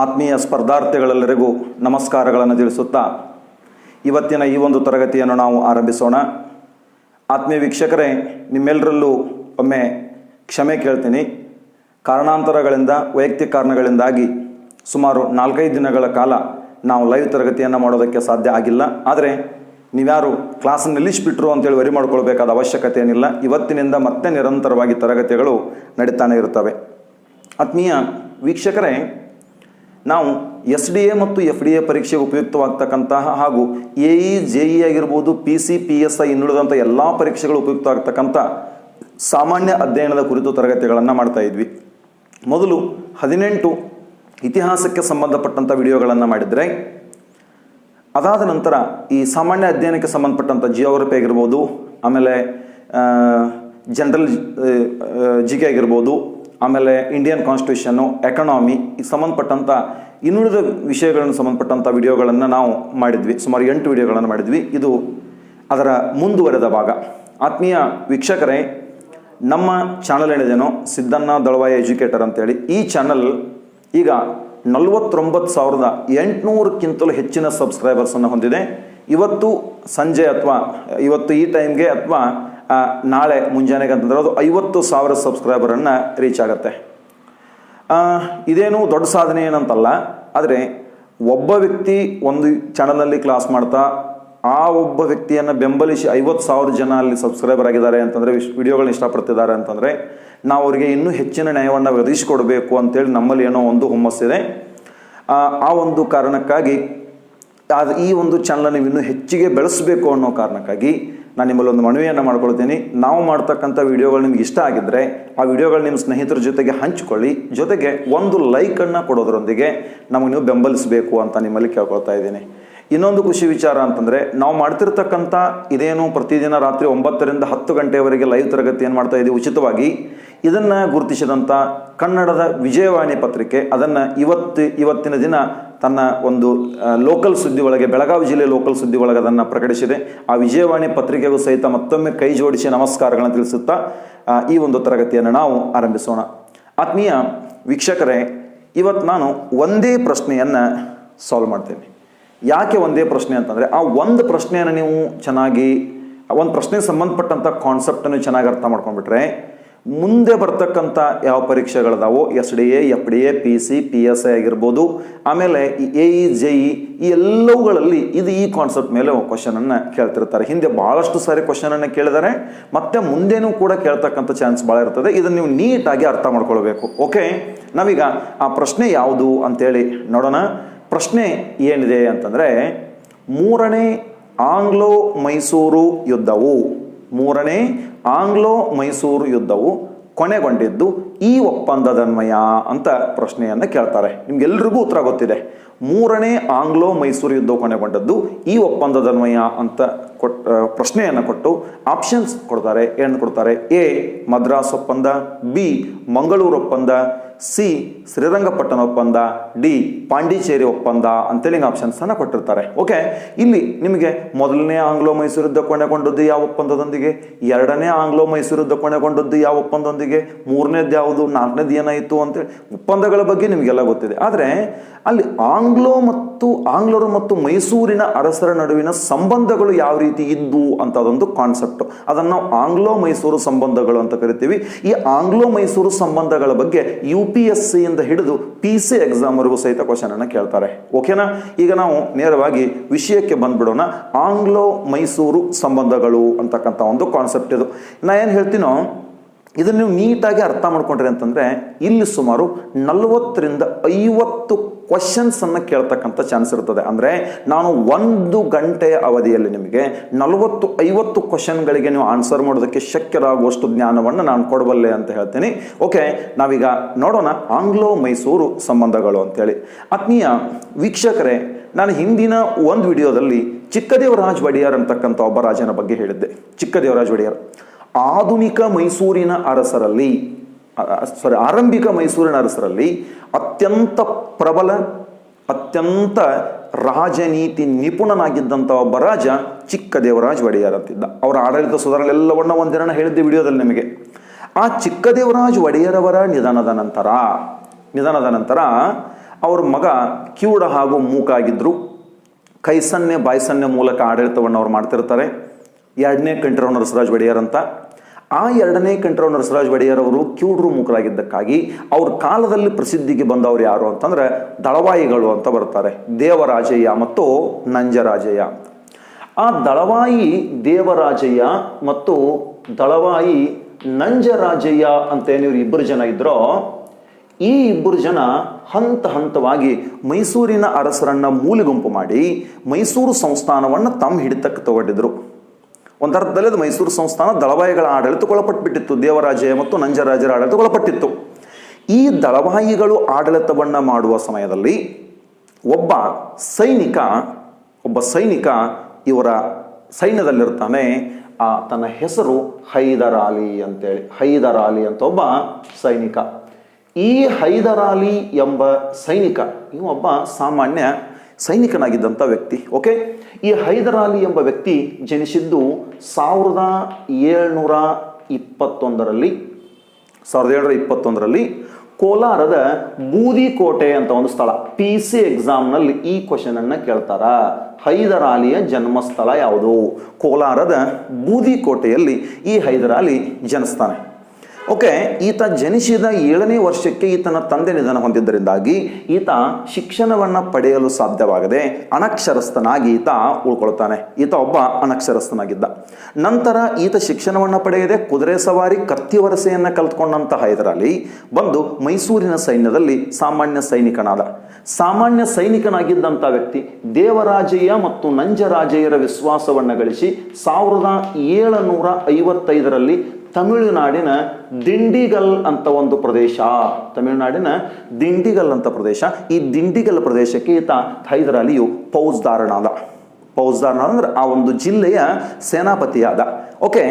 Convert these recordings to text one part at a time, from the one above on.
ಆತ್ಮೀಯ ಸ್ಪರ್ಧಾರ್ಥಿಗಳೆಲ್ಲರಿಗೂ ನಮಸ್ಕಾರಗಳನ್ನು ತಿಳಿಸುತ್ತಾ ಇವತ್ತಿನ ಈ ಒಂದು ತರಗತಿಯನ್ನು ನಾವು ಆರಂಭಿಸೋಣ. ಆತ್ಮೀಯ ವೀಕ್ಷಕರೇ, ನಿಮ್ಮೆಲ್ಲರಲ್ಲೂ ಒಮ್ಮೆ ಕ್ಷಮೆ ಕೇಳ್ತೀನಿ. ಕಾರಣಾಂತರಗಳಿಂದ, ವೈಯಕ್ತಿಕ ಕಾರಣಗಳಿಂದಾಗಿ ಸುಮಾರು 4-5 ದಿನಗಳ ಕಾಲ ನಾವು ಲೈವ್ ತರಗತಿಯನ್ನು ಮಾಡೋದಕ್ಕೆ ಸಾಧ್ಯ ಆಗಿಲ್ಲ. ಆದರೆ ನೀವ್ಯಾರು ಕ್ಲಾಸನ್ನು ನಿಲ್ಲಿಸಿಬಿಟ್ರು ಅಂತೇಳಿ ವರಿ ಮಾಡ್ಕೊಳ್ಬೇಕಾದ ಅವಶ್ಯಕತೆ ಏನಿಲ್ಲ. ಇವತ್ತಿನಿಂದ ಮತ್ತೆ ನಿರಂತರವಾಗಿ ತರಗತಿಗಳು ನಡೀತಾನೆ ಇರುತ್ತವೆ. ಆತ್ಮೀಯ ವೀಕ್ಷಕರೇ, ನಾವು SDA ಮತ್ತು FDA ಪರೀಕ್ಷೆಗೆ ಉಪಯುಕ್ತವಾಗ್ತಕ್ಕಂತಹ ಹಾಗೂ AE JE ಆಗಿರ್ಬೋದು, PC PSI ಇನ್ನುಳಿದಂಥ ಎಲ್ಲ ಪರೀಕ್ಷೆಗಳು ಉಪಯುಕ್ತವಾಗ್ತಕ್ಕಂಥ ಸಾಮಾನ್ಯ ಅಧ್ಯಯನದ ಕುರಿತು ತರಗತಿಗಳನ್ನು ಮಾಡ್ತಾ ಇದ್ವಿ. ಮೊದಲು 18 ಇತಿಹಾಸಕ್ಕೆ ಸಂಬಂಧಪಟ್ಟಂಥ ವಿಡಿಯೋಗಳನ್ನು ಮಾಡಿದರೆ, ಅದಾದ ನಂತರ ಈ ಸಾಮಾನ್ಯ ಅಧ್ಯಯನಕ್ಕೆ ಸಂಬಂಧಪಟ್ಟಂಥ ಜಿಯೋಗ್ರಫಿ ಆಗಿರ್ಬೋದು, ಆಮೇಲೆ ಜನರಲ್ GK ಆಗಿರ್ಬೋದು, ಆಮೇಲೆ ಇಂಡಿಯನ್ ಕಾನ್ಸ್ಟಿಟ್ಯೂಷನ್ನು, ಎಕನಾಮಿ ಈ ಸಂಬಂಧಪಟ್ಟಂಥ ಇನ್ನುಳಿದ ವಿಷಯಗಳನ್ನು ಸಂಬಂಧಪಟ್ಟಂಥ ವಿಡಿಯೋಗಳನ್ನು ನಾವು ಮಾಡಿದ್ವಿ. ಸುಮಾರು 8 ವಿಡಿಯೋಗಳನ್ನು ಮಾಡಿದ್ವಿ. ಇದು ಅದರ ಮುಂದುವರೆದ ಭಾಗ. ಆತ್ಮೀಯ ವೀಕ್ಷಕರೇ, ನಮ್ಮ ಚಾನಲ್ ಏನಿದೇನೋ ಸಿದ್ದಣ್ಣ ದಳವಾಯಿ ಎಜುಕೇಟರ್ ಅಂತೇಳಿ, ಈ ಚಾನಲ್ ಈಗ 49,800ಕ್ಕಿಂತಲೂ ಹೆಚ್ಚಿನ ಸಬ್ಸ್ಕ್ರೈಬರ್ಸನ್ನು ಹೊಂದಿದೆ. ಇವತ್ತು ಸಂಜೆ ಅಥವಾ ಇವತ್ತು ಈ ಟೈಮ್ಗೆ ಅಥವಾ ನಾಳೆ ಮುಂಜಾನೆಗೆ ಅಂತಂದ್ರೆ ಅದು 50,000 ಸಬ್ಸ್ಕ್ರೈಬರನ್ನು ರೀಚ್ ಆಗುತ್ತೆ. ಇದೇನು ದೊಡ್ಡ ಸಾಧನೆ ಏನಂತಲ್ಲ, ಆದರೆ ಒಬ್ಬ ವ್ಯಕ್ತಿ ಒಂದು ಚಾನಲಲ್ಲಿ ಕ್ಲಾಸ್ ಮಾಡ್ತಾ ಆ ಒಬ್ಬ ವ್ಯಕ್ತಿಯನ್ನು ಬೆಂಬಲಿಸಿ 50,000 ಜನ ಅಲ್ಲಿ ಸಬ್ಸ್ಕ್ರೈಬರ್ ಆಗಿದ್ದಾರೆ ಅಂತಂದರೆ, ವಿಡಿಯೋಗಳನ್ನ ಇಷ್ಟಪಡ್ತಿದ್ದಾರೆ ಅಂತಂದರೆ, ನಾವು ಅವರಿಗೆ ಇನ್ನೂ ಹೆಚ್ಚಿನ ನ್ಯಾಯವನ್ನು ಒದಗಿಸಿಕೊಡಬೇಕು ಅಂತೇಳಿ ನಮ್ಮಲ್ಲಿ ಏನೋ ಒಂದು ಹುಮ್ಮಸ್ಸಿದೆ. ಆ ಒಂದು ಕಾರಣಕ್ಕಾಗಿ ಈ ಒಂದು ಚಾನಲ್ ನೀವು ಇನ್ನೂ ಹೆಚ್ಚಿಗೆ ಬೆಳೆಸಬೇಕು ಅನ್ನೋ ಕಾರಣಕ್ಕಾಗಿ ನಾನು ನಿಮ್ಮಲ್ಲಿ ಒಂದು ಮನವಿಯನ್ನು ಮಾಡ್ಕೊಳ್ತೀನಿ. ನಾವು ಮಾಡ್ತಕ್ಕಂಥ ವಿಡಿಯೋಗಳು ನಿಮ್ಗೆ ಇಷ್ಟ ಆಗಿದ್ದರೆ ಆ ವಿಡಿಯೋಗಳು ನಿಮ್ಮ ಸ್ನೇಹಿತರ ಜೊತೆಗೆ ಹಂಚಿಕೊಳ್ಳಿ. ಜೊತೆಗೆ ಒಂದು ಲೈಕನ್ನು ಕೊಡೋದ್ರೊಂದಿಗೆ ನಮಗೆ ನೀವು ಬೆಂಬಲಿಸಬೇಕು ಅಂತ ನಿಮ್ಮಲ್ಲಿ ಕೇಳ್ಕೊಳ್ತಾ ಇದ್ದೀನಿ. ಇನ್ನೊಂದು ಖುಷಿ ವಿಚಾರ ಅಂತಂದರೆ, ನಾವು ಮಾಡ್ತಿರ್ತಕ್ಕಂಥ ಇದೇನು ಪ್ರತಿದಿನ ರಾತ್ರಿ 9ರಿಂದ 10 ಗಂಟೆಯವರೆಗೆ ಲೈವ್ ತರಗತಿಯನ್ನು ಮಾಡ್ತಾ ಇದ್ದೀವಿ ಉಚಿತವಾಗಿ. ಇದನ್ನು ಗುರುತಿಸಿದಂಥ ಕನ್ನಡದ ವಿಜಯವಾಣಿ ಪತ್ರಿಕೆ ಅದನ್ನು ಇವತ್ತಿನ ದಿನ ತನ್ನ ಒಂದು ಲೋಕಲ್ ಸುದ್ದಿ ಒಳಗೆ, ಬೆಳಗಾವಿ ಜಿಲ್ಲೆ ಲೋಕಲ್ ಸುದ್ದಿ ಒಳಗೆ ಅದನ್ನು ಪ್ರಕಟಿಸಿದೆ. ಆ ವಿಜಯವಾಣಿ ಪತ್ರಿಕೆಗೂ ಸಹಿತ ಮತ್ತೊಮ್ಮೆ ಕೈ ಜೋಡಿಸಿ ನಮಸ್ಕಾರಗಳನ್ನು ತಿಳಿಸುತ್ತಾ ಈ ಒಂದು ತರಗತಿಯನ್ನು ನಾವು ಆರಂಭಿಸೋಣ. ಆತ್ಮೀಯ ವೀಕ್ಷಕರೇ, ಇವತ್ತು ನಾನು ಒಂದೇ ಪ್ರಶ್ನೆಯನ್ನು ಸಾಲ್ವ್ ಮಾಡ್ತೇನೆ. ಯಾಕೆ ಒಂದೇ ಪ್ರಶ್ನೆ ಅಂತಂದರೆ, ಆ ಒಂದು ಪ್ರಶ್ನೆಯನ್ನು ನೀವು ಚೆನ್ನಾಗಿ, ಒಂದು ಪ್ರಶ್ನೆಗೆ ಸಂಬಂಧಪಟ್ಟಂಥ ಕಾನ್ಸೆಪ್ಟನ್ನು ಚೆನ್ನಾಗಿ ಅರ್ಥ ಮಾಡ್ಕೊಂಡ್ಬಿಟ್ರೆ ಮುಂದೆ ಬರ್ತಕ್ಕಂಥ ಯಾವ ಪರೀಕ್ಷೆಗಳದಾವೋ SDA FDA PC PSI ಆಗಿರ್ಬೋದು, ಆಮೇಲೆ ಈ AE JE ಈ ಎಲ್ಲವುಗಳಲ್ಲಿ ಈ ಕಾನ್ಸೆಪ್ಟ್ ಮೇಲೆ ಕ್ವಶನನ್ನು ಕೇಳ್ತಿರ್ತಾರೆ. ಹಿಂದೆ ಭಾಳಷ್ಟು ಸಾರಿ ಕ್ವಶನನ್ನು ಕೇಳಿದ್ದಾರೆ, ಮತ್ತೆ ಮುಂದೇನೂ ಕೂಡ ಕೇಳ್ತಕ್ಕಂಥ ಚಾನ್ಸ್ ಭಾಳ ಇರ್ತದೆ. ಇದನ್ನು ನೀವು ನೀಟಾಗಿ ಅರ್ಥ ಮಾಡ್ಕೊಳ್ಬೇಕು. ಓಕೆ, ನಾವೀಗ ಆ ಪ್ರಶ್ನೆ ಯಾವುದು ಅಂತೇಳಿ ನೋಡೋಣ. ಪ್ರಶ್ನೆ ಏನಿದೆ ಅಂತಂದರೆ, 3ನೇ ಆಂಗ್ಲೋ ಮೈಸೂರು ಯುದ್ಧವು ಯುದ್ಧವು ಕೊನೆಗೊಂಡಿದ್ದು ಈ ಒಪ್ಪಂದದನ್ವಯ ಅಂತ ಪ್ರಶ್ನೆಯನ್ನು ಕೇಳ್ತಾರೆ. ನಿಮ್ಗೆಲ್ರಿಗೂ ಉತ್ತರ ಗೊತ್ತಿದೆ. 3ನೇ ಆಂಗ್ಲೋ ಮೈಸೂರು ಯುದ್ಧ ಕೊನೆಗೊಂಡದ್ದು ಈ ಒಪ್ಪಂದದನ್ವಯ ಅಂತ ಪ್ರಶ್ನೆಯನ್ನು ಕೊಟ್ಟು ಆಪ್ಷನ್ಸ್ ಕೊಡ್ತಾರೆ. ಏನು ಕೊಡ್ತಾರೆ? A ಮದ್ರಾಸ್ ಒಪ್ಪಂದ, B ಮಂಗಳೂರು ಒಪ್ಪಂದ, C ಶ್ರೀರಂಗಪಟ್ಟಣ ಒಪ್ಪಂದ, D ಪಾಂಡಿಚೇರಿ ಒಪ್ಪಂದ ಅಂತೇಳಿ ಆಪ್ಷನ್ಸನ್ನು ಕೊಟ್ಟಿರ್ತಾರೆ. ಓಕೆ, ಇಲ್ಲಿ ನಿಮಗೆ 1ನೇ ಆಂಗ್ಲೋ ಮೈಸೂರು ಯುದ್ಧ ಕೊನೆಗೊಂಡದ್ದು ಯಾವ ಒಪ್ಪಂದದೊಂದಿಗೆ, 2ನೇ ಆಂಗ್ಲೋ ಮೈಸೂರು ಯುದ್ಧ ಕೊನೆಗೊಂಡದ್ದು ಯಾವ ಒಪ್ಪಂದದೊಂದಿಗೆ, 3ನೇದು ಯಾವುದು, 4ನೇದು ಏನಾಯಿತು ಅಂತೇಳಿ ಒಪ್ಪಂದಗಳ ಬಗ್ಗೆ ನಿಮಗೆಲ್ಲ ಗೊತ್ತಿದೆ. ಆದರೆ ಅಲ್ಲಿ ಆಂಗ್ಲರು ಮತ್ತು ಮೈಸೂರಿನ ಅರಸರ ನಡುವಿನ ಸಂಬಂಧಗಳು ಯಾವ ರೀತಿ ಇದ್ದು ಅಂತ ಅದೊಂದು ಕಾನ್ಸೆಪ್ಟ್. ಅದನ್ನು ನಾವು ಆಂಗ್ಲೋ ಮೈಸೂರು ಸಂಬಂಧಗಳು ಅಂತ ಕರಿತೀವಿ. ಈ ಆಂಗ್ಲೋ ಮೈಸೂರು ಸಂಬಂಧಗಳ ಬಗ್ಗೆ UPSC ಇಂದ ಹಿಡಿದು PC ಎಕ್ಸಾಮ್ವರೆಗೂ ಸಹಿತ ಕ್ವಶನ್ ಅನ್ನು ಕೇಳ್ತಾರೆ. ಓಕೆನಾ? ಈಗ ನಾವು ನೇರವಾಗಿ ವಿಷಯಕ್ಕೆ ಬಂದ್ಬಿಡೋಣ. ಆಂಗ್ಲೋ ಮೈಸೂರು ಸಂಬಂಧಗಳು ಅಂತಕ್ಕಂಥ ಒಂದು ಕಾನ್ಸೆಪ್ಟ್ ಇದು. ನಾ ಏನು ಹೇಳ್ತೀನೋ ಇದನ್ನು ನೀವು ನೀಟಾಗಿ ಅರ್ಥ ಮಾಡ್ಕೊಂಡ್ರಿ ಅಂತಂದರೆ, ಇಲ್ಲಿ ಸುಮಾರು 40ರಿಂದ 50 ಕ್ವಶನ್ಸನ್ನು ಕೇಳ್ತಕ್ಕಂಥ ಚಾನ್ಸ್ ಇರ್ತದೆ. ಅಂದರೆ ನಾನು 1 ಗಂಟೆಯ ಅವಧಿಯಲ್ಲಿ ನಿಮಗೆ 40-50 ಕ್ವಶನ್ಗಳಿಗೆ ನೀವು ಆನ್ಸರ್ ಮಾಡೋದಕ್ಕೆ ಶಕ್ಯರಾಗುವಷ್ಟು ಜ್ಞಾನವನ್ನು ನಾನು ಕೊಡಬಲ್ಲೆ ಅಂತ ಹೇಳ್ತೀನಿ. ಓಕೆ, ನಾವೀಗ ನೋಡೋಣ ಆಂಗ್ಲೋ ಮೈಸೂರು ಸಂಬಂಧಗಳು ಅಂತೇಳಿ. ಆತ್ಮೀಯ ವೀಕ್ಷಕರೇ, ನಾನು ಹಿಂದಿನ ಒಂದು ವಿಡಿಯೋದಲ್ಲಿ ಚಿಕ್ಕದೇವರಾಜ ಒಡೆಯರ್ ಅಂತಕ್ಕಂಥ ಒಬ್ಬ ರಾಜನ ಬಗ್ಗೆ ಹೇಳಿದ್ದೆ. ಚಿಕ್ಕದೇವರಾಜ ಒಡೆಯರ್ ಆರಂಭಿಕ ಮೈಸೂರಿನ ಅರಸರಲ್ಲಿ ಅತ್ಯಂತ ಪ್ರಬಲ, ಅತ್ಯಂತ ರಾಜನೀತಿ ನಿಪುಣನಾಗಿದ್ದಂಥ ಒಬ್ಬ ರಾಜ ಚಿಕ್ಕದೇವರಾಜ ಒಡೆಯರ್ ಅಂತಿದ್ದ. ಅವರ ಆಡಳಿತ ಸುಧಾರಣೆಲ್ಲವನ್ನ ಒಂದಿನ ಹೇಳಿದ್ದೆ ವಿಡಿಯೋದಲ್ಲಿ ನಿಮಗೆ. ಆ ಚಿಕ್ಕದೇವರಾಜ ಒಡೆಯರವರ ನಿಧನದ ನಂತರ ಅವ್ರ ಮಗ ಕಿವುಡ ಹಾಗೂ ಮೂಕಾಗಿದ್ದರು. ಕೈ ಸನ್ನೆ ಬಾಯಿ ಸನ್ನೆ ಮೂಲಕ ಆಡಳಿತವನ್ನು ಅವ್ರು ಮಾಡ್ತಿರ್ತಾರೆ. ಎರಡನೇ ಕಂಠೀರವ ನರಸರಾಜ ಒಡೆಯರ್ ಅಂತ. ಆ ಎರಡನೇ ಕಂಠೀರವ ನರಸರಾಜ ಒಡೆಯರ್ ಅವರು ಕಿವುಡರು ಮೂಕರಾಗಿದ್ದಕ್ಕಾಗಿ ಅವ್ರ ಕಾಲದಲ್ಲಿ ಪ್ರಸಿದ್ಧಿಗೆ ಬಂದವರು ಯಾರು ಅಂತಂದ್ರೆ ದಳವಾಯಿಗಳು ಅಂತ ಬರ್ತಾರೆ. ದೇವರಾಜಯ್ಯ ಮತ್ತು ನಂಜರಾಜಯ್ಯ ಅಂತ. ಆ ದಳವಾಯಿ ದೇವರಾಜಯ್ಯ ಮತ್ತು ದಳವಾಯಿ ನಂಜರಾಜಯ್ಯ ಅಂತ ಇವ್ರು ಇಬ್ಬರು ಜನ ಇದ್ರೋ, ಈ ಇಬ್ಬರು ಜನ ಹಂತ ಹಂತವಾಗಿ ಮೈಸೂರಿನ ಅರಸರನ್ನ ಮೂಲೆಗುಂಪು ಮಾಡಿ ಮೈಸೂರು ಸಂಸ್ಥಾನವನ್ನು ತಮ್ಮ ಹಿಡಿತಕ್ಕೆ ತಗೊಂಡಿದ್ರು. ಒಂದರ್ಥದಲ್ಲಿ ಅದು ಮೈಸೂರು ಸಂಸ್ಥಾನ ದಳವಾಯಿಗಳ ಆಡಳಿತಕ್ಕೊಳಪಟ್ಟುಬಿಟ್ಟಿತ್ತು. ದೇವರಾಜಯ್ಯ ಮತ್ತು ನಂಜರಾಜರ ಆಡಳಿತಕ್ಕೊಳಪಟ್ಟಿತ್ತು. ಈ ದಳವಾಯಿಗಳು ಆಡಳಿತವನ್ನು ಮಾಡುವ ಸಮಯದಲ್ಲಿ ಒಬ್ಬ ಸೈನಿಕ ಇವರ ಸೈನ್ಯದಲ್ಲಿರ್ತಾನೆ. ತನ್ನ ಹೆಸರು ಹೈದರಾಲಿ ಅಂತೇಳಿ. ಹೈದರಾಲಿ ಅಂತ ಒಬ್ಬ ಸೈನಿಕ. ಈ ಹೈದರಾಲಿ ಎಂಬ ಸೈನಿಕ ಒಬ್ಬ ಸಾಮಾನ್ಯ ಸೈನಿಕನಾಗಿದ್ದಂಥ ವ್ಯಕ್ತಿ. ಓಕೆ, ಈ ಹೈದರಾಲಿ ಎಂಬ ವ್ಯಕ್ತಿ ಜನಿಸಿದ್ದು 1721ರಲ್ಲಿ ಕೋಲಾರದ ಬೂದಿಕೋಟೆ ಅಂತ ಒಂದು ಸ್ಥಳ. PC ಎಕ್ಸಾಮ್ನಲ್ಲಿ ಈ ಕ್ವಶನ್ ಅನ್ನ ಕೇಳ್ತಾರ. ಹೈದರಾಲಿಯ ಜನ್ಮಸ್ಥಳ ಯಾವುದು? ಕೋಲಾರದ ಬೂದಿಕೋಟೆಯಲ್ಲಿ ಈ ಹೈದರಾಲಿ ಜನಿಸ್ತಾನೆ. ಓಕೆ, ಈತ ಜನಿಸಿದ 7ನೇ ವರ್ಷಕ್ಕೆ ಈತನ ತಂದೆ ನಿಧನ ಹೊಂದಿದ್ದರಿಂದಾಗಿ ಈತ ಶಿಕ್ಷಣವನ್ನು ಪಡೆಯಲು ಸಾಧ್ಯವಾಗದೆ ಅನಕ್ಷರಸ್ಥನಾಗಿ ಈತ ಉಳ್ಕೊಳ್ತಾನೆ. ಈತ ಒಬ್ಬ ಅನಕ್ಷರಸ್ಥನಾಗಿದ್ದ. ನಂತರ ಈತ ಶಿಕ್ಷಣವನ್ನು ಪಡೆಯದೆ ಕುದುರೆ ಸವಾರಿ ಕತ್ತಿವರಸೆಯನ್ನು ಕಲ್ತ್ಕೊಂಡಂಥ ಹೈದರಾಲಿ ಬಂದು ಮೈಸೂರಿನ ಸೈನ್ಯದಲ್ಲಿ ಸಾಮಾನ್ಯ ಸೈನಿಕನಾಗಿದ್ದಂಥ ವ್ಯಕ್ತಿ ದೇವರಾಜಯ್ಯ ಮತ್ತು ನಂಜರಾಜಯ್ಯರ ವಿಶ್ವಾಸವನ್ನು ಗಳಿಸಿ 1755ರಲ್ಲಿ ತಮಿಳುನಾಡಿನ ದಿಂಡಿಗಲ್ ಅಂತ ಒಂದು ಪ್ರದೇಶ, ಈ ದಿಂಡಿಗಲ್ ಪ್ರದೇಶಕ್ಕೆ ಈತ ಹೈದರಾಲಿಯು ಫೌಜ್ದಾರನಾದ ಅಂದ್ರೆ ಆ ಒಂದು ಜಿಲ್ಲೆಯ ಸೇನಾಪತಿಯಾದ. ಓಕೆ,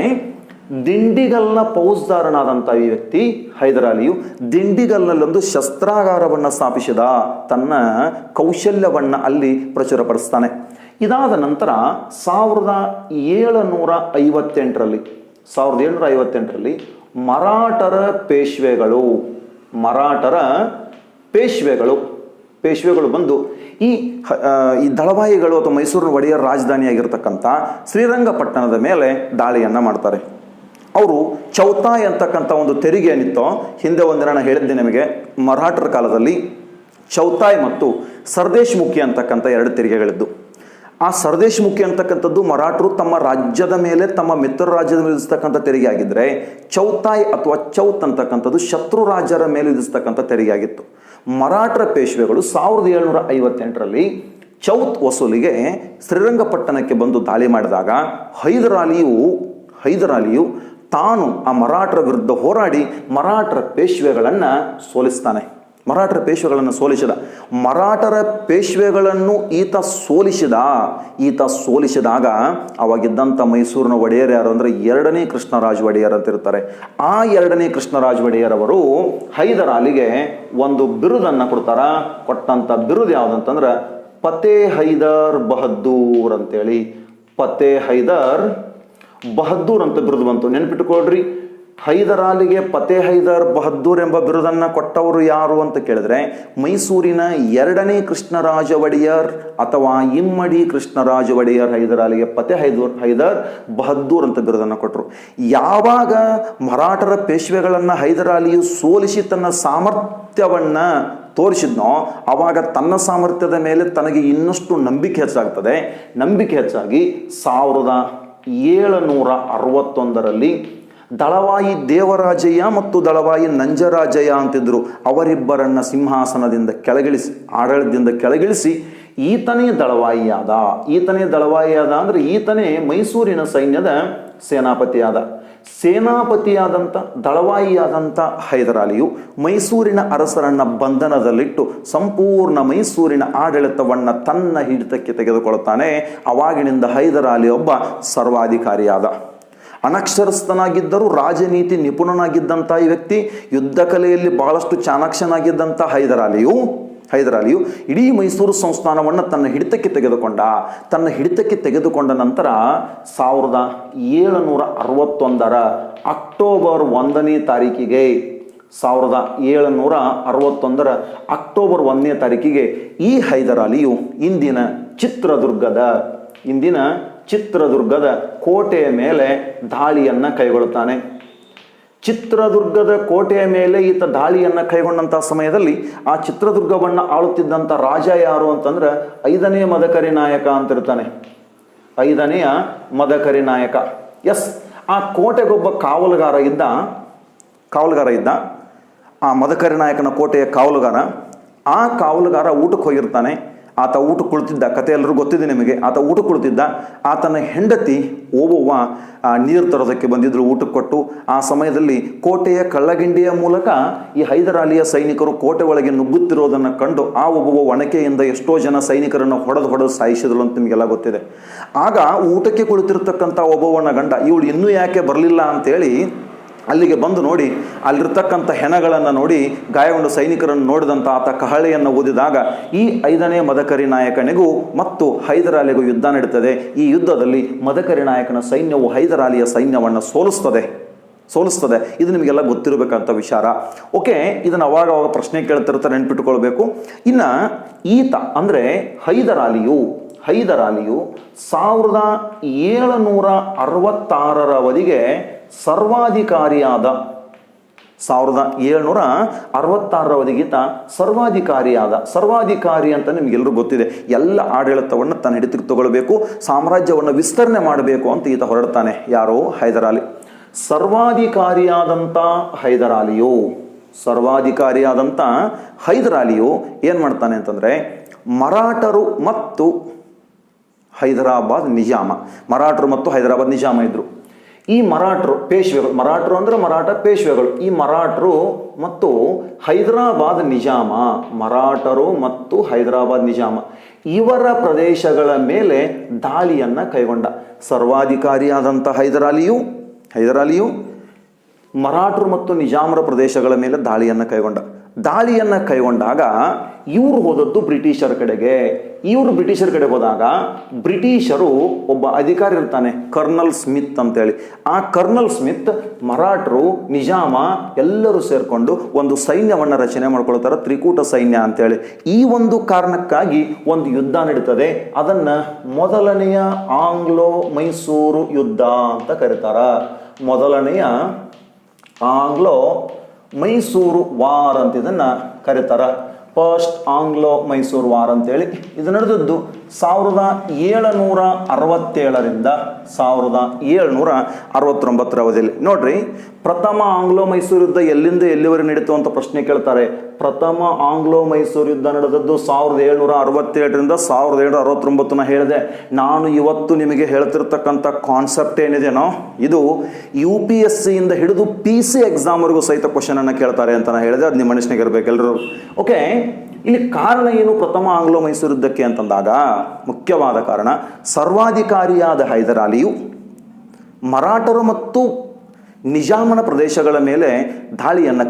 ದಿಂಡಿಗಲ್ನ ಫೌಜ್ದಾರನಾದಂಥ ಈ ವ್ಯಕ್ತಿ ಹೈದರಾಲಿಯು ದಿಂಡಿಗಲ್ನಲ್ಲೊಂದು ಶಸ್ತ್ರಾಗಾರವನ್ನು ಸ್ಥಾಪಿಸಿದ. ತನ್ನ ಕೌಶಲ್ಯವನ್ನು ಅಲ್ಲಿ ಪ್ರಚುರಪಡಿಸ್ತಾನೆ. ಇದಾದ ನಂತರ 1758ರಲ್ಲಿ ಮರಾಠರ ಪೇಶ್ವೆಗಳು ಬಂದು ಈ ದಳವಾಯಿಗಳು ಅಥವಾ ಮೈಸೂರಿನ ಒಡೆಯರ ರಾಜಧಾನಿಯಾಗಿರ್ತಕ್ಕಂಥ ಶ್ರೀರಂಗಪಟ್ಟಣದ ಮೇಲೆ ದಾಳಿಯನ್ನು ಮಾಡ್ತಾರೆ. ಅವರು ಚೌತಾಯ್ ಅಂತಕ್ಕಂಥ ಒಂದು ತೆರಿಗೆ ಏನಿತ್ತೋ, ಹಿಂದೆ ಒಂದಿನ ನಾನು ಹೇಳಿದ್ದೆ ನಿಮಗೆ, ಮರಾಠರ ಕಾಲದಲ್ಲಿ ಚೌತಾಯ್ ಮತ್ತು ಸರ್ದೇಶ್ಮುಖಿ ಅಂತಕ್ಕಂಥ 2 ತೆರಿಗೆಗಳಿದ್ದು. ಆ ಸರ್ದೇಶ್ಮುಖಿ ಅಂತಕ್ಕಂಥದ್ದು ಮರಾಠರು ತಮ್ಮ ರಾಜ್ಯದ ಮೇಲೆ ತಮ್ಮ ಮಿತ್ರ ರಾಜ್ಯದ ಮೇಲೆ ವಿಧಿಸ್ತಕ್ಕಂಥ ತೆರಿಗೆ ಆಗಿದ್ರೆ, ಚೌತಾಯ್ ಅಥವಾ ಚೌತ್ ಅಂತಕ್ಕಂಥದ್ದು ಶತ್ರು ರಾಜ್ಯರ ಮೇಲೆ ವಿಧಿಸ್ತಕ್ಕಂಥ ತೆರಿಗೆ ಆಗಿತ್ತು. ಮರಾಠರ ಪೇಶ್ವೆಗಳು 1758ರಲ್ಲಿ ಚೌತ್ ವಸೂಲಿಗೆ ಶ್ರೀರಂಗಪಟ್ಟಣಕ್ಕೆ ಬಂದು ದಾಳಿ ಮಾಡಿದಾಗ ಹೈದರಾಲಿಯು ತಾನು ಆ ಮರಾಠರ ವಿರುದ್ಧ ಹೋರಾಡಿ ಮರಾಠರ ಪೇಶ್ವೆಗಳನ್ನು ಸೋಲಿಸ್ತಾನೆ. ಮರಾಠರ ಪೇಶ್ವೆಗಳನ್ನು ಈತ ಸೋಲಿಸಿದಾಗ ಅವಾಗಿದ್ದಂಥ ಮೈಸೂರಿನ ಒಡೆಯರ್ ಯಾರು ಅಂದರೆ 2ನೇ ಕೃಷ್ಣರಾಜ ಒಡೆಯರ್ ಅಂತ ಇರ್ತಾರೆ. ಆ 2ನೇ ಕೃಷ್ಣರಾಜ ಒಡೆಯರ್ ಅವರು ಹೈದರಾಲಿಗೆ ಒಂದು ಬಿರುದನ್ನು ಕೊಟ್ಟಂಥ ಬಿರುದು ಯಾವುದಂತಂದ್ರೆ ಫತೇ ಹೈದರ್ ಬಹದ್ದೂರ್ ಅಂತೇಳಿ. ಫತೇ ಹೈದರ್ ಬಹದ್ದೂರ್ ಅಂತ ಬಿರುದು ಬಂತು. ನೆನಪಿಟ್ಟುಕೊಳ್ರಿ, ಹೈದರಾಲಿಗೆ ಫತೇ ಹೈದರ್ ಬಹದ್ದೂರ್ ಎಂಬ ಬಿರುದನ್ನು ಕೊಟ್ಟವರು ಯಾರು ಅಂತ ಕೇಳಿದ್ರೆ ಮೈಸೂರಿನ 2ನೇ ಕೃಷ್ಣರಾಜ ಒಡೆಯರ್ ಅಥವಾ ಇಮ್ಮಡಿ ಕೃಷ್ಣರಾಜ ಒಡೆಯರ್ ಹೈದರಾಲಿಗೆ ಫತೇ ಹೈದರ್ ಬಹದ್ದೂರ್ ಅಂತ ಬಿರುದನ್ನು ಕೊಟ್ಟರು. ಯಾವಾಗ ಮರಾಠರ ಪೇಶ್ವೆಗಳನ್ನು ಹೈದರಾಲಿಯು ಸೋಲಿಸಿ ತನ್ನ ಸಾಮರ್ಥ್ಯವನ್ನು ತೋರಿಸಿದ್ನೋ ಆವಾಗ ತನ್ನ ಸಾಮರ್ಥ್ಯದ ಮೇಲೆ ತನಗೆ ಇನ್ನಷ್ಟು ನಂಬಿಕೆ ಹೆಚ್ಚಾಗಿ 1761ರಲ್ಲಿ ದಳವಾಯಿ ದೇವರಾಜಯ್ಯ ಮತ್ತು ದಳವಾಯಿ ನಂಜರಾಜಯ್ಯ ಅಂತಿದ್ರು. ಅವರಿಬ್ಬರನ್ನ ಸಿಂಹಾಸನದಿಂದ ಕೆಳಗಿಳಿಸಿ ಈತನೇ ದಳವಾಯಿಯಾದ ಅಂದ್ರೆ ಈತನೇ ಮೈಸೂರಿನ ಸೈನ್ಯದ ಸೇನಾಪತಿಯಾದಂಥ ದಳವಾಯಿಯಾದಂಥ ಹೈದರಾಲಿಯು ಮೈಸೂರಿನ ಅರಸರನ್ನ ಬಂಧನದಲ್ಲಿಟ್ಟು ಸಂಪೂರ್ಣ ಮೈಸೂರಿನ ಆಡಳಿತವನ್ನು ತನ್ನ ಹಿಡಿತಕ್ಕೆ ತೆಗೆದುಕೊಳ್ಳುತ್ತಾನೆ. ಅವಾಗಿನಿಂದ ಹೈದರಾಲಿ ಒಬ್ಬ ಸರ್ವಾಧಿಕಾರಿಯಾದ. ಅನಕ್ಷರಸ್ಥನಾಗಿದ್ದರೂ ರಾಜನೀತಿ ನಿಪುಣನಾಗಿದ್ದಂಥ ಈ ವ್ಯಕ್ತಿ, ಯುದ್ಧ ಕಲೆಯಲ್ಲಿ ಬಹಳಷ್ಟು ಚಾಣಾಕ್ಷನಾಗಿದ್ದಂಥ ಹೈದರಾಲಿಯು ಇಡೀ ಮೈಸೂರು ಸಂಸ್ಥಾನವನ್ನು ತನ್ನ ಹಿಡಿತಕ್ಕೆ ತೆಗೆದುಕೊಂಡ ನಂತರ 1761ರ ಅಕ್ಟೋಬರ್ 1ನೇ ತಾರೀಕಿಗೆ 1761 ಅಕ್ಟೋಬರ್ 1ನೇ ತಾರೀಕಿಗೆ ಈ ಹೈದರ್ ಅಲಿಯು ಇಂದಿನ ಚಿತ್ರದುರ್ಗದ ಕೋಟೆಯ ಮೇಲೆ ದಾಳಿಯನ್ನು ಕೈಗೊಳ್ಳುತ್ತಾನೆ. ಚಿತ್ರದುರ್ಗದ ಕೋಟೆಯ ಮೇಲೆ ಈತ ದಾಳಿಯನ್ನು ಕೈಗೊಂಡಂಥ ಸಮಯದಲ್ಲಿ ಆ ಚಿತ್ರದುರ್ಗವನ್ನು ಆಳುತ್ತಿದ್ದಂಥ ರಾಜ ಯಾರು ಅಂತಂದ್ರೆ 5ನೇ ಮದಕರಿ ನಾಯಕ ಅಂತಿರ್ತಾನೆ. 5ನೇ ಮದಕರಿ ನಾಯಕ. ಎಸ್, ಆ ಕೋಟೆಗೊಬ್ಬ ಕಾವಲುಗಾರ ಇದ್ದ. ಆ ಮದಕರಿ ನಾಯಕನ ಕೋಟೆಯ ಕಾವಲುಗಾರ. ಆ ಕಾವಲುಗಾರ ಊಟಕ್ಕೆ ಹೋಗಿರ್ತಾನೆ. ಆತ ಊಟಕ್ಕೆ ಕುಳಿತಿದ್ದ, ಕತೆ ಎಲ್ಲರೂ ಗೊತ್ತಿದೆ ನಿಮಗೆ. ಆತ ಊಟಕ್ಕೆ ಕುಳಿತಿದ್ದ. ಆತನ ಹೆಂಡತಿ ಓಬವ್ವ ನೀರು ತರೋದಕ್ಕೆ ಬಂದಿದ್ರು ಊಟಕ್ಕೆ ಕೊಟ್ಟು. ಆ ಸಮಯದಲ್ಲಿ ಕೋಟೆಯ ಕಳ್ಳಗಿಂಡಿಯ ಮೂಲಕ ಈ ಹೈದರ್ ಅಲಿಯ ಸೈನಿಕರು ಕೋಟೆ ಒಳಗೆ ನುಗ್ಗುತ್ತಿರೋದನ್ನು ಕಂಡು ಆ ಒಬ್ಬವ ಒಣಕೆಯಿಂದ ಎಷ್ಟೋ ಜನ ಸೈನಿಕರನ್ನು ಹೊಡೆದು ಸಾಯಿಸಿದ್ರು ಅಂತ ನಿಮಗೆಲ್ಲ ಗೊತ್ತಿದೆ. ಆಗ ಊಟಕ್ಕೆ ಕುಳಿತಿರ್ತಕ್ಕಂಥ ಒಬ್ಬವನ ಗಂಡ ಇವಳು ಇನ್ನೂ ಯಾಕೆ ಬರಲಿಲ್ಲ ಅಂತೇಳಿ ಅಲ್ಲಿಗೆ ಬಂದು ನೋಡಿ, ಅಲ್ಲಿರ್ತಕ್ಕಂಥ ಹೆಣಗಳನ್ನು ನೋಡಿ ಗಾಯಗೊಂಡ ಸೈನಿಕರನ್ನು ನೋಡಿದಂಥ ಆತ ಕಹಳೆಯನ್ನು ಓದಿದಾಗ ಈ 5ನೇ ಮದಕರಿ ನಾಯಕನಿಗೂ ಮತ್ತು ಹೈದರ್ ಅಲಿಗೂ ಯುದ್ಧ ನಡೀತದೆ. ಈ ಯುದ್ಧದಲ್ಲಿ ಮದಕರಿ ನಾಯಕನ ಸೈನ್ಯವು ಹೈದರ್ ಅಲಿಯ ಸೈನ್ಯವನ್ನು ಸೋಲಿಸ್ತದೆ. ಇದು ನಿಮಗೆಲ್ಲ ಗೊತ್ತಿರಬೇಕಂತ ವಿಚಾರ. ಓಕೆ, ಇದನ್ನು ಅವಾಗ ಪ್ರಶ್ನೆ ಕೇಳ್ತಿರ್ತಾರೆ, ನೆನ್ಪಿಟ್ಕೊಳ್ಬೇಕು. ಇನ್ನು ಈತ ಅಂದರೆ ಹೈದರ್ ಅಲಿಯು 1766ರವರೆಗೆ ಸರ್ವಾಧಿಕಾರಿಯಾದ 1766ರವರೆಗೆ ಈತ ಸರ್ವಾಧಿಕಾರಿ ಅಂತ ನಿಮಗೆಲ್ಲರೂ ಗೊತ್ತಿದೆ. ಎಲ್ಲ ಆಡಳಿತವನ್ನು ತನ್ನ ಹಿಡಿತಕ್ಕೆ ತಗೊಳ್ಬೇಕು, ಸಾಮ್ರಾಜ್ಯವನ್ನು ವಿಸ್ತರಣೆ ಮಾಡಬೇಕು ಅಂತ ಈತ ಹೊರಡ್ತಾನೆ. ಯಾರೋ ಹೈದರ್ ಅಲಿ. ಸರ್ವಾಧಿಕಾರಿಯಾದಂಥ ಹೈದರ್ ಅಲಿಯು ಏನು ಮಾಡ್ತಾನೆ ಅಂತಂದರೆ, ಮರಾಠರು ಮತ್ತು ಹೈದರಾಬಾದ್ ನಿಜಾಮ ಇದ್ರು. ಈ ಮರಾಠರು ಪೇಶ್ವೆಗಳು, ಮರಾಠರು ಅಂದರೆ ಮರಾಠ ಪೇಶ್ವೆಗಳು. ಈ ಮರಾಠರು ಮತ್ತು ಹೈದರಾಬಾದ್ ನಿಜಾಮ ಇವರ ಪ್ರದೇಶಗಳ ಮೇಲೆ ದಾಳಿಯನ್ನು ಕೈಗೊಂಡ. ಸರ್ವಾಧಿಕಾರಿಯಾದಂಥ ಹೈದರ್ ಅಲಿಯು ಮರಾಠರು ಮತ್ತು ನಿಜಾಮರ ಪ್ರದೇಶಗಳ ಮೇಲೆ ದಾಳಿಯನ್ನು ಕೈಗೊಂಡಾಗ ಇವರು ಹೋದದ್ದು ಬ್ರಿಟಿಷರ ಕಡೆಗೆ. ಹೋದಾಗ ಬ್ರಿಟಿಷರು ಒಬ್ಬ ಅಧಿಕಾರಿ ಇರ್ತಾನೆ, ಕರ್ನಲ್ ಸ್ಮಿತ್ ಅಂತೇಳಿ. ಆ ಕರ್ನಲ್ ಸ್ಮಿತ್ ಮರಾಠರು ನಿಜಾಮ ಎಲ್ಲರೂ ಸೇರಿಕೊಂಡು ಒಂದು ಸೈನ್ಯವನ್ನು ರಚನೆ ಮಾಡ್ಕೊಳ್ತಾರೆ, ತ್ರಿಕೂಟ ಸೈನ್ಯ ಅಂತೇಳಿ. ಈ ಒಂದು ಕಾರಣಕ್ಕಾಗಿ ಒಂದು ಯುದ್ಧ ನಡೀತದೆ. ಅದನ್ನು ಮೊದಲನೆಯ ಆಂಗ್ಲೋ ಮೈಸೂರು ಯುದ್ಧ ಅಂತ ಕರೀತಾರ. ಮೊದಲನೆಯ ಆಂಗ್ಲೋ ಮೈಸೂರು ವಾರ್ ಅಂತ ಇದನ್ನು ಕರೀತಾರ. ಫಸ್ಟ್ ಆಂಗ್ಲೋ ಮೈಸೂರು ವಾರ್ ಅಂತೇಳಿ ಇದು ನಡೆದದ್ದು 1767ರಿಂದ 1769 ಅವಧಿಯಲ್ಲಿ. ನೋಡ್ರಿ, ಪ್ರಥಮ ಆಂಗ್ಲೋ ಮೈಸೂರು ಯುದ್ಧ ಎಲ್ಲಿಂದ ಎಲ್ಲಿವರೆಗೆ ನಡೀತು ಅಂತ ಪ್ರಶ್ನೆ ಕೇಳ್ತಾರೆ. ಪ್ರಥಮ ಆಂಗ್ಲೋ ಮೈಸೂರು ಯುದ್ಧ ನಡೆದದ್ದು 1767ರಿಂದ 1769 ಹೇಳಿದೆ. ನಾನು ಇವತ್ತು ನಿಮಗೆ ಹೇಳ್ತಿರ್ತಕ್ಕಂಥ ಕಾನ್ಸೆಪ್ಟ್ ಏನಿದೆನೋ ಇದು UPSC ಇಂದ ಹಿಡಿದು PC ಎಕ್ಸಾಮ್ವರೆಗೂ ಸಹಿತ ಕ್ವಶನ್ ಅನ್ನು ಕೇಳ್ತಾರೆ ಅಂತ ನಾನು ಹೇಳಿದೆ. ಅದು ನಿಮ್ಮ ಮನಸ್ಸಿನಾಗ ಇರಬೇಕು ಎಲ್ಲರೂ. ಓಕೆ, ಇಲ್ಲಿ ಕಾರಣ ಏನು ಪ್ರಥಮ ಆಂಗ್ಲೋ ಮೈಸೂರು ಯುದ್ಧಕ್ಕೆ ಅಂತಂದಾಗ, ಮುಖ್ಯವಾದ ಕಾರಣ ಸರ್ವಾಧಿಕಾರಿಯಾದ ಹೈದರ್ ಅಲಿಯು ಮರಾಠರು ಮತ್ತು ನಿಜಾಮನ ಪ್ರದೇಶಗಳ ಮೇಲೆ ದಾಳಿಯನ್ನು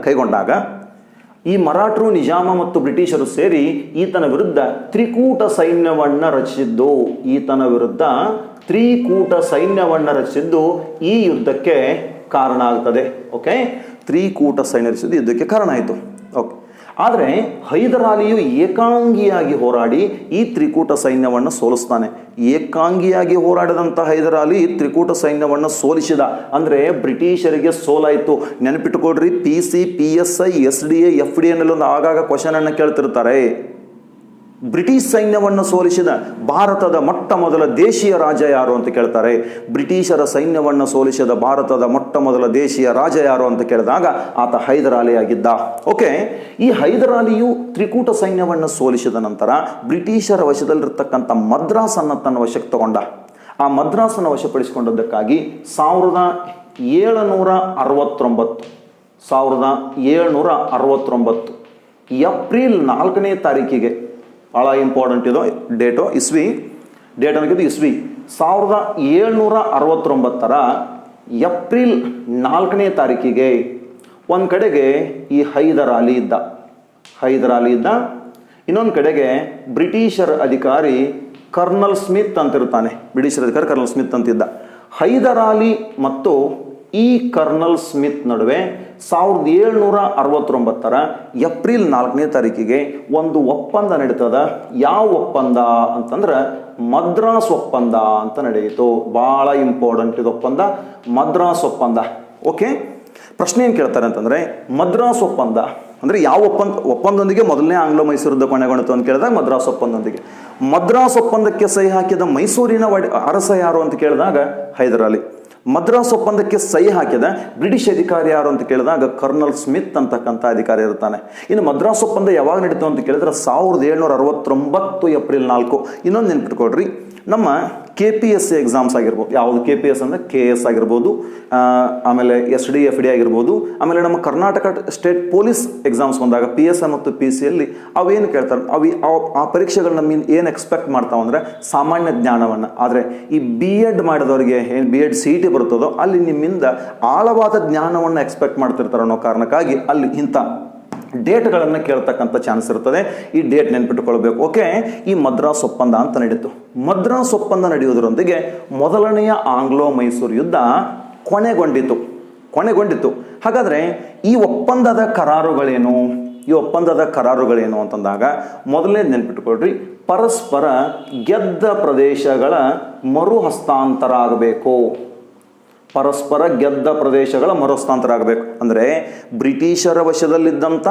ಕೈಗೊಂಡಾಗ ಈ ಮರಾಠರು, ನಿಜಾಮ ಮತ್ತು ಬ್ರಿಟಿಷರು ಸೇರಿ ಈತನ ವಿರುದ್ಧ ತ್ರಿಕೂಟ ಸೈನ್ಯವನ್ನು ರಚಿಸಿದ್ದು ಈ ಯುದ್ಧಕ್ಕೆ ಕಾರಣ ಆಗ್ತದೆ. ಓಕೆ, ತ್ರಿಕೂಟ ಸೈನ್ಯ ರಚಿಸಿದ್ದು ಯುದ್ಧಕ್ಕೆ ಕಾರಣ ಆಯಿತು. ಓಕೆ, ಆದರೆ ಹೈದರ್ ಅಲಿಯು ಏಕಾಂಗಿಯಾಗಿ ಹೋರಾಡಿ ಈ ತ್ರಿಕೂಟ ಸೈನ್ಯವನ್ನು ಸೋಲಿಸ್ತಾನೆ. ಏಕಾಂಗಿಯಾಗಿ ಹೋರಾಡಿದಂಥ ಹೈದರ್ ಅಲಿ ತ್ರಿಕೂಟ ಸೈನ್ಯವನ್ನು ಸೋಲಿಸಿದ ಅಂದರೆ ಬ್ರಿಟಿಷರಿಗೆ ಸೋಲಾಯಿತು. ನೆನಪಿಟ್ಟುಕೊಡ್ರಿ, PC, PSI, SDA, FDA ಒಂದು ಆಗಾಗ ಕ್ವಶನ್ ಅನ್ನು ಕೇಳ್ತಿರ್ತಾರೆ. ಬ್ರಿಟಿಷ್ ಸೈನ್ಯವನ್ನು ಸೋಲಿಸಿದ ಭಾರತದ ಮೊಟ್ಟ ಮೊದಲ ದೇಶೀಯ ರಾಜ ಯಾರು ಅಂತ ಕೇಳ್ತಾರೆ. ಬ್ರಿಟಿಷರ ಸೈನ್ಯವನ್ನು ಸೋಲಿಸಿದ ಭಾರತದ ಮೊಟ್ಟ ಮೊದಲ ದೇಶೀಯ ರಾಜ ಯಾರು ಅಂತ ಕೇಳಿದಾಗ ಆತ ಹೈದರ್ ಅಲಿ ಆಗಿದ್ದ. ಓಕೆ, ಈ ಹೈದರ್ ಅಲಿಯು ತ್ರಿಕೂಟ ಸೈನ್ಯವನ್ನು ಸೋಲಿಸಿದ ನಂತರ ಬ್ರಿಟಿಷರ ವಶದಲ್ಲಿರ್ತಕ್ಕಂಥ ಮದ್ರಾಸನ್ನು ತನ್ನ ವಶಕ್ಕೆ ತಗೊಂಡ. ಆ ಮದ್ರಾಸನ್ನು ವಶಪಡಿಸಿಕೊಂಡದ್ದಕ್ಕಾಗಿ 1769 ಏಪ್ರಿಲ್ 4ನೇ ತಾರೀಕಿಗೆ, ಭಾಳ ಇಂಪಾರ್ಟೆಂಟ್ ಇದು ಡೇಟು, ಡೇಟ್ ಅನ್ನೋದು ಇಸ್ವಿ 1769 ಏಪ್ರಿಲ್ 4ನೇ ತಾರೀಕಿಗೆ ಒಂದು ಕಡೆಗೆ ಈ ಹೈದರ್ ಅಲಿ ಇದ್ದ, ಇನ್ನೊಂದು ಕಡೆಗೆ ಬ್ರಿಟಿಷರ ಅಧಿಕಾರಿ ಕರ್ನಲ್ ಸ್ಮಿತ್ ಅಂತಿರ್ತಾನೆ. ಬ್ರಿಟಿಷರ ಅಧಿಕಾರಿ ಕರ್ನಲ್ ಸ್ಮಿತ್ ಅಂತಿದ್ದ. ಹೈದರ್ ಅಲಿ ಮತ್ತು ಈ ಕರ್ನಲ್ ಸ್ಮಿತ್ ನಡುವೆ 1769 ಏಪ್ರಿಲ್ 4ನೇ ತಾರೀಕಿಗೆ ಒಂದು ಒಪ್ಪಂದ ನಡೀತದ. ಯಾವ ಒಪ್ಪಂದ ಅಂತಂದ್ರೆ ಮದ್ರಾಸ್ ಒಪ್ಪಂದ ಅಂತ ನಡೆಯಿತು. ಬಹಳ ಇಂಪಾರ್ಟೆಂಟ್ ಇದು ಒಪ್ಪಂದ, ಮದ್ರಾಸ್ ಒಪ್ಪಂದ. ಓಕೆ, ಪ್ರಶ್ನೆ ಏನು ಕೇಳ್ತಾರೆ ಅಂತಂದ್ರೆ ಮದ್ರಾಸ್ ಒಪ್ಪಂದ ಅಂದ್ರೆ ಯಾವ ಒಪ್ಪಂದದೊಂದಿಗೆ ಮೊದಲನೇ ಆಂಗ್ಲೋ ಮೈಸೂರು ಯುದ್ಧ ಕೊನೆಗೊಂಡಿತು ಅಂತ ಕೇಳಿದಾಗ ಮದ್ರಾಸ್ ಒಪ್ಪಂದದೊಂದಿಗೆ. ಮದ್ರಾಸ್ ಒಪ್ಪಂದಕ್ಕೆ ಸಹಿ ಹಾಕಿದ ಮೈಸೂರಿನ ಅರಸ ಯಾರು ಅಂತ ಕೇಳಿದಾಗ ಹೈದರ್ ಅಲಿ. ಮದ್ರಾಸ್ ಒಪ್ಪಂದಕ್ಕೆ ಸಹಿ ಹಾಕಿದ ಬ್ರಿಟಿಷ್ ಅಧಿಕಾರಿ ಯಾರು ಅಂತ ಕೇಳಿದಾಗ ಕರ್ನಲ್ ಸ್ಮಿತ್ ಅಂತಕ್ಕಂಥ ಅಧಿಕಾರಿ ಇರ್ತಾನೆ. ಇನ್ನು ಮದ್ರಾಸ್ ಒಪ್ಪಂದ ಯಾವಾಗ ನಡೀತು ಅಂತ ಕೇಳಿದ್ರೆ 1769 ಏಪ್ರಿಲ್ 4. ಇನ್ನೊಂದು ನೆನ್ಪಿಟ್ಕೊಡ್ರಿ, ನಮ್ಮ KPSC ಎಕ್ಸಾಮ್ಸ್ ಆಗಿರ್ಬೋದು, ಯಾವುದು KPS ಅಂದರೆ KS ಆಗಿರ್ಬೋದು, ಆಮೇಲೆ SDFD ಆಗಿರ್ಬೋದು, ಆಮೇಲೆ ನಮ್ಮ ಕರ್ನಾಟಕ ಸ್ಟೇಟ್ ಪೊಲೀಸ್ ಎಕ್ಸಾಮ್ಸ್ ಬಂದಾಗ PSI ಮತ್ತು PCಯಲ್ಲಿ ಅವೇನು ಕೇಳ್ತಾರೆ, ಆ ಪರೀಕ್ಷೆಗಳನ್ನ ಏನು ಎಕ್ಸ್ಪೆಕ್ಟ್ ಮಾಡ್ತಾವೆ ಅಂದರೆ ಸಾಮಾನ್ಯ ಜ್ಞಾನವನ್ನು. ಆದರೆ ಈ B.Ed ಮಾಡಿದವರಿಗೆ ಏನು B.Ed CET ಬರ್ತದೋ ಅಲ್ಲಿ ನಿಮ್ಮಿಂದ ಆಳವಾದ ಜ್ಞಾನವನ್ನು ಎಕ್ಸ್ಪೆಕ್ಟ್ ಮಾಡ್ತಿರ್ತಾರೆ ಅನ್ನೋ ಕಾರಣಕ್ಕಾಗಿ ಅಲ್ಲಿ ಇಂಥ ಡೇಟ್ಗಳನ್ನು ಕೇಳ್ತಕ್ಕಂಥ ಚಾನ್ಸ್ ಇರ್ತದೆ. ಈ ಡೇಟ್ ನೆನ್ಪಿಟ್ಟುಕೊಳ್ಬೇಕು. ಓಕೆ, ಈ ಮದ್ರಾಸ್ ಒಪ್ಪಂದ ಅಂತ ನಡೀತು. ಮದ್ರಾಸ್ ಒಪ್ಪಂದ ನಡೆಯುವುದರೊಂದಿಗೆ ಮೊದಲನೆಯ ಆಂಗ್ಲೋ ಮೈಸೂರು ಯುದ್ಧ ಕೊನೆಗೊಂಡಿತು. ಹಾಗಾದರೆ ಈ ಒಪ್ಪಂದದ ಕರಾರುಗಳೇನು ಅಂತಂದಾಗ ಮೊದಲನೇ ನೆನ್ಪಿಟ್ಟುಕೊಳ್ರಿ, ಪರಸ್ಪರ ಗೆದ್ದ ಪ್ರದೇಶಗಳ ಮರು ಹಸ್ತಾಂತರ ಆಗಬೇಕು. ಪರಸ್ಪರ ಗೆದ್ದ ಪ್ರದೇಶಗಳ ಮರುಹಸ್ತಾಂತರ ಆಗಬೇಕು ಅಂದರೆ ಬ್ರಿಟಿಷರ ವಶದಲ್ಲಿದ್ದಂಥ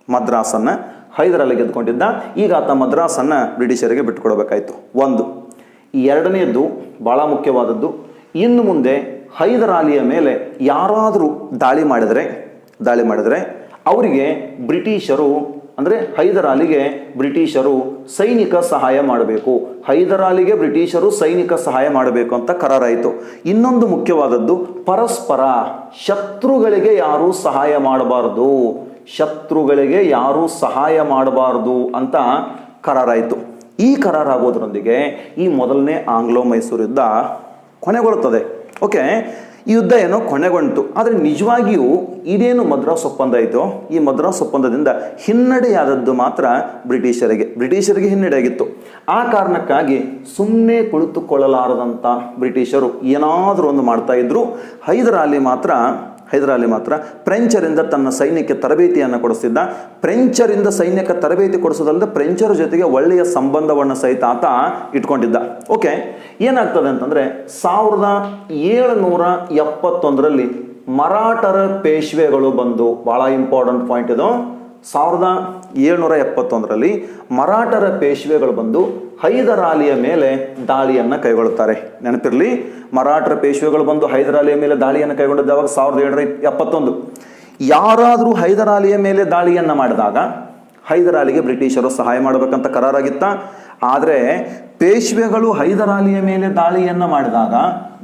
ಮದ್ರಾಸನ್ನು ಹೈದರ್ ಅಲಿ ಗೆದ್ದುಕೊಂಡಿದ್ದ. ಈಗ ಆತ ಮದ್ರಾಸನ್ನು ಬ್ರಿಟಿಷರಿಗೆ ಬಿಟ್ಟುಕೊಡಬೇಕಾಯಿತು. ಒಂದು. ಎರಡನೆಯದ್ದು ಭಾಳ ಮುಖ್ಯವಾದದ್ದು, ಇನ್ನು ಮುಂದೆ ಹೈದರ್ ಅಲಿಯ ಮೇಲೆ ಯಾರಾದರೂ ದಾಳಿ ಮಾಡಿದರೆ ಅವರಿಗೆ ಬ್ರಿಟಿಷರು ಅಂದರೆ ಹೈದರ್ ಅಲಿಗೆ ಬ್ರಿಟಿಷರು ಸೈನಿಕ ಸಹಾಯ ಮಾಡಬೇಕು. ಹೈದರ್ ಅಲಿಗೆ ಬ್ರಿಟಿಷರು ಸೈನಿಕ ಸಹಾಯ ಮಾಡಬೇಕು ಅಂತ ಕರಾರಾಯಿತು. ಇನ್ನೊಂದು ಮುಖ್ಯವಾದದ್ದು, ಪರಸ್ಪರ ಶತ್ರುಗಳಿಗೆ ಯಾರೂ ಸಹಾಯ ಮಾಡಬಾರದು ಅಂತ ಕರಾರಾಯಿತು. ಈ ಕರಾರಾಗೋದ್ರೊಂದಿಗೆ ಈ ಮೊದಲನೇ ಆಂಗ್ಲೋ ಮೈಸೂರು ಯುದ್ಧ ಕೊನೆಗೊಳ್ಳುತ್ತದೆ. ಓಕೆ, ಈ ಯುದ್ಧ ಏನೋ ಕೊನೆಗೊಂಡಿತು. ಆದರೆ ನಿಜವಾಗಿಯೂ ಇದೇನು ಮದ್ರಾಸ್ ಒಪ್ಪಂದ ಆಯಿತು, ಈ ಮದ್ರಾಸ್ ಒಪ್ಪಂದದಿಂದ ಹಿನ್ನಡೆಯಾದದ್ದು ಮಾತ್ರ ಬ್ರಿಟಿಷರಿಗೆ ಹಿನ್ನಡೆಯಾಗಿತ್ತು. ಆ ಕಾರಣಕ್ಕಾಗಿ ಸುಮ್ಮನೆ ಕುಳಿತುಕೊಳ್ಳಲಾರದಂಥ ಬ್ರಿಟಿಷರು ಏನಾದರೂ ಒಂದು ಮಾಡ್ತಾ ಇದ್ರು. ಹೈದರ್ ಅಲಿ ಮಾತ್ರ ಫ್ರೆಂಚರಿಂದ ತನ್ನ ಸೈನ್ಯಕ್ಕೆ ತರಬೇತಿಯನ್ನು ಕೊಡಿಸ್ತಿದ್ದ. ಫ್ರೆಂಚರಿಂದ ಸೈನ್ಯಕ್ಕೆ ತರಬೇತಿ ಕೊಡಿಸೋದಲ್ಲದೆ ಫ್ರೆಂಚರ ಜೊತೆಗೆ ಒಳ್ಳೆಯ ಸಂಬಂಧವನ್ನು ಸಹಿತ ಆತ ಇಟ್ಕೊಂಡಿದ್ದ. ಓಕೆ, ಏನಾಗ್ತದೆ ಅಂತಂದರೆ 1771 ಮರಾಠರ ಪೇಶ್ವೆಗಳು ಬಂದು, ಭಾಳ ಇಂಪಾರ್ಟೆಂಟ್ ಪಾಯಿಂಟ್ ಇದು, 1771 ಮರಾಠರ ಪೇಶ್ವೆಗಳು ಬಂದು ಹೈದರ್ ಅಲಿಯ ಮೇಲೆ ದಾಳಿಯನ್ನು ಕೈಗೊಳ್ಳುತ್ತಾರೆ. ನೆನಪಿರಲಿ, ಮರಾಠರ ಪೇಶ್ವೆಗಳು ಬಂದು ಹೈದರ್ ಅಲಿಯ ಮೇಲೆ ದಾಳಿಯನ್ನು ಕೈಗೊಂಡಿದ್ದಾವಾಗ 1771. ಯಾರಾದರೂ ಹೈದರ್ ಅಲಿಯ ಮೇಲೆ ದಾಳಿಯನ್ನು ಮಾಡಿದಾಗ ಹೈದರ್ ಅಲಿಗೆ ಬ್ರಿಟಿಷರು ಸಹಾಯ ಮಾಡಬೇಕಂತ ಕರಾರಾಗಿತ್ತ. ಆದರೆ ಪೇಶ್ವೆಗಳು ಹೈದರ್ ಅಲಿಯ ಮೇಲೆ ದಾಳಿಯನ್ನು ಮಾಡಿದಾಗ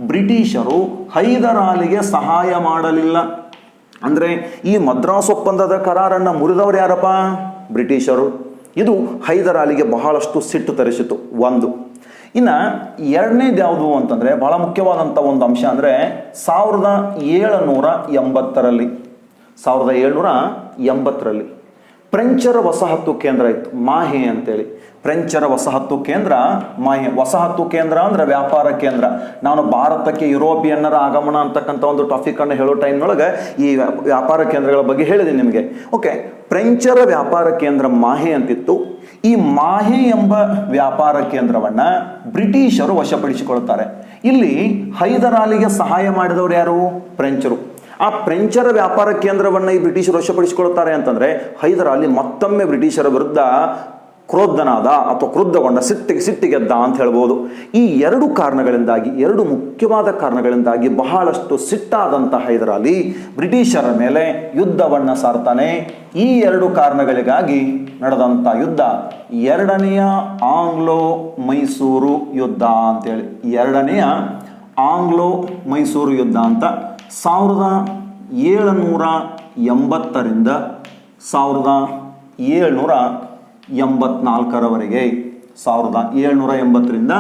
ಬ್ರಿಟಿಷರು ಹೈದರ್ ಅಲಿಗೆ ಸಹಾಯ ಮಾಡಲಿಲ್ಲ. ಅಂದರೆ ಈ ಮದ್ರಾಸ್ ಒಪ್ಪಂದದ ಕರಾರನ್ನು ಮುರಿದವರು ಯಾರಪ್ಪ? ಬ್ರಿಟಿಷರು. ಇದು ಹೈದರ್ ಅಲಿಗೆ ಬಹಳಷ್ಟು ಸಿಟ್ಟು ತರಿಸಿತು. ಒಂದು. ಇನ್ನು ಎರಡನೇದು ಯಾವುದು ಅಂತಂದರೆ ಬಹಳ ಮುಖ್ಯವಾದಂಥ ಒಂದು ಅಂಶ ಅಂದರೆ 1780 ಫ್ರೆಂಚರ ವಸಾಹತು ಕೇಂದ್ರ ಇತ್ತು, ಮಾಹೆ ಅಂತೇಳಿ. ಫ್ರೆಂಚರ ವಸಾಹತು ಕೇಂದ್ರ ಮಾಹೆ. ವಸಾಹತು ಕೇಂದ್ರ ಅಂದ್ರೆ ವ್ಯಾಪಾರ ಕೇಂದ್ರ. ನಾನು ಭಾರತಕ್ಕೆ ಯುರೋಪಿಯನ್ನರ ಆಗಮನ ಅಂತಕ್ಕಂಥ ಒಂದು ಟಾಪಿಕನ್ನು ಹೇಳೋ ಟೈಮ್ನೊಳಗೆ ಈ ವ್ಯಾಪಾರ ಕೇಂದ್ರಗಳ ಬಗ್ಗೆ ಹೇಳಿದೆ ನಿಮಗೆ. ಓಕೆ, ಫ್ರೆಂಚರ ವ್ಯಾಪಾರ ಕೇಂದ್ರ ಮಾಹೆ ಅಂತಿತ್ತು. ಈ ಮಾಹೆ ಎಂಬ ವ್ಯಾಪಾರ ಕೇಂದ್ರವನ್ನು ಬ್ರಿಟಿಷರು ವಶಪಡಿಸಿಕೊಳ್ತಾರೆ. ಇಲ್ಲಿ ಹೈದರ್ ಅಲಿಗೆ ಸಹಾಯ ಮಾಡಿದವರು ಯಾರು? ಫ್ರೆಂಚರು. ಆ ಫ್ರೆಂಚರ ವ್ಯಾಪಾರ ಕೇಂದ್ರವನ್ನು ಈ ಬ್ರಿಟಿಷರು ವಶಪಡಿಸಿಕೊಳ್ತಾರೆ ಅಂತಂದ್ರೆ ಹೈದರ್ ಅಲಿ ಮತ್ತೊಮ್ಮೆ ಬ್ರಿಟಿಷರ ವಿರುದ್ಧ ಕ್ರೋಧನಾದ ಅಥವಾ ಕ್ರುದ್ಧಗೊಂಡ, ಸಿಟ್ಟಿಗೆದ್ದ ಅಂತ ಹೇಳ್ಬೋದು. ಈ ಎರಡು ಮುಖ್ಯವಾದ ಕಾರಣಗಳಿಂದಾಗಿ ಬಹಳಷ್ಟು ಸಿಟ್ಟಾದಂಥ ಹೈದರ್ ಅಲಿ ಬ್ರಿಟಿಷರ ಮೇಲೆ ಯುದ್ಧವನ್ನು ಸಾರ್ತಾನೆ. ಈ ಎರಡು ಕಾರಣಗಳಿಗಾಗಿ ನಡೆದಂಥ ಯುದ್ಧ ಎರಡನೆಯ ಆಂಗ್ಲೋ ಮೈಸೂರು ಯುದ್ಧ ಅಂತೇಳಿ. ಎರಡನೆಯ ಆಂಗ್ಲೋ ಮೈಸೂರು ಯುದ್ಧ ಅಂತ 1780ರಿಂದ 1784ರವರೆಗೆ 1780ರಿಂದ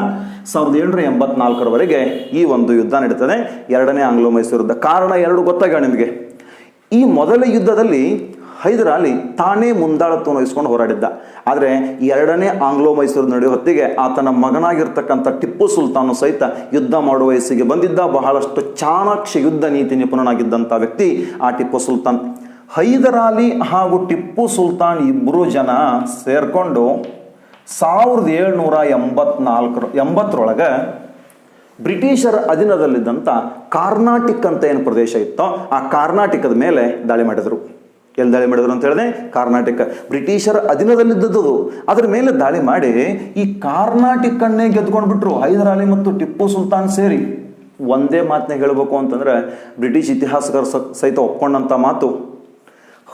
1784ರವರೆಗೆ ಈ ಒಂದು ಯುದ್ಧ ನಡೀತದೆ, ಎರಡನೇ ಆಂಗ್ಲೋ ಮೈಸೂರು ಯುದ್ಧ. ಕಾರಣ ಎರಡು ಗೊತ್ತಾಗ ನಿಮಗೆ. ಈ ಮೊದಲ ಯುದ್ಧದಲ್ಲಿ ಹೈದರಾಲಿ ತಾನೇ ಮುಂದಾಳತ್ವವನ್ನು ವಹಿಸ್ಕೊಂಡು ಹೋರಾಡಿದ್ದ. ಆದರೆ ಎರಡನೇ ಆಂಗ್ಲೋ ಮೈಸೂರು ನಡೆಯುವ ಹೊತ್ತಿಗೆ ಆತನ ಮಗನಾಗಿರ್ತಕ್ಕಂಥ ಟಿಪ್ಪು ಸುಲ್ತಾನು ಸಹಿತ ಯುದ್ಧ ಮಾಡುವ ವಯಸ್ಸಿಗೆ ಬಂದಿದ್ದ. ಬಹಳಷ್ಟು ಚಾಣಾಕ್ಷ ಯುದ್ಧ ನೀತಿ ನಿಪುಣನಾಗಿದ್ದಂಥ ವ್ಯಕ್ತಿ ಆ ಟಿಪ್ಪು ಸುಲ್ತಾನ್. ಹೈದರಾಲಿ ಹಾಗೂ ಟಿಪ್ಪು ಸುಲ್ತಾನ್ ಇಬ್ಬರು ಜನ ಸೇರ್ಕೊಂಡು 1784 ಬ್ರಿಟಿಷರ ಅಧೀನದಲ್ಲಿದ್ದಂಥ ಕಾರ್ನಾಟಿಕ್ ಅಂತ ಏನು ಪ್ರದೇಶ ಇತ್ತೋ ಆ ಕಾರ್ನಾಟಿಕದ ಮೇಲೆ ದಾಳಿ ಮಾಡಿದರು. ಎಲ್ಲಿ ದಾಳಿ ಮಾಡಿದ್ರು ಅಂತ ಹೇಳಿದ್ರೆ ಕಾರ್ನಾಟಿಕ್ ಬ್ರಿಟಿಷರ ಅಧೀನದಲ್ಲಿದ್ದದ್ದು. ಅದರ ಮೇಲೆ ದಾಳಿ ಮಾಡಿ ಈ ಕಾರ್ನಾಟಿಕನ್ನೇ ಗೆದ್ಕೊಂಡು ಬಿಟ್ರು ಹೈದರಾಲಿ ಮತ್ತು ಟಿಪ್ಪು ಸುಲ್ತಾನ್ ಸೇರಿ. ಒಂದೇ ಮಾತನ್ನ ಹೇಳಬೇಕು ಅಂತಂದ್ರೆ ಬ್ರಿಟಿಷ್ ಇತಿಹಾಸಗಾರ ಸಹಿತ ಒಪ್ಕೊಂಡಂಥ ಮಾತು,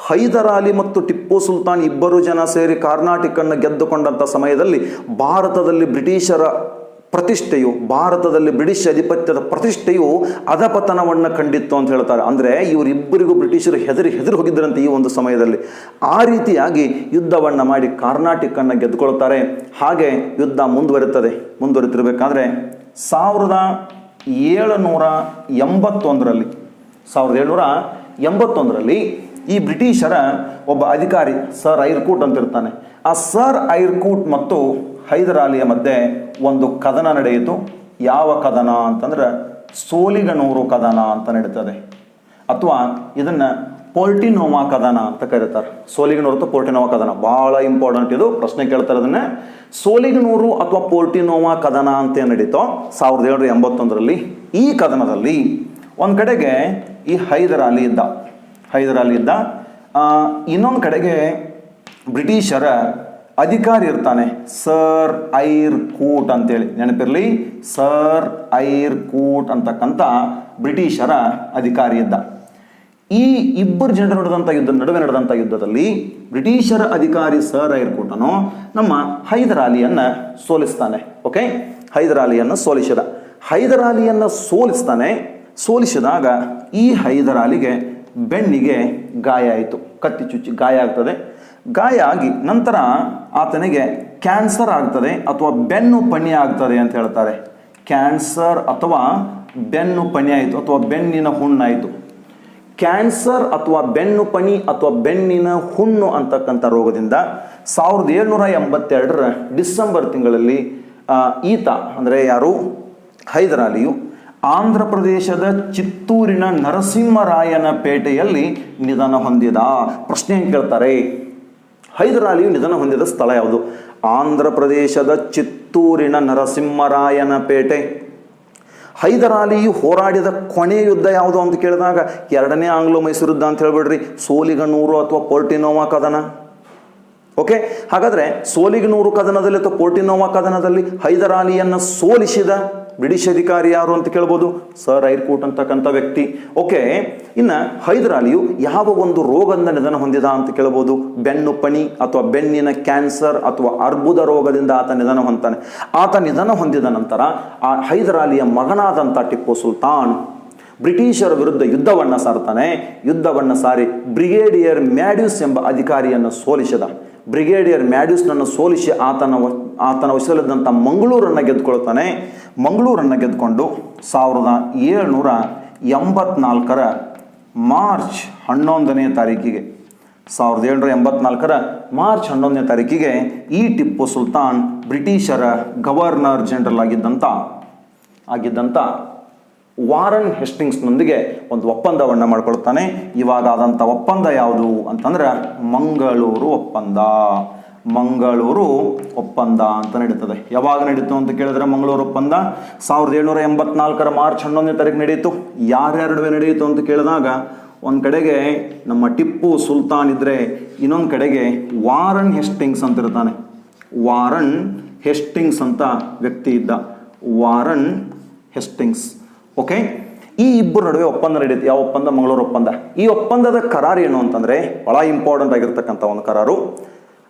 ಹೈದರಾಲಿ ಮತ್ತು ಟಿಪ್ಪು ಸುಲ್ತಾನ್ ಇಬ್ಬರು ಜನ ಸೇರಿ ಕಾರ್ನಾಟಿಕನ್ನು ಗೆದ್ದುಕೊಂಡಂಥ ಸಮಯದಲ್ಲಿ ಭಾರತದಲ್ಲಿ ಬ್ರಿಟಿಷರ ಪ್ರತಿಷ್ಠೆಯು, ಭಾರತದಲ್ಲಿ ಬ್ರಿಟಿಷ್ ಅಧಿಪತ್ಯದ ಪ್ರತಿಷ್ಠೆಯು ಅಧಪತನವನ್ನು ಕಂಡಿತ್ತು ಅಂತ ಹೇಳ್ತಾರೆ. ಅಂದರೆ ಇವರಿಬ್ಬರಿಗೂ ಬ್ರಿಟಿಷರು ಹೆದರಿ ಹೋಗಿದ್ದರಂತೆ ಈ ಒಂದು ಸಮಯದಲ್ಲಿ. ಆ ರೀತಿಯಾಗಿ ಯುದ್ಧವನ್ನು ಮಾಡಿ ಕಾರ್ನಾಟಿಕನ್ನು ಗೆದ್ದುಕೊಳ್ತಾರೆ. ಹಾಗೆ ಯುದ್ಧ ಮುಂದುವರಿತಿರಬೇಕಾದ್ರೆ 1781ರಲ್ಲಿ ಈ ಬ್ರಿಟಿಷರ ಒಬ್ಬ ಅಧಿಕಾರಿ ಸರ್ ಐರ್ಕೂಟ್ ಅಂತ ಇರ್ತಾನೆ. ಆ ಸರ್ ಐರ್ಕೂಟ್ ಮತ್ತು ಹೈದರಾಲಿಯ ಮಧ್ಯೆ ಒಂದು ಕದನ ನಡೆಯಿತು. ಯಾವ ಕದನ ಅಂತಂದ್ರೆ ಸೋಲಿಗನೂರು ಕದನ ಅಂತ ನಡೀತದೆ, ಅಥವಾ ಇದನ್ನ ಪೋರ್ಟಿನೋವಾ ಕದನ ಅಂತ ಕರೀತಾರೆ. ಸೋಲಿಗನೂರು ಅಥವಾ ಪೋರ್ಟಿನೋವಾ ಕದನ ಬಹಳ ಇಂಪಾರ್ಟೆಂಟ್, ಇದು ಪ್ರಶ್ನೆ ಕೇಳ್ತಾರೆ. ಅದನ್ನ ಸೋಲಿಗನೂರು ಅಥವಾ ಪೋರ್ಟಿನೋವಾ ಕದನ ಅಂತ ನಡೀತೋ 1781ರಲ್ಲಿ. ಈ ಕದನದಲ್ಲಿ ಒಂದ್ ಕಡೆಗೆ ಈ ಹೈದರಾಲಿ ಇದ್ದ, ಇನ್ನೊಂದು ಕಡೆಗೆ ಬ್ರಿಟಿಷರ ಅಧಿಕಾರಿ ಇರ್ತಾನೆ ಸರ್ ಐರ್ಕೂಟ್ ಅಂತೇಳಿ, ನೆನಪಿರಲಿ, ಸರ್ ಐರ್ಕೂಟ್ ಅಂತಕ್ಕಂಥ ಬ್ರಿಟಿಷರ ಅಧಿಕಾರಿ ಇದ್ದ. ಈ ಇಬ್ಬರು ಜನರ ನಡುವೆ ನಡೆದಂಥ ಯುದ್ಧದಲ್ಲಿ ಬ್ರಿಟಿಷರ ಅಧಿಕಾರಿ ಸರ್ ಐರ್ಕೂಟನು ನಮ್ಮ ಹೈದರಾಲಿಯನ್ನ ಸೋಲಿಸ್ತಾನೆ. ಓಕೆ, ಹೈದರಾಲಿಯನ್ನು ಸೋಲಿಸಿದಾಗ ಈ ಹೈದರಾಲಿಗೆ ಬೆನ್ನಿಗೆ ಗಾಯ ಆಯಿತು, ಕತ್ತಿ ಚುಚ್ಚಿ ಗಾಯ ಆಗ್ತದೆ. ಗಾಯ ಆಗಿ ನಂತರ ಆತನಿಗೆ ಕ್ಯಾನ್ಸರ್ ಆಗ್ತದೆ ಅಥವಾ ಬೆನ್ನು ಪಣಿ ಆಗ್ತದೆ ಅಂತ ಹೇಳ್ತಾರೆ. ಕ್ಯಾನ್ಸರ್ ಅಥವಾ ಬೆನ್ನು ಪಣಿ ಆಯಿತು ಅಥವಾ ಬೆನ್ನಿನ ಹುಣ್ಣಾಯಿತು. ಕ್ಯಾನ್ಸರ್ ಅಥವಾ ಬೆನ್ನು ಪಣಿ ಅಥವಾ ಬೆನ್ನಿನ ಹುಣ್ಣು ಅಂತಕ್ಕಂಥ ರೋಗದಿಂದ 1782 ಡಿಸೆಂಬರ್ ತಿಂಗಳಲ್ಲಿ ಈತ ಅಂದರೆ ಯಾರು, ಹೈದರಾಲಿಯು ಆಂಧ್ರ ಪ್ರದೇಶದ ಚಿತ್ತೂರಿನ ನರಸಿಂಹರಾಯನ ಪೇಟೆಯಲ್ಲಿ ನಿಧನ ಹೊಂದಿದ. ಪ್ರಶ್ನೆ ಕೇಳ್ತಾರೆ, ಹೈದರಾಲಿಯು ನಿಧನ ಹೊಂದಿದ ಸ್ಥಳ ಯಾವುದು? ಆಂಧ್ರ ಪ್ರದೇಶದ ಚಿತ್ತೂರಿನ ನರಸಿಂಹರಾಯನ ಪೇಟೆ. ಹೈದರಾಲಿಯು ಹೋರಾಡಿದ ಕೊನೆಯ ಯುದ್ಧ ಯಾವುದು ಅಂತ ಕೇಳಿದಾಗ ಎರಡನೇ ಆಂಗ್ಲೋ ಮೈಸೂರು ಯುದ್ಧ ಅಂತ ಹೇಳ್ಬಿಡ್ರಿ, ಸೋಲಿಗನೂರು ಅಥವಾ ಪೋರ್ಟಿನೋವಾ ಕದನ. ಓಕೆ, ಹಾಗಾದ್ರೆ ಸೋಲಿಗನೂರು ಕದನದಲ್ಲಿ ಅಥವಾ ಪೋರ್ಟಿನೋವಾ ಕದನದಲ್ಲಿ ಹೈದರಾಲಿಯನ್ನ ಸೋಲಿಸಿದ ಬ್ರಿಟಿಷ್ ಅಧಿಕಾರಿ ಯಾರು ಅಂತ ಕೇಳ್ಬೋದು, ಸರ್ ಐರ್ಕೂಟ್ ಅಂತಕ್ಕಂಥ ವ್ಯಕ್ತಿ. ಓಕೆ, ಇನ್ನು ಹೈದರಾಲಿಯು ಯಾವ ಒಂದು ರೋಗದಿಂದ ನಿಧನ ಹೊಂದಿದ ಅಂತ ಕೇಳ್ಬೋದು, ಬೆನ್ನು ಪಣಿ ಅಥವಾ ಬೆನ್ನಿನ ಕ್ಯಾನ್ಸರ್ ಅಥವಾ ಅರ್ಬುದ ರೋಗದಿಂದ ಆತ ನಿಧನ ಹೊಂದ್ತಾನೆ. ಆತ ನಿಧನ ಹೊಂದಿದ ನಂತರ ಆ ಹೈದರಾಲಿಯ ಮಗನಾದಂಥ ಟಿಪ್ಪು ಸುಲ್ತಾನ್ ಬ್ರಿಟಿಷರ ವಿರುದ್ಧ ಯುದ್ಧವನ್ನು ಸಾರಿ ಬ್ರಿಗೇಡಿಯರ್ ಮ್ಯಾಡ್ಯೂಸ್ ಎಂಬ ಅಧಿಕಾರಿಯನ್ನು ಸೋಲಿಸಿದ. ಬ್ರಿಗೇಡಿಯರ್ ಮ್ಯಾಡ್ಯೂಸ್ನನ್ನು ಸೋಲಿಸಿ ಆತನ ವಶದಲ್ಲಿದ್ದಂಥ ಮಂಗಳೂರನ್ನು ಗೆದ್ದುಕೊಳ್ತಾನೆ. ಮಂಗಳೂರನ್ನು ಗೆದ್ದುಕೊಂಡು 1784 ಮಾರ್ಚ್ 11ನೇ ತಾರೀಕಿಗೆ 1784 ಮಾರ್ಚ್ 11ನೇ ತಾರೀಕಿಗೆ ಈ ಟಿಪ್ಪು ಸುಲ್ತಾನ್ ಬ್ರಿಟಿಷರ ಗವರ್ನರ್ ಜನರಲ್ ಆಗಿದ್ದಂಥ ವಾರನ್ ಹೆಸ್ಟಿಂಗ್ಸ್ನೊಂದಿಗೆ ಒಂದು ಒಪ್ಪಂದವನ್ನು ಮಾಡ್ಕೊಳ್ತಾನೆ. ಇವಾಗ ಆದಂಥ ಒಪ್ಪಂದ ಯಾವುದು ಅಂತಂದ್ರೆ ಮಂಗಳೂರು ಒಪ್ಪಂದ ಅಂತ ನಡೀತದೆ. ಯಾವಾಗ ನಡೀತು ಅಂತ ಕೇಳಿದ್ರೆ ಮಂಗಳೂರು ಒಪ್ಪಂದ 1784 ಮಾರ್ಚ್ 11ನೇ ತಾರೀಕು ನಡೀತು. ಯಾರ್ಯಾರ ನಡುವೆ ನಡೆಯಿತು ಅಂತ ಕೇಳಿದಾಗ ಒಂದು ಕಡೆಗೆ ನಮ್ಮ ಟಿಪ್ಪು ಸುಲ್ತಾನ್ ಇದ್ರೆ, ಇನ್ನೊಂದು ಕಡೆಗೆ ವಾರನ್ ಹೆಸ್ಟಿಂಗ್ಸ್ ಅಂತ ಇರ್ತಾನೆ. ವಾರನ್ ಹೆಸ್ಟಿಂಗ್ಸ್ ಅಂತ ವ್ಯಕ್ತಿ ಇದ್ದ, ವಾರನ್ ಹೆಸ್ಟಿಂಗ್ಸ್. ಓಕೆ, ಈ ಇಬ್ಬರು ನಡುವೆ ಒಪ್ಪಂದ ನಡೆಯುತ್ತೆ. ಯಾವ ಒಪ್ಪಂದ? ಮಂಗಳೂರು ಒಪ್ಪಂದ. ಈ ಒಪ್ಪಂದದ ಕರಾರು ಏನು ಅಂತಂದ್ರೆ ಬಹಳ ಇಂಪಾರ್ಟೆಂಟ್ ಆಗಿರ್ತಕ್ಕಂಥ ಒಂದು ಕರಾರು.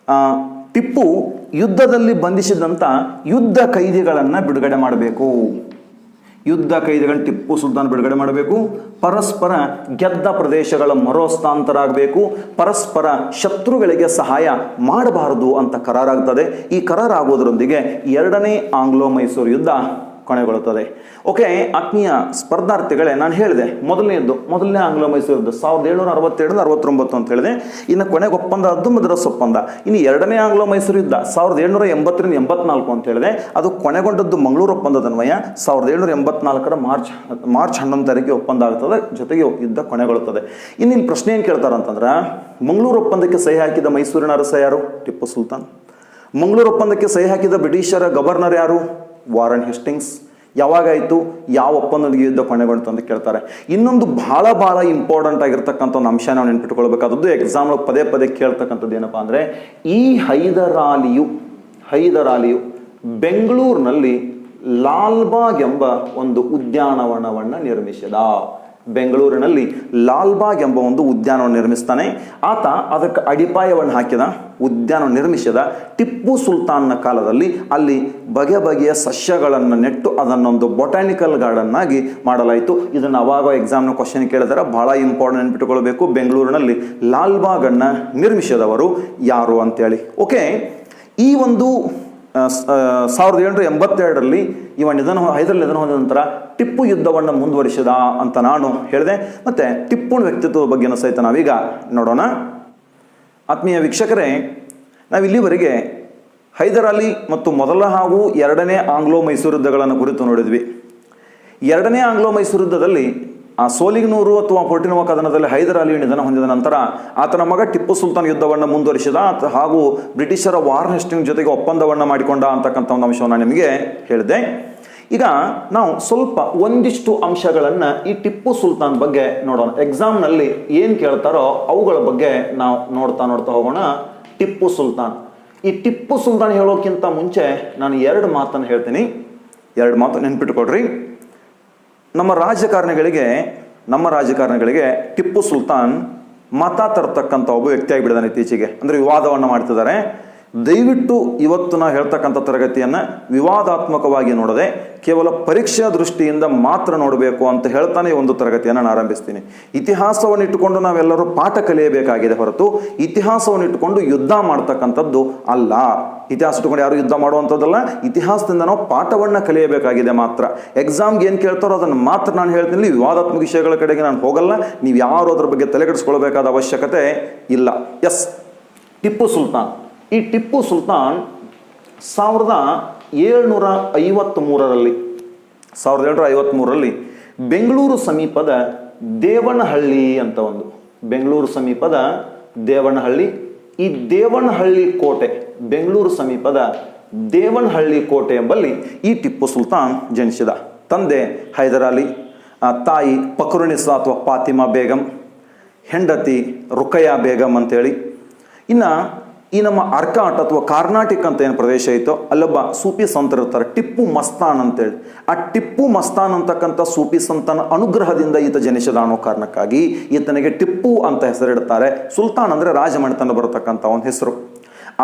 ಟಿಪ್ಪು ಯುದ್ಧದಲ್ಲಿ ಬಂಧಿಸಿದಂಥ ಯುದ್ಧ ಕೈದಿಗಳನ್ನು ಬಿಡುಗಡೆ ಮಾಡಬೇಕು. ಟಿಪ್ಪು ಸುಲ್ತಾನ್ ಬಿಡುಗಡೆ ಮಾಡಬೇಕು. ಪರಸ್ಪರ ಗೆದ್ದ ಪ್ರದೇಶಗಳ ಮರುಹಸ್ತಾಂತರ ಆಗಬೇಕು. ಪರಸ್ಪರ ಶತ್ರುಗಳಿಗೆ ಸಹಾಯ ಮಾಡಬಾರದು ಅಂತ ಕರಾರಾಗ್ತದೆ. ಈ ಕರಾರಾಗುವುದರೊಂದಿಗೆ ಎರಡನೇ ಆಂಗ್ಲೋ ಮೈಸೂರು ಯುದ್ಧ ಕೊನೆಗೊಳ್ಳುತ್ತದೆ. ಓಕೆ ಆತ್ಮೀಯ ಸ್ಪರ್ಧಾರ್ಥಿಗಳೇ, ನಾನು ಹೇಳಿದೆ ಮೊದಲನೇ ಆಂಗ್ಲೋ ಮೈಸೂರು ಯುದ್ಧ 1767-69 ಅಂತ ಹೇಳಿದೆ. ಇನ್ನು ಕೊನೆಗೆ ಒಪ್ಪಂದ ಆದ್ದು ಮದ್ರಾಸ್ ಒಪ್ಪಂದ. ಇನ್ನು ಎರಡನೇ ಆಂಗ್ಲೋ ಮೈಸೂರು ಯುದ್ಧ 1780-84 ಅಂತ ಹೇಳಿದೆ. ಅದು ಕೊನೆಗೊಂಡದ್ದು ಮಂಗಳೂರು ಒಪ್ಪಂದದನ್ವಯ 1784 ಮಾರ್ಚ್ 11 ತಾರೀಕಿಗೆ ಒಪ್ಪಂದ ಆಗ್ತದೆ, ಜೊತೆಗೆ ಯುದ್ಧ ಕೊನೆಗೊಳ್ಳುತ್ತದೆ. ಇನ್ನು ಇಲ್ಲಿ ಪ್ರಶ್ನೆ ಏನು ಕೇಳ್ತಾರೆ ಅಂತಂದ್ರೆ, ಮಂಗಳೂರು ಒಪ್ಪಂದಕ್ಕೆ ಸಹಿ ಹಾಕಿದ ಮೈಸೂರಿನ ಅರಸ ಯಾರು? ಟಿಪ್ಪು ಸುಲ್ತಾನ್. ಮಂಗಳೂರು ಒಪ್ಪಂದಕ್ಕೆ ಸಹಿ ಹಾಕಿದ ಬ್ರಿಟಿಷರ ಗವರ್ನರ್ ಯಾರು? Warren Hastings. ಯಾವಾಗಾಯಿತು, ಯಾವ ಒಪ್ಪಂದದೊಂದಿಗೆ ಯುದ್ಧ ಕೊನೆಗೊಂಡು ಅಂತ ಕೇಳ್ತಾರೆ. ಇನ್ನೊಂದು ಬಹಳ ಇಂಪಾರ್ಟೆಂಟ್ ಆಗಿರ್ತಕ್ಕಂಥ ಒಂದು ಅಂಶ ನಾವು ನೆನ್ಪಿಟ್ಕೊಳ್ಬೇಕಾದದ್ದು, ಎಕ್ಸಾಮ್ ಪದೇ ಕೇಳ್ತಕ್ಕಂಥದ್ದು ಏನಪ್ಪಾ ಅಂದರೆ, ಈ ಹೈದರಾಲಿಯು ಬೆಂಗಳೂರಿನಲ್ಲಿ ಲಾಲ್ಬಾಗ್ ಎಂಬ ಒಂದು ಉದ್ಯಾನವನವನ್ನು ನಿರ್ಮಿಸಿದ. ಬೆಂಗಳೂರಿನಲ್ಲಿ ಲಾಲ್ಬಾಗ್ ಎಂಬ ಒಂದು ಉದ್ಯಾನವನ್ನು ನಿರ್ಮಿಸ್ತಾನೆ. ಆತ ಅದಕ್ಕೆ ಅಡಿಪಾಯವನ್ನು ಹಾಕಿದ, ಉದ್ಯಾನವನ್ನು ನಿರ್ಮಿಸಿದ. ಟಿಪ್ಪು ಸುಲ್ತಾನ್ನ ಕಾಲದಲ್ಲಿ ಅಲ್ಲಿ ಬಗೆಯ ಸಸ್ಯಗಳನ್ನು ನೆಟ್ಟು ಅದನ್ನೊಂದು ಬೊಟಾನಿಕಲ್ ಗಾರ್ಡನ್ ಆಗಿ ಮಾಡಲಾಯಿತು. ಇದನ್ನು ಅವಾಗ ಎಕ್ಸಾಮ್ನ ಕ್ವಶನ್ ಕೇಳಿದರೆ ಬಹಳ ಇಂಪಾರ್ಟೆಂಟ್ ನೆನ್ಪಿಟ್ಕೊಳ್ಬೇಕು. ಬೆಂಗಳೂರಿನಲ್ಲಿ ಲಾಲ್ಬಾಗನ್ನು ನಿರ್ಮಿಸಿದವರು ಯಾರು ಅಂತೇಳಿ. ಓಕೆ, ಈ ಒಂದು 1782 ಹೈದರಾಲಿ ನಿಧನ ಹೊಂದಿದ ನಂತರ ಟಿಪ್ಪು ಯುದ್ಧವನ್ನು ಮುಂದುವರಿಸಿದ ಅಂತ ನಾನು ಹೇಳಿದೆ. ಮತ್ತೆ ಟಿಪ್ಪುನ ವ್ಯಕ್ತಿತ್ವದ ಬಗ್ಗೆ ಸಹಿತ ನಾವೀಗ ನೋಡೋಣ. ಆತ್ಮೀಯ ವೀಕ್ಷಕರೇ, ನಾವು ಇಲ್ಲಿವರೆಗೆ ಹೈದರಾಲಿ ಮತ್ತು ಮೊದಲ ಹಾಗೂ ಎರಡನೇ ಆಂಗ್ಲೋ ಮೈಸೂರು ಯುದ್ಧಗಳನ್ನು ಕುರಿತು ನೋಡಿದ್ವಿ. ಎರಡನೇ ಆಂಗ್ಲೋ ಮೈಸೂರು ಯುದ್ಧದಲ್ಲಿ ಆ ಸೋಲಿಗನೂರು ಅಥವಾ ಪೊರ್ಟಿನೋವ ಕದನದಲ್ಲಿ ಹೈದರಾಲಿ ನಿಧನ ಹೊಂದಿದ ನಂತರ ಆತನ ಮಗ ಟಿಪ್ಪು ಸುಲ್ತಾನ್ ಯುದ್ಧವನ್ನು ಮುಂದುವರಿಸಿದ ಹಾಗೂ ಬ್ರಿಟಿಷರ ವಾರನ್ ಹೇಸ್ಟಿಂಗ್ಸ್ ಜೊತೆಗೆ ಒಪ್ಪಂದವನ್ನು ಮಾಡಿಕೊಂಡ ಅಂತಕ್ಕಂಥ ಒಂದು ಅಂಶವನ್ನು ನಿಮಗೆ ಹೇಳಿದೆ. ಈಗ ನಾವು ಒಂದಿಷ್ಟು ಅಂಶಗಳನ್ನು ಈ ಟಿಪ್ಪು ಸುಲ್ತಾನ್ ಬಗ್ಗೆ ನೋಡೋಣ. ಎಕ್ಸಾಮ್ನಲ್ಲಿ ಏನು ಕೇಳ್ತಾರೋ ಅವುಗಳ ಬಗ್ಗೆ ನಾವು ನೋಡ್ತಾ ಹೋಗೋಣ. ಟಿಪ್ಪು ಸುಲ್ತಾನ್. ಈ ಟಿಪ್ಪು ಸುಲ್ತಾನ್ ಹೇಳೋಕ್ಕಿಂತ ಮುಂಚೆ ನಾನು 2 ಮಾತನ್ನು ಹೇಳ್ತೀನಿ. 2 ಮಾತು ನೆನ್ಪಿಟ್ಕೊಡ್ರಿ. ನಮ್ಮ ರಾಜಕಾರಣಿಗಳಿಗೆ ಟಿಪ್ಪು ಸುಲ್ತಾನ್ ಮತ ತರ್ತಕ್ಕಂಥ ಒಬ್ಬ ವ್ಯಕ್ತಿಯಾಗಿ ಬಿಡಿದಾನೆ ಇತ್ತೀಚೆಗೆ. ಅಂದರೆ ವಿವಾದವನ್ನು ಮಾಡ್ತಿದ್ದಾರೆ. ದಯವಿಟ್ಟು ಇವತ್ತು ನಾವು ಹೇಳ್ತಕ್ಕಂಥ ತರಗತಿಯನ್ನು ವಿವಾದಾತ್ಮಕವಾಗಿ ನೋಡದೆ ಕೇವಲ ಪರೀಕ್ಷಾ ದೃಷ್ಟಿಯಿಂದ ಮಾತ್ರ ನೋಡಬೇಕು ಅಂತ ಹೇಳ್ತಾನೆ ಈ ಒಂದು ತರಗತಿಯನ್ನು ನಾನು ಆರಂಭಿಸ್ತೀನಿ. ಇತಿಹಾಸವನ್ನು ಇಟ್ಟುಕೊಂಡು ನಾವೆಲ್ಲರೂ ಪಾಠ ಕಲಿಯಬೇಕಾಗಿದೆ ಹೊರತು ಇತಿಹಾಸವನ್ನು ಇಟ್ಟುಕೊಂಡು ಯುದ್ಧ ಮಾಡ್ತಕ್ಕಂಥದ್ದು ಅಲ್ಲ. ಇತಿಹಾಸ ಇಟ್ಟುಕೊಂಡು ಯಾರು ಯುದ್ಧ ಮಾಡುವಂಥದ್ದಲ್ಲ. ಇತಿಹಾಸದಿಂದ ನಾವು ಪಾಠವನ್ನು ಕಲಿಯಬೇಕಾಗಿದೆ ಮಾತ್ರ. ಎಕ್ಸಾಮ್ಗೆ ಏನು ಕೇಳ್ತಾರೋ ಅದನ್ನು ಮಾತ್ರ ನಾನು ಹೇಳ್ತೀನಿ. ವಿವಾದಾತ್ಮಕ ವಿಷಯಗಳ ಕಡೆಗೆ ನಾನು ಹೋಗಲ್ಲ. ನೀವು ಯಾರು ಅದ್ರ ಬಗ್ಗೆ ತಲೆಕೆಡಿಸ್ಕೊಳ್ಬೇಕಾದ ಅವಶ್ಯಕತೆ ಇಲ್ಲ. ಎಸ್, ಟಿಪ್ಪು ಸುಲ್ತಾನ್. ಈ ಟಿಪ್ಪು ಸುಲ್ತಾನ್ 1753ರಲ್ಲಿ ಬೆಂಗಳೂರು ಸಮೀಪದ ದೇವನಹಳ್ಳಿ ಅಂತ ದೇವನಹಳ್ಳಿ, ಈ ದೇವನಹಳ್ಳಿ ಕೋಟೆ, ಬೆಂಗಳೂರು ಸಮೀಪದ ದೇವನಹಳ್ಳಿ ಕೋಟೆ ಎಂಬಲ್ಲಿ ಈ ಟಿಪ್ಪು ಸುಲ್ತಾನ್ ಜನಿಸಿದ. ತಂದೆ ಹೈದರಾಲಿ, ತಾಯಿ ಪಕ್ರುನಿಸಾ ಅಥವಾ ಫಾತಿಮಾ ಬೇಗಂ, ಹೆಂಡತಿ ರುಕಯ್ಯಾ ಬೇಗಂ ಅಂತೇಳಿ. ಇನ್ನು ಈ ನಮ್ಮ ಅರ್ಕಾಟ್ ಅಥವಾ ಕಾರ್ನಾಟಿಕ್ ಅಂತ ಏನು ಪ್ರದೇಶ ಐತೋ ಅಲ್ಲೊಬ್ಬ ಸೂಫಿ ಸಂತರು ಇರ್ತಾರೆ, ಟಿಪ್ಪು ಮಸ್ತಾನ್ ಅಂತೇಳಿ. ಆ ಟಿಪ್ಪು ಮಸ್ತಾನ್ ಅಂತಕ್ಕಂಥ ಸೂಫಿ ಸಂತನ ಅನುಗ್ರಹದಿಂದ ಈತ ಜನಿಸಿದ ಅನ್ನೋ ಕಾರಣಕ್ಕಾಗಿ ಈತನಿಗೆ ಟಿಪ್ಪು ಅಂತ ಹೆಸರಿಡ್ತಾರೆ. ಸುಲ್ತಾನ್ ಅಂದರೆ ರಾಜಮನೆತನ ಬರತಕ್ಕಂಥ ಒಂದು ಹೆಸರು.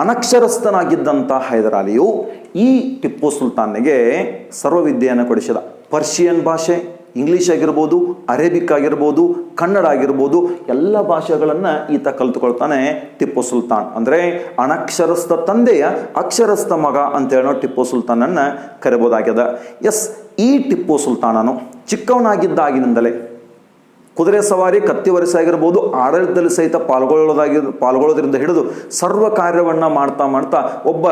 ಅನಕ್ಷರಸ್ಥನಾಗಿದ್ದಂಥ ಹೈದರಾಲಿಯು ಈ ಟಿಪ್ಪು ಸುಲ್ತಾನ್ನಿಗೆ ಸರ್ವವಿದ್ಯೆಯನ್ನು ಕೊಡಿಸಿದ. ಪರ್ಷಿಯನ್ ಭಾಷೆ, ಇಂಗ್ಲೀಷ್ ಆಗಿರ್ಬೋದು, ಅರೇಬಿಕ್ ಆಗಿರ್ಬೋದು, ಕನ್ನಡ ಆಗಿರ್ಬೋದು, ಎಲ್ಲ ಭಾಷೆಗಳನ್ನು ಈತ ಕಲಿತುಕೊಳ್ತಾನೆ ಟಿಪ್ಪು ಸುಲ್ತಾನ್. ಅಂದರೆ ಅನಕ್ಷರಸ್ಥ ತಂದೆಯ ಅಕ್ಷರಸ್ಥ ಮಗ ಅಂತೇಳಿ ನಾವು ಟಿಪ್ಪು ಸುಲ್ತಾನನ್ನು ಕರೆಬೋದಾಗ್ಯದ. ಎಸ್, ಈ ಟಿಪ್ಪು ಸುಲ್ತಾನನು ಚಿಕ್ಕವನಾಗಿದ್ದಾಗಿನಿಂದಲೇ ಕುದುರೆ ಸವಾರಿ, ಕತ್ತಿ ವರಸೆ ಆಗಿರ್ಬೋದು, ಆಡಳಿತದಲ್ಲಿ ಸಹಿತ ಪಾಲ್ಗೊಳ್ಳೋದ್ರಿಂದ ಹಿಡಿದು ಸರ್ವ ಕಾರ್ಯವನ್ನು ಮಾಡ್ತಾ ಒಬ್ಬ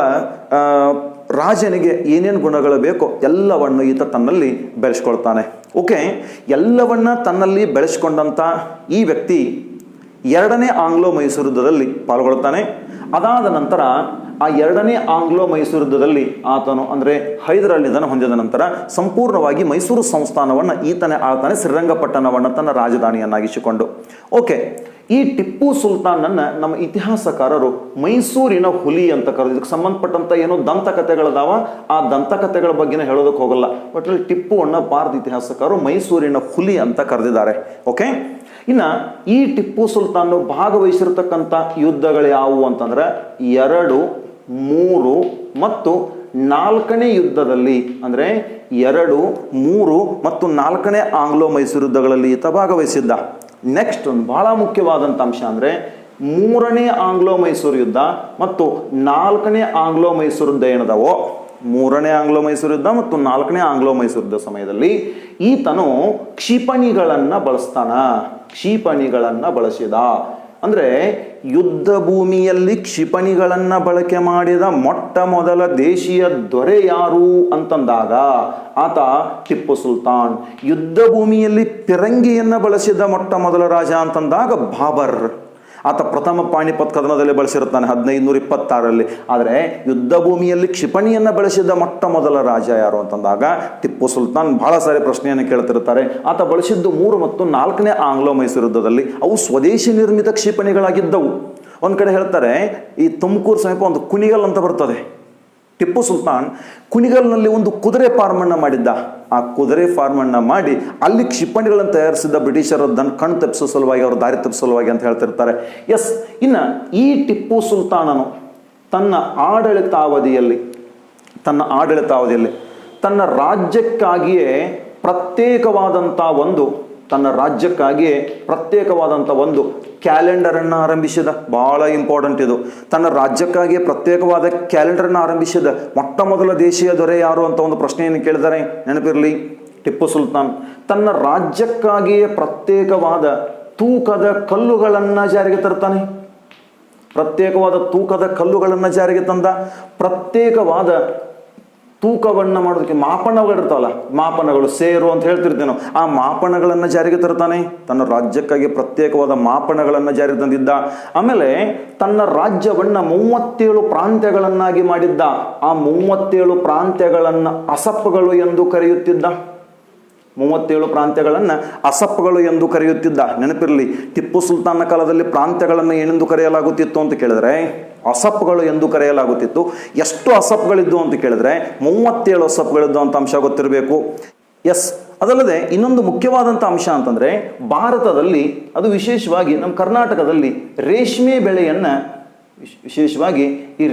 ರಾಜನಿಗೆ ಏನೇನು ಗುಣಗಳು ಬೇಕೋ ಎಲ್ಲವನ್ನು ಈತ ತನ್ನಲ್ಲಿ ಬೆಳೆಸ್ಕೊಳ್ತಾನೆ. ಓಕೆ, ಎಲ್ಲವನ್ನ ತನ್ನಲ್ಲಿ ಬೆಳೆಸ್ಕೊಂಡಂಥ ಈ ವ್ಯಕ್ತಿ ಎರಡನೇ ಆಂಗ್ಲೋ ಮೈಸೂರು ಯುದ್ಧದಲ್ಲಿ ಪಾಲ್ಗೊಳ್ತಾನೆ. ಅದಾದ ನಂತರ ಆ ಎರಡನೇ ಆಂಗ್ಲೋ ಮೈಸೂರು ಯುದ್ಧದಲ್ಲಿ ಆತನು ಅಂದರೆ ಹೈದರಾಲಿ ನಿಧನ ಹೊಂದಿದ ನಂತರ ಸಂಪೂರ್ಣವಾಗಿ ಮೈಸೂರು ಸಂಸ್ಥಾನವನ್ನು ಈತನೇ ಆಳ್ತಾನೆ, ಶ್ರೀರಂಗಪಟ್ಟಣವನ್ನು ತನ್ನ ರಾಜಧಾನಿಯನ್ನಾಗಿಸಿಕೊಂಡು. ಓಕೆ, ಈ ಟಿಪ್ಪು ಸುಲ್ತಾನನ್ನು ನಮ್ಮ ಇತಿಹಾಸಕಾರರು ಮೈಸೂರಿನ ಹುಲಿ ಅಂತ ಕರೆದು, ಇದಕ್ಕೆ ಸಂಬಂಧಪಟ್ಟಂತ ಏನೋ ದಂತಕಥೆಗಳದಾವ, ಆ ದಂತಕಥೆಗಳ ಬಗ್ಗೆನೇ ಹೇಳೋದಕ್ಕೆ ಹೋಗಲ್ಲ. ಒಟ್ಟಲ್ಲಿ ಟಿಪ್ಪುವನ್ನು ಭಾರತ ಇತಿಹಾಸಕಾರರು ಮೈಸೂರಿನ ಹುಲಿ ಅಂತ ಕರೆದಿದ್ದಾರೆ. ಓಕೆ, ಇನ್ನು ಈ ಟಿಪ್ಪು ಸುಲ್ತಾನ್ ಭಾಗವಹಿಸಿರ್ತಕ್ಕಂಥ ಯುದ್ಧಗಳು ಯಾವುವು ಅಂತಂದ್ರೆ 2, 3 ಮತ್ತು 4ನೇ ಯುದ್ಧದಲ್ಲಿ, ಅಂದರೆ 2, 3 ಮತ್ತು 4ನೇ ಆಂಗ್ಲೋ ಮೈಸೂರು ಯುದ್ಧಗಳಲ್ಲಿ ಈತ ಭಾಗವಹಿಸಿದ್ದ. ನೆಕ್ಸ್ಟ್ ಒಂದು ಬಹಳ ಮುಖ್ಯವಾದಂಥ ಅಂಶ ಅಂದರೆ 3ನೇ ಆಂಗ್ಲೋ ಮೈಸೂರು ಯುದ್ಧ ಮತ್ತು 4ನೇ ಆಂಗ್ಲೋ ಮೈಸೂರು ಯುದ್ಧ ಏನದಾವೋ, ಮೂರನೇ ಆಂಗ್ಲೋ ಮೈಸೂರು ಯುದ್ಧ ಮತ್ತು ನಾಲ್ಕನೇ ಆಂಗ್ಲೋ ಮೈಸೂರು ಯುದ್ಧ ಸಮಯದಲ್ಲಿ ಈತನು ಕ್ಷಿಪಣಿಗಳನ್ನು ಬಳಸಿದ. ಅಂದ್ರೆ ಯುದ್ಧ ಭೂಮಿಯಲ್ಲಿ ಕ್ಷಿಪಣಿಗಳನ್ನು ಬಳಕೆ ಮಾಡಿದ ಮೊಟ್ಟ ಮೊದಲ ದೇಶೀಯ ದೊರೆ ಯಾರು ಅಂತಂದಾಗ ಆತ ಟಿಪ್ಪು ಸುಲ್ತಾನ್. ಯುದ್ಧ ಭೂಮಿಯಲ್ಲಿ ಪಿರಂಗಿಯನ್ನು ಬಳಸಿದ ಮೊಟ್ಟ ಮೊದಲ ರಾಜ ಅಂತಂದಾಗ ಬಾಬರ್. ಆತ ಪ್ರಥಮ ಪಾಣಿಪತ್ ಕದನದಲ್ಲಿ ಬಳಸಿರುತ್ತಾನೆ 1526ರಲ್ಲಿ. ಆದರೆ ಯುದ್ಧ ಭೂಮಿಯಲ್ಲಿ ಕ್ಷಿಪಣಿಯನ್ನು ಬಳಸಿದ ಮೊಟ್ಟ ಮೊದಲ ರಾಜ ಯಾರು ಅಂತಂದಾಗ ಟಿಪ್ಪು ಸುಲ್ತಾನ್. ಬಹಳ ಸಾರಿ ಪ್ರಶ್ನೆಯನ್ನು ಕೇಳ್ತಿರ್ತಾರೆ. ಆತ ಬಳಸಿದ್ದು 3 ಮತ್ತು 4ನೇ ಆಂಗ್ಲೋ ಮೈಸೂರು ಯುದ್ಧದಲ್ಲಿ. ಅವು ಸ್ವದೇಶಿ ನಿರ್ಮಿತ ಕ್ಷಿಪಣಿಗಳಾಗಿದ್ದವು. ಒಂದು ಕಡೆ ಹೇಳ್ತಾರೆ, ಈ ತುಮಕೂರು ಸಮೀಪ ಒಂದು ಕುಣಿಗಲ್ ಅಂತ ಬರ್ತದೆ. ಟಿಪ್ಪು ಸುಲ್ತಾನ್ ಕುಣಿಗಲ್ನಲ್ಲಿ ಒಂದು ಕುದುರೆ ಫಾರ್ಮನ್ನು ಮಾಡಿದ್ದ. ಆ ಕುದುರೆ ಫಾರ್ಮನ್ನು ಮಾಡಿ ಅಲ್ಲಿ ಕ್ಷಿಪಣಿಗಳನ್ನು ತಯಾರಿಸಿದ್ದ ಬ್ರಿಟಿಷರದ್ದನ್ನು ಕಣ್ಣು ತಪ್ಪಿಸೋ ಸಲುವಾಗಿ, ಅವರು ದಾರಿ ತಪ್ಪಿಸೋ ಸಲುವಾಗಿ ಅಂತ ಹೇಳ್ತಿರ್ತಾರೆ. ಎಸ್, ಇನ್ನು ಈ ಟಿಪ್ಪು ಸುಲ್ತಾನನು ತನ್ನ ಆಡಳಿತಾವಧಿಯಲ್ಲಿ ತನ್ನ ರಾಜ್ಯಕ್ಕಾಗಿಯೇ ಪ್ರತ್ಯೇಕವಾದಂಥ ಒಂದು ಕ್ಯಾಲೆಂಡರನ್ನು ಆರಂಭಿಸಿದ. ಬಹಳ ಇಂಪಾರ್ಟೆಂಟ್ ಇದು. ತನ್ನ ರಾಜ್ಯಕ್ಕಾಗಿಯೇ ಪ್ರತ್ಯೇಕವಾದ ಕ್ಯಾಲೆಂಡರನ್ನು ಆರಂಭಿಸಿದ ಮೊಟ್ಟ ಮೊದಲ ದೇಶೀಯ ದೊರೆ ಯಾರು ಅಂತ ಒಂದು ಪ್ರಶ್ನೆಯನ್ನು ಕೇಳಿದರೆ ನೆನಪಿರಲಿ, ಟಿಪ್ಪು ಸುಲ್ತಾನ್. ತನ್ನ ರಾಜ್ಯಕ್ಕಾಗಿಯೇ ಪ್ರತ್ಯೇಕವಾದ ತೂಕದ ಕಲ್ಲುಗಳನ್ನು ಜಾರಿಗೆ ತರ್ತಾನೆ. ಪ್ರತ್ಯೇಕವಾದ ತೂಕವನ್ನು ಮಾಡೋದಕ್ಕೆ ಮಾಪನಗಳಿರ್ತಾವಲ್ಲ, ಮಾಪನಗಳು ಸೇರು ಅಂತ ಹೇಳ್ತಿರ್ತೇವೆ ನಾವು. ಆ ಮಾಪನಗಳನ್ನು ಜಾರಿಗೆ ತರ್ತಾನೆ. ತನ್ನ ರಾಜ್ಯಕ್ಕಾಗಿ ಪ್ರತ್ಯೇಕವಾದ ಮಾಪನಗಳನ್ನು ಜಾರಿಗೆ ತಂದಿದ್ದ. ಆಮೇಲೆ ತನ್ನ ರಾಜ್ಯವನ್ನು 37 ಪ್ರಾಂತ್ಯಗಳನ್ನಾಗಿ ಮಾಡಿದ್ದ. ಆ 37 ಪ್ರಾಂತ್ಯಗಳನ್ನು ಅಸಪ್ಗಳು ಎಂದು ಕರೆಯುತ್ತಿದ್ದ. 37 ಪ್ರಾಂತ್ಯಗಳನ್ನು ಅಸಪ್ಗಳು ಎಂದು ಕರೆಯುತ್ತಿದ್ದ. ನೆನಪಿರಲಿ, ಟಿಪ್ಪು ಸುಲ್ತಾನ್ನ ಕಾಲದಲ್ಲಿ ಪ್ರಾಂತ್ಯಗಳನ್ನು ಏನೆಂದು ಕರೆಯಲಾಗುತ್ತಿತ್ತು ಅಂತ ಕೇಳಿದ್ರೆ ಅಸಪ್ಗಳು ಎಂದು ಕರೆಯಲಾಗುತ್ತಿತ್ತು. ಎಷ್ಟು ಅಸಪ್ಗಳಿದ್ದು ಅಂತ ಕೇಳಿದ್ರೆ 37 ಅಸಪ್ಗಳಿದ್ದು ಅಂತ ಅಂಶ ಗೊತ್ತಿರಬೇಕು. ಎಸ್, ಅದಲ್ಲದೆ ಇನ್ನೊಂದು ಮುಖ್ಯವಾದಂಥ ಅಂಶ ಅಂತಂದರೆ ಭಾರತದಲ್ಲಿ, ಅದು ವಿಶೇಷವಾಗಿ ನಮ್ಮ ಕರ್ನಾಟಕದಲ್ಲಿ ಈ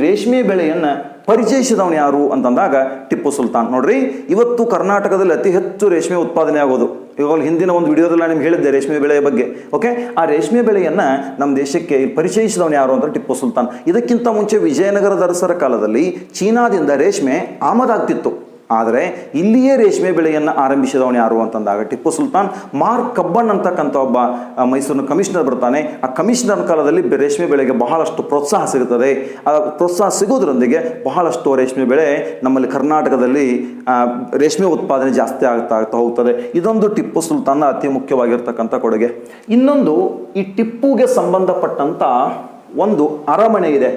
ರೇಷ್ಮೆ ಬೆಳೆಯನ್ನು ಪರಿಚಯಿಸಿದವನು ಯಾರು ಅಂತಂದಾಗ ಟಿಪ್ಪು ಸುಲ್ತಾನ್. ನೋಡ್ರಿ, ಇವತ್ತು ಕರ್ನಾಟಕದಲ್ಲಿ ಅತಿ ಹೆಚ್ಚು ರೇಷ್ಮೆ ಉತ್ಪಾದನೆ ಆಗೋದು. ಇವಾಗ ಹಿಂದಿನ ಒಂದು ವಿಡಿಯೋದಲ್ಲಿ ನಿಮ್ಗೆ ಹೇಳಿದ್ದೆ ರೇಷ್ಮೆ ಬೆಳೆಯ ಬಗ್ಗೆ. ಓಕೆ, ಆ ರೇಷ್ಮೆ ಬೆಳೆಯನ್ನು ನಮ್ಮ ದೇಶಕ್ಕೆ ಪರಿಚಯಿಸಿದವನು ಯಾರು ಅಂದ್ರೆ ಟಿಪ್ಪು ಸುಲ್ತಾನ್. ಇದಕ್ಕಿಂತ ಮುಂಚೆ ವಿಜಯನಗರದ ಅರಸರ ಕಾಲದಲ್ಲಿ ಚೀನಾದಿಂದ ರೇಷ್ಮೆ ಆಮದಾಗ್ತಿತ್ತು. ಆದರೆ ಇಲ್ಲಿಯೇ ರೇಷ್ಮೆ ಬೆಳೆಯನ್ನು ಆರಂಭಿಸಿದವನು ಯಾರು ಅಂತಂದಾಗ ಟಿಪ್ಪು ಸುಲ್ತಾನ್. ಮಾರ್ಕ್ ಕಬ್ಬನ್ ಅಂತಕ್ಕಂಥ ಒಬ್ಬ ಮೈಸೂರಿನ ಕಮಿಷನರ್ ಬರ್ತಾನೆ. ಆ ಕಮಿಷನರ್ ಕಾಲದಲ್ಲಿ ರೇಷ್ಮೆ ಬೆಳೆಗೆ ಬಹಳಷ್ಟು ಪ್ರೋತ್ಸಾಹ ಸಿಗುತ್ತದೆ. ಆ ಪ್ರೋತ್ಸಾಹ ಸಿಗೋದ್ರೊಂದಿಗೆ ಬಹಳಷ್ಟು ರೇಷ್ಮೆ ಬೆಳೆ ನಮ್ಮಲ್ಲಿ ಕರ್ನಾಟಕದಲ್ಲಿ ರೇಷ್ಮೆ ಉತ್ಪಾದನೆ ಜಾಸ್ತಿ ಆಗ್ತಾ ಹೋಗ್ತದೆ. ಇದೊಂದು ಟಿಪ್ಪು ಸುಲ್ತಾನ್ನ ಅತಿ ಮುಖ್ಯವಾಗಿರ್ತಕ್ಕಂಥ ಕೊಡುಗೆ. ಇನ್ನೊಂದು, ಈ ಟಿಪ್ಪುಗೆ ಸಂಬಂಧಪಟ್ಟಂಥ ಒಂದು ಅರಮನೆ ಇದೆ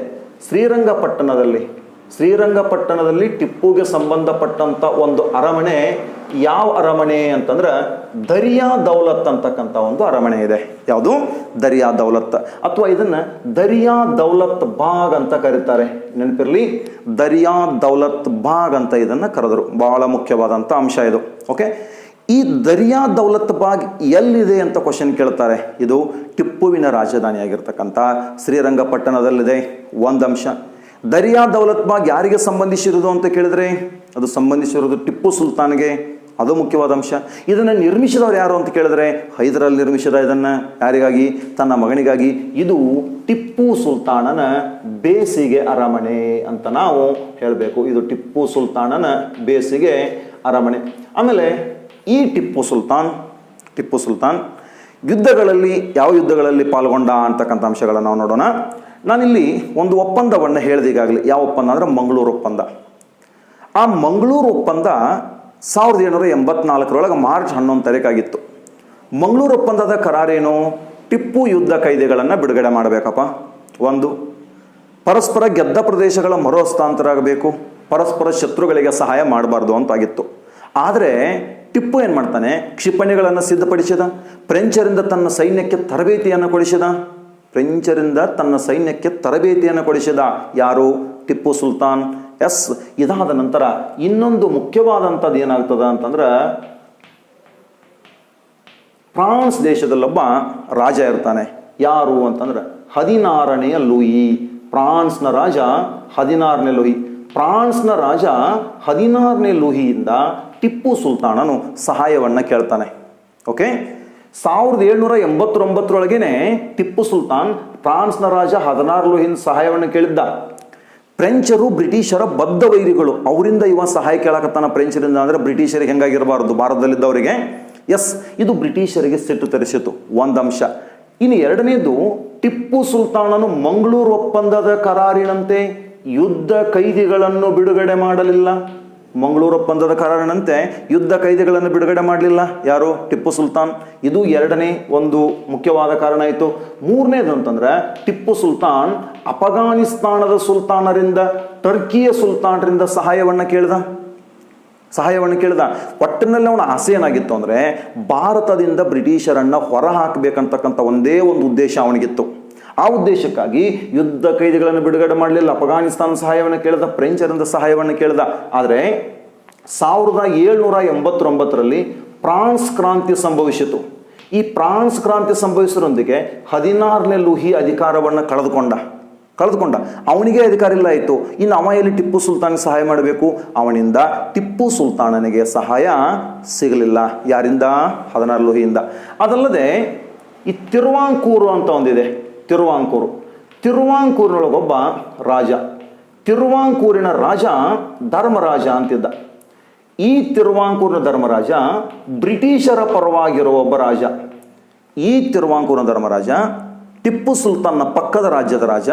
ಶ್ರೀರಂಗಪಟ್ಟಣದಲ್ಲಿ ಟಿಪ್ಪುಗೆ ಸಂಬಂಧಪಟ್ಟಂಥ ಒಂದು ಅರಮನೆ. ಯಾವ ಅರಮನೆ ಅಂತಂದ್ರೆ ದರಿಯಾ ದೌಲತ್ ಅಂತಕ್ಕಂಥ ಒಂದು ಅರಮನೆ ಇದೆ. ಯಾವುದು? ದರಿಯಾ ದೌಲತ್, ಅಥವಾ ಇದನ್ನ ದರಿಯಾ ದೌಲತ್ ಬಾಗ್ ಅಂತ ಕರೀತಾರೆ. ನೆನಪಿರಲಿ, ದರಿಯಾ ದೌಲತ್ ಬಾಗ್ ಅಂತ ಇದನ್ನ ಕರೆದರು. ಬಹಳ ಮುಖ್ಯವಾದಂಥ ಅಂಶ ಇದು. ಓಕೆ, ಈ ದರಿಯಾ ದೌಲತ್ ಬಾಗ್ ಎಲ್ಲಿದೆ ಅಂತ ಕ್ವಶನ್ ಕೇಳ್ತಾರೆ. ಇದು ಟಿಪ್ಪುವಿನ ರಾಜಧಾನಿಯಾಗಿರ್ತಕ್ಕಂಥ ಶ್ರೀರಂಗಪಟ್ಟಣದಲ್ಲಿದೆ. ಒಂದು ಅಂಶ. ದರಿಯಾ ದೌಲತ್ ಬಾಗ್ ಯಾರಿಗೆ ಸಂಬಂಧಿಸಿರುವುದು ಅಂತ ಕೇಳಿದ್ರೆ ಅದು ಸಂಬಂಧಿಸಿರುವುದು ಟಿಪ್ಪು ಸುಲ್ತಾನ್ಗೆ. ಅದು ಮುಖ್ಯವಾದ ಅಂಶ. ಇದನ್ನು ನಿರ್ಮಿಸಿದವರು ಯಾರು ಅಂತ ಕೇಳಿದ್ರೆ ಹೈದರಲ್ಲಿ ನಿರ್ಮಿಸಿದ. ಇದನ್ನು ಯಾರಿಗಾಗಿ? ತನ್ನ ಮಗನಿಗಾಗಿ. ಇದು ಟಿಪ್ಪು ಸುಲ್ತಾನನ ಬೇಸಿಗೆ ಅರಮನೆ ಅಂತ ನಾವು ಹೇಳಬೇಕು. ಇದು ಟಿಪ್ಪು ಸುಲ್ತಾನನ ಬೇಸಿಗೆ ಅರಮನೆ. ಆಮೇಲೆ ಈ ಟಿಪ್ಪು ಸುಲ್ತಾನ್ ಯುದ್ಧಗಳಲ್ಲಿ, ಯಾವ ಯುದ್ಧಗಳಲ್ಲಿ ಪಾಲ್ಗೊಂಡ ಅಂತಕ್ಕಂಥ ಅಂಶಗಳನ್ನು ನಾವು ನೋಡೋಣ. ನಾನಿಲ್ಲಿ ಒಂದು ಒಪ್ಪಂದವನ್ನು ಹೇಳಿದೆ ಈಗಾಗಲೇ. ಯಾವ ಒಪ್ಪಂದ ಅಂದರೆ ಮಂಗಳೂರು ಒಪ್ಪಂದ. ಆ ಮಂಗಳೂರು ಒಪ್ಪಂದ 1784 ಮಾರ್ಚ್ 11 ತಾರೀಕಾಗಿತ್ತು. ಮಂಗಳೂರು ಒಪ್ಪಂದದ ಕರಾರೇನು? ಟಿಪ್ಪು ಯುದ್ಧ ಕೈದಿಗಳನ್ನು ಬಿಡುಗಡೆ ಮಾಡಬೇಕಪ್ಪ. ಒಂದು, ಪರಸ್ಪರ ಗೆದ್ದ ಪ್ರದೇಶಗಳ ಮರು ಹಸ್ತಾಂತರ ಆಗಬೇಕು, ಪರಸ್ಪರ ಶತ್ರುಗಳಿಗೆ ಸಹಾಯ ಮಾಡಬಾರ್ದು ಅಂತಾಗಿತ್ತು. ಆದರೆ ಟಿಪ್ಪು ಏನು ಮಾಡ್ತಾನೆ? ಕ್ಷಿಪಣಿಗಳನ್ನು ಸಿದ್ಧಪಡಿಸಿದ. ಫ್ರೆಂಚರಿಂದ ತನ್ನ ಸೈನ್ಯಕ್ಕೆ ತರಬೇತಿಯನ್ನು ಕೊಡಿಸಿದ. ಯಾರು? ಟಿಪ್ಪು ಸುಲ್ತಾನ್. ಎಸ್, ಇದಾದ ನಂತರ ಇನ್ನೊಂದು ಮುಖ್ಯವಾದಂಥದ್ದು ಏನಾಗ್ತದ ಅಂತಂದ್ರೆ, ಫ್ರಾನ್ಸ್ ದೇಶದಲ್ಲೊಬ್ಬ ರಾಜ ಇರ್ತಾನೆ. ಯಾರು ಅಂತಂದ್ರೆ 16ನೇ ಲೂಯಿ. ಫ್ರಾನ್ಸ್ನ ರಾಜ 16ನೇ ಲೂಯಿ. ಫ್ರಾನ್ಸ್ನ ರಾಜ 16ನೇ ಲೂಯಿಯಿಂದ ಟಿಪ್ಪು ಸುಲ್ತಾನನು ಸಹಾಯವನ್ನು ಕೇಳ್ತಾನೆ. ಓಕೆ, 1789 ಟಿಪ್ಪು ಸುಲ್ತಾನ್ ಫ್ರಾನ್ಸ್ನ ರಾಜ 16 ಲೂಯಿಯಿಂದ ಸಹಾಯವನ್ನು ಕೇಳಿದ್ದ. ಫ್ರೆಂಚರು ಬ್ರಿಟಿಷರ ಬದ್ಧ ವೈರಿಗಳು, ಅವರಿಂದ ಇವ ಸಹಾಯ ಕೇಳಕತ್ತಾನ ಫ್ರೆಂಚರಿಂದ ಅಂದರೆ ಬ್ರಿಟಿಷರಿಗೆ ಹೆಂಗಾಗಿರಬಾರ್ದು ಭಾರತದಲ್ಲಿದ್ದವರಿಗೆ. ಎಸ್, ಇದು ಬ್ರಿಟಿಷರಿಗೆ ಸಿಟ್ಟು ತರಿಸಿತು ಒಂದು ಅಂಶ. ಇನ್ನು ಎರಡನೇದು, ಟಿಪ್ಪು ಸುಲ್ತಾನನು ಮಂಗಳೂರು ಒಪ್ಪಂದದ ಕರಾರಿನಂತೆ ಯುದ್ಧ ಕೈದಿಗಳನ್ನು ಬಿಡುಗಡೆ ಮಾಡಲಿಲ್ಲ. ಮಂಗಳೂರು ಒಪ್ಪಂದದ ಕರಾರಿನಂತೆ ಯುದ್ಧ ಕೈದಿಗಳನ್ನು ಬಿಡುಗಡೆ ಮಾಡಲಿಲ್ಲ ಯಾರು? ಟಿಪ್ಪು ಸುಲ್ತಾನ್. ಇದು ಎರಡನೇ ಒಂದು ಮುಖ್ಯವಾದ ಕಾರಣ ಆಯಿತು. ಮೂರನೇದು ಅಂತಂದ್ರೆ, ಟಿಪ್ಪು ಸುಲ್ತಾನ್ ಅಫಘಾನಿಸ್ತಾನದ ಸುಲ್ತಾನರಿಂದ, ಟರ್ಕಿಯ ಸುಲ್ತಾನರಿಂದ ಸಹಾಯವನ್ನು ಕೇಳಿದ. ಒಟ್ಟಿನಲ್ಲಿ ಅವನ ಆಸೆ ಏನಾಗಿತ್ತು ಅಂದರೆ, ಭಾರತದಿಂದ ಬ್ರಿಟಿಷರನ್ನು ಹೊರ ಹಾಕಬೇಕಂತಕ್ಕಂಥ ಒಂದೇ ಒಂದು ಉದ್ದೇಶ ಅವನಿಗಿತ್ತು. ಆ ಉದ್ದೇಶಕ್ಕಾಗಿ ಯುದ್ಧ ಕೈದಿಗಳನ್ನು ಬಿಡುಗಡೆ ಮಾಡಲಿಲ್ಲ, ಅಫಘಾನಿಸ್ತಾನ ಸಹಾಯವನ್ನು ಕೇಳಿದ, ಫ್ರೆಂಚರಿಂದ ಸಹಾಯವನ್ನು ಕೇಳಿದ. ಆದರೆ 1789ರಲ್ಲಿ ಫ್ರಾನ್ಸ್ ಕ್ರಾಂತಿ ಸಂಭವಿಸಿತು. ಈ ಫ್ರಾನ್ಸ್ ಕ್ರಾಂತಿ ಸಂಭವಿಸೋರೊಂದಿಗೆ 16ನೇ ಲೂಯಿ ಅಧಿಕಾರವನ್ನು ಕಳೆದುಕೊಂಡ. ಅವನಿಗೆ ಅಧಿಕಾರ ಇಲ್ಲ ಆಯಿತು. ಇನ್ನು ಅವ ಎಲ್ಲಿ ಟಿಪ್ಪು ಸುಲ್ತಾನಿಗೆ ಸಹಾಯ ಮಾಡಬೇಕು? ಅವನಿಂದ ಟಿಪ್ಪು ಸುಲ್ತಾನನಿಗೆ ಸಹಾಯ ಸಿಗಲಿಲ್ಲ. ಯಾರಿಂದ? 16 ಲೂಯಿಯಿಂದ. ಅದಲ್ಲದೆ ಈ ತಿರುವಾಂಕೂರು ಅಂತ ಒಂದಿದೆ. ತಿರುವಾಂಕೂರಿನೊಳಗೊಬ್ಬ ರಾಜ, ತಿರುವಾಂಕೂರಿನ ರಾಜ ಧರ್ಮರಾಜ ಅಂತಿದ್ದ. ಈ ತಿರುವಾಂಕೂರಿನ ಧರ್ಮರಾಜ ಬ್ರಿಟಿಷರ ಪರವಾಗಿರುವ ಒಬ್ಬ ರಾಜ. ಈ ತಿರುವಾಂಕೂರಿನ ಧರ್ಮರಾಜ ಟಿಪ್ಪು ಸುಲ್ತಾನ್ನ ಪಕ್ಕದ ರಾಜ್ಯದ ರಾಜ.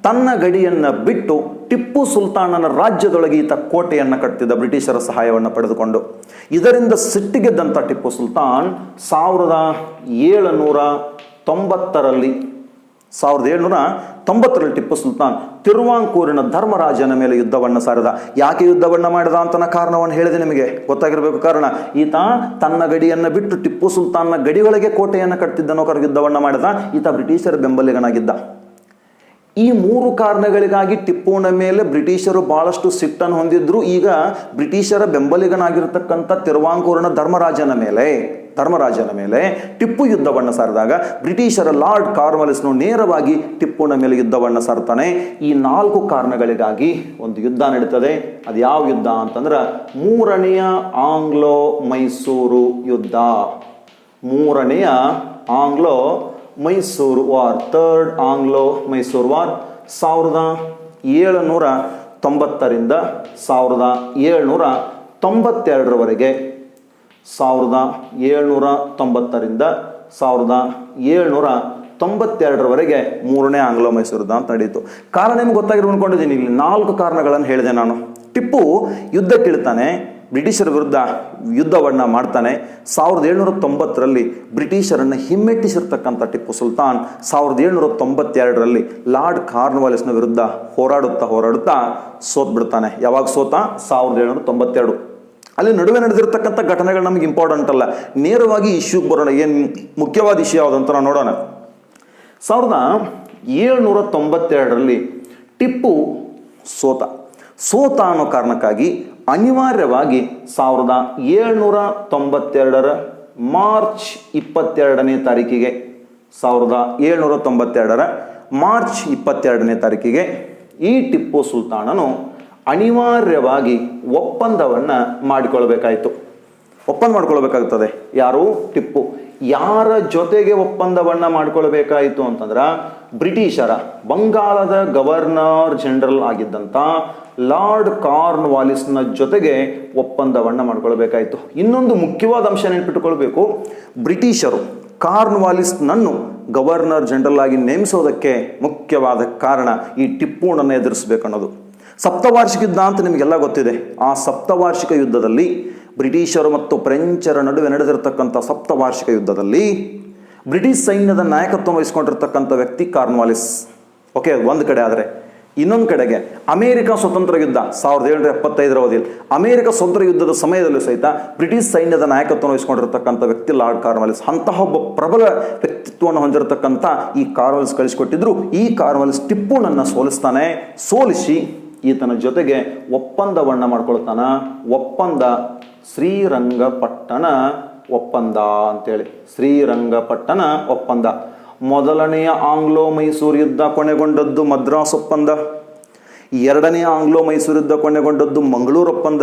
ತನ್ನ ಗಡಿಯನ್ನು ಬಿಟ್ಟು ಟಿಪ್ಪು ಸುಲ್ತಾನನ ರಾಜ್ಯದೊಳಗೆ ಈತ ಕೋಟೆಯನ್ನು ಕಟ್ಟಿದ್ದ ಬ್ರಿಟಿಷರ ಸಹಾಯವನ್ನು ಪಡೆದುಕೊಂಡು. ಇದರಿಂದ ಸಿಟ್ಟಿಗೆದ್ದಂಥ ಟಿಪ್ಪು ಸುಲ್ತಾನ್ 1790ರಲ್ಲಿ ಟಿಪ್ಪು ಸುಲ್ತಾನ್ ತಿರುವಾಂಕೂರಿನ ಧರ್ಮರಾಜನ ಮೇಲೆ ಯುದ್ಧವನ್ನು ಸಾರಿದ. ಯಾಕೆ ಯುದ್ಧವನ್ನು ಮಾಡಿದ ಅಂತ ಕಾರಣವನ್ನು ಹೇಳಿದೆ ನಿಮಗೆ, ಗೊತ್ತಾಗಿರಬೇಕು. ಕಾರಣ, ಈತ ತನ್ನ ಗಡಿಯನ್ನು ಬಿಟ್ಟು ಟಿಪ್ಪು ಸುಲ್ತಾನ್ನ ಗಡಿಯೊಳಗೆ ಕೋಟೆಯನ್ನು ಕಟ್ಟಿದ್ದನೋ ಯುದ್ಧವನ್ನು ಮಾಡಿದ. ಈತ ಬ್ರಿಟಿಷರ ಬೆಂಬಲಿಗನಾಗಿದ್ದ. ಈ 3 ಕಾರಣಗಳಿಗಾಗಿ ಟಿಪ್ಪುವಿನ ಮೇಲೆ ಬ್ರಿಟಿಷರು ಬಹಳಷ್ಟು ಸಿಟ್ಟನ್ನು ಹೊಂದಿದ್ರು. ಈಗ ಬ್ರಿಟಿಷರ ಬೆಂಬಲಿಗನಾಗಿರತಕ್ಕಂಥ ತಿರುವಾಂಕೂರಿನ ಧರ್ಮರಾಜನ ಮೇಲೆ ಟಿಪ್ಪು ಯುದ್ಧವನ್ನು ಸಾರಿದಾಗ ಬ್ರಿಟಿಷರ ಲಾರ್ಡ್ ಕಾರ್ನ್ವಾಲಿಸ್ನು ನೇರವಾಗಿ ಟಿಪ್ಪುನ ಮೇಲೆ ಯುದ್ಧವನ್ನು ಸಾರ್ತಾನೆ. ಈ 4 ಕಾರಣಗಳಿಗಾಗಿ ಒಂದು ಯುದ್ಧ ನಡೀತದೆ. ಅದು ಯಾವ ಯುದ್ಧ ಅಂತಂದ್ರೆ, 3ನೇ ಆಂಗ್ಲೋ ಮೈಸೂರು ಯುದ್ಧ. 3ನೇ Anglo Mysuru war, third Anglo Mysuru war 1790ರಿಂದ 1792ರವರೆಗೆ. 1790ರಿಂದ 1792ರವರೆಗೆ 3ನೇ ಆಂಗ್ಲೋ ಮೈಸೂರು ಯುದ್ಧ ಅಂತ ನಡೀತು. ಕಾರಣ ನಿಮ್ಗೆ ಗೊತ್ತಾಗಿರೋ ಅನ್ಕೊಂಡಿದ್ದೀನಿ. ಇಲ್ಲಿ 4 ಕಾರಣಗಳನ್ನು ಹೇಳಿದೆ ನಾನು. ಟಿಪ್ಪು ಯುದ್ಧಕ್ಕಿಳ್ತಾನೆ, ಬ್ರಿಟಿಷರ ವಿರುದ್ಧ ಯುದ್ಧವನ್ನು ಮಾಡ್ತಾನೆ. 1790ರಲ್ಲಿ ಬ್ರಿಟಿಷರನ್ನು ಹಿಮ್ಮೆಟ್ಟಿಸಿರ್ತಕ್ಕಂಥ ಟಿಪ್ಪು ಸುಲ್ತಾನ್ 1792ರಲ್ಲಿ ಲಾರ್ಡ್ ಕಾರ್ನ್ವಾಲಿಸ್ನ ವಿರುದ್ಧ ಹೋರಾಡುತ್ತಾ ಸೋತ್ಬಿಡ್ತಾನೆ. ಯಾವಾಗ ಸೋತ? 1792. ಅಲ್ಲಿ ನಡುವೆ ನಡೆದಿರ್ತಕ್ಕಂಥ ಘಟನೆಗಳು ನಮಗೆ ಇಂಪಾರ್ಟೆಂಟ್ ಅಲ್ಲ, ನೇರವಾಗಿ ಇಶ್ಯೂಗೆ ಬರೋಣ. ಏನು ಮುಖ್ಯವಾದ ಇಶ್ಯೂ ಯಾವುದಂತ ನಾವು ನೋಡೋಣ. 1792ರಲ್ಲಿ ಟಿಪ್ಪು ಸೋತ ಅನ್ನೋ ಕಾರಣಕ್ಕಾಗಿ ಅನಿವಾರ್ಯವಾಗಿ 1792ರ ಮಾರ್ಚ್ 22ನೇ ತಾರೀಕಿಗೆ 1792ರ ಮಾರ್ಚ್ 22ನೇ ತಾರೀಕಿಗೆ ಈ ಟಿಪ್ಪು ಸುಲ್ತಾನನು ಅನಿವಾರ್ಯವಾಗಿ ಒಪ್ಪಂದವನ್ನು ಮಾಡಿಕೊಳ್ಬೇಕಾಗ್ತದೆ. ಯಾರು? ಟಿಪ್ಪು. ಯಾರ ಜೊತೆಗೆ ಒಪ್ಪಂದವನ್ನು ಮಾಡಿಕೊಳ್ಬೇಕಾಯಿತು ಅಂತಂದ್ರೆ, ಬ್ರಿಟಿಷರ ಬಂಗಾಳದ ಗವರ್ನರ್ ಜನರಲ್ ಆಗಿದ್ದಂಥ ಲಾರ್ಡ್ ಕಾರ್ನ್ವಾಲಿಸ್ನ ಜೊತೆಗೆ ಒಪ್ಪಂದವನ್ನು ಮಾಡಿಕೊಳ್ಬೇಕಾಯಿತು. ಇನ್ನೊಂದು ಮುಖ್ಯವಾದ ಅಂಶ ನೆನಪಿಟ್ಟುಕೊಳ್ಬೇಕು, ಬ್ರಿಟಿಷರು ಕಾರ್ನ್ವಾಲಿಸ್ನನ್ನು ಗವರ್ನರ್ ಜನರಲ್ ಆಗಿ ನೇಮಿಸೋದಕ್ಕೆ ಮುಖ್ಯವಾದ ಕಾರಣ ಈ ಟಿಪ್ಪುನನ್ನು ಎದುರಿಸಬೇಕನ್ನೋದು. ಸಪ್ತವಾರ್ಷಿಕ ಯುದ್ಧ ಅಂತ ನಿಮಗೆಲ್ಲ ಗೊತ್ತಿದೆ. ಆ ಸಪ್ತವಾರ್ಷಿಕ ಯುದ್ಧದಲ್ಲಿ ಬ್ರಿಟಿಷರು ಮತ್ತು ಫ್ರೆಂಚರ ನಡುವೆ ನಡೆದಿರತಕ್ಕಂಥ ಸಪ್ತವಾರ್ಷಿಕ ಯುದ್ಧದಲ್ಲಿ ಬ್ರಿಟಿಷ್ ಸೈನ್ಯದ ನಾಯಕತ್ವ ವಹಿಸಿಕೊಂಡಿರ್ತಕ್ಕಂಥ ವ್ಯಕ್ತಿ ಕಾರ್ನ್ವಾಲಿಸ್. ಓಕೆ, ಒಂದು ಕಡೆ. ಆದರೆ ಇನ್ನೊಂದು ಕಡೆಗೆ ಅಮೇರಿಕ ಸ್ವತಂತ್ರ ಯುದ್ಧ 1775ರ ಅವಧಿಯಲ್ಲಿ ಅಮೇರಿಕ ಸ್ವತಂತ್ರ ಯುದ್ಧದ ಸಮಯದಲ್ಲೂ ಸಹಿತ ಬ್ರಿಟಿಷ್ ಸೈನ್ಯದ ನಾಯಕತ್ವ ವಹಿಸಿಕೊಂಡಿರ್ತಕ್ಕಂಥ ವ್ಯಕ್ತಿ ಲಾರ್ಡ್ ಕಾರ್ನ್ವಾಲಿಸ್. ಅಂತಹ ಒಬ್ಬ ಪ್ರಬಲ ವ್ಯಕ್ತಿತ್ವವನ್ನು ಹೊಂದಿರತಕ್ಕಂಥ ಈ ಕಾರ್ನ್ವಾಲಿಸ್ ಕಳಿಸಿಕೊಟ್ಟಿದ್ರು. ಈ ಕಾರ್ನ್ವಾಲಿಸ್ ಟಿಪ್ಪುನನ್ನು ಸೋಲಿಸಿ ಈತನ ಜೊತೆಗೆ ಒಪ್ಪಂದವನ್ನು ಮಾಡ್ಕೊಳ್ತಾನ. ಒಪ್ಪಂದ ಶ್ರೀರಂಗಪಟ್ಟಣ ಒಪ್ಪಂದ ಅಂತೇಳಿ. ಶ್ರೀರಂಗಪಟ್ಟಣ ಒಪ್ಪಂದ. ಮೊದಲನೆಯ ಆಂಗ್ಲೋ ಮೈಸೂರು ಯುದ್ಧ ಕೊನೆಗೊಂಡದ್ದು ಮದ್ರಾಸ್ ಒಪ್ಪಂದ. 2ನೇ ಆಂಗ್ಲೋ ಮೈಸೂರು ಯುದ್ಧ ಕೊನೆಗೊಂಡದ್ದು ಮಂಗಳೂರು ಒಪ್ಪಂದ.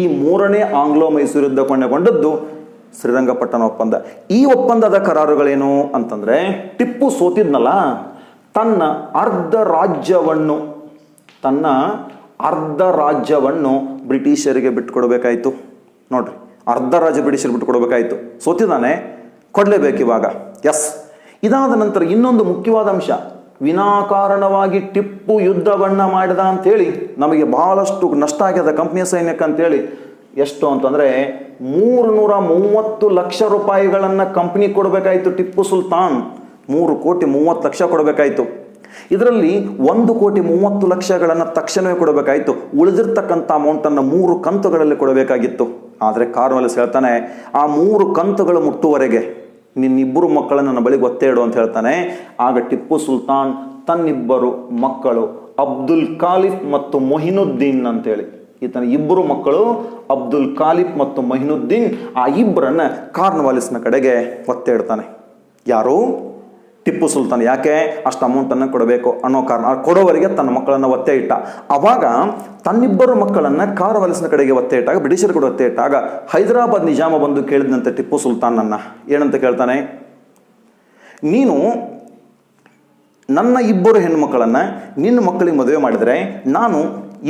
ಈ 3ನೇ ಆಂಗ್ಲೋ ಮೈಸೂರು ಯುದ್ಧ ಕೊನೆಗೊಂಡದ್ದು ಶ್ರೀರಂಗಪಟ್ಟಣ ಒಪ್ಪಂದ. ಈ ಒಪ್ಪಂದದ ಕರಾರುಗಳೇನು ಅಂತಂದ್ರೆ, ಟಿಪ್ಪು ಸೋತಿದ್ನಲ್ಲ, ತನ್ನ ಅರ್ಧ ರಾಜ್ಯವನ್ನು ತನ್ನ ಅರ್ಧ ರಾಜ್ಯವನ್ನು ಬ್ರಿಟಿಷರಿಗೆ ಬಿಟ್ಟುಕೊಡ್ಬೇಕಾಯ್ತು. ನೋಡ್ರಿ, ಅರ್ಧ ರಾಜ್ಯ ಬ್ರಿಟಿಷರಿಗೆ ಬಿಟ್ಟುಕೊಡ್ಬೇಕಾಯ್ತು. ಸೋತಿದ್ದಾನೆ, ಕೊಡಲೇಬೇಕು ಇವಾಗ. ಎಸ್. ಇದಾದ ನಂತರ ಇನ್ನೊಂದು ಮುಖ್ಯವಾದ ಅಂಶ, ವಿನಾಕಾರಣವಾಗಿ ಟಿಪ್ಪು ಯುದ್ಧವನ್ನ ಮಾಡಿದ ಅಂತೇಳಿ ನಮಗೆ ಬಹಳಷ್ಟು ನಷ್ಟ ಆಗ್ಯದ ಕಂಪ್ನಿಯ ಸೈನ್ಯಕ್ಕೆ ಅಂತೇಳಿ. ಎಷ್ಟು ಅಂತಂದ್ರೆ 330 ಲಕ್ಷ ರೂಪಾಯಿಗಳನ್ನ ಕಂಪ್ನಿ ಕೊಡಬೇಕಾಯ್ತು. ಟಿಪ್ಪು ಸುಲ್ತಾನ್ 3,30,00,000 ಕೊಡಬೇಕಾಯ್ತು. ಇದರಲ್ಲಿ 1,30,00,000 ತಕ್ಷಣವೇ ಕೊಡಬೇಕಾಯ್ತು. ಉಳಿದಿರ್ತಕ್ಕಂಥ ಅಮೌಂಟನ್ನು 3 ಕಂತುಗಳಲ್ಲಿ ಕೊಡಬೇಕಾಗಿತ್ತು. ಆದರೆ ಕಾರ್ನ್ವಾಲಿಸ್ ಹೇಳ್ತಾನೆ, ಆ 3 ಕಂತುಗಳು ಮುಟ್ಟುವರೆಗೆ ನಿನ್ನಿಬ್ಬರು ಮಕ್ಕಳನ್ನು ನನ್ನ ಬಳಿಗೆ ಒತ್ತೆ ಇಡು ಅಂತ ಹೇಳ್ತಾನೆ. ಆಗ ಟಿಪ್ಪು ಸುಲ್ತಾನ್ ತನ್ನಿಬ್ಬರು ಮಕ್ಕಳು ಅಬ್ದುಲ್ ಖಾಲಿಫ್ ಮತ್ತು ಮೊಹಿನುದ್ದೀನ್ ಅಂತೇಳಿ, ಈತನ ಇಬ್ಬರು ಮಕ್ಕಳು ಅಬ್ದುಲ್ ಖಾಲಿಫ್ ಮತ್ತು ಮೊಹಿನುದ್ದೀನ್, ಆ ಇಬ್ಬರನ್ನ ಕಾರ್ನ್ವಾಲಿಸ್ನ ಕಡೆಗೆ ಒತ್ತೆ ಇಡ್ತಾನೆ. ಯಾರು? ಟಿಪ್ಪು ಸುಲ್ತಾನ್. ಯಾಕೆ? ಅಷ್ಟು ಅಮೌಂಟನ್ನು ಕೊಡಬೇಕು ಅನ್ನೋ ಕಾರಣ. ಕೊಡೋವರೆಗೆ ತನ್ನ ಮಕ್ಕಳನ್ನು ಒತ್ತೆ ಇಟ್ಟ. ಅವಾಗ ತನ್ನಿಬ್ಬರು ಮಕ್ಕಳನ್ನು ಕಾರ್ನ್ವಾಲಿಸ್ನ ಕಡೆಗೆ ಒತ್ತೆ ಇಟ್ಟಾಗ, ಬ್ರಿಟಿಷರು ಕೂಡ ಒತ್ತೆ ಇಟ್ಟಾಗ ಹೈದರಾಬಾದ್ ನಿಜಾಮ ಬಂದು ಕೇಳಿದಂತೆ ಟಿಪ್ಪು ಸುಲ್ತಾನನ್ನ ಏನಂತ ಕೇಳ್ತಾನೆ, ನೀನು ನನ್ನ ಇಬ್ಬರು ಹೆಣ್ಣುಮಕ್ಕಳನ್ನು ನಿನ್ನ ಮಕ್ಕಳಿಗೆ ಮದುವೆ ಮಾಡಿದರೆ ನಾನು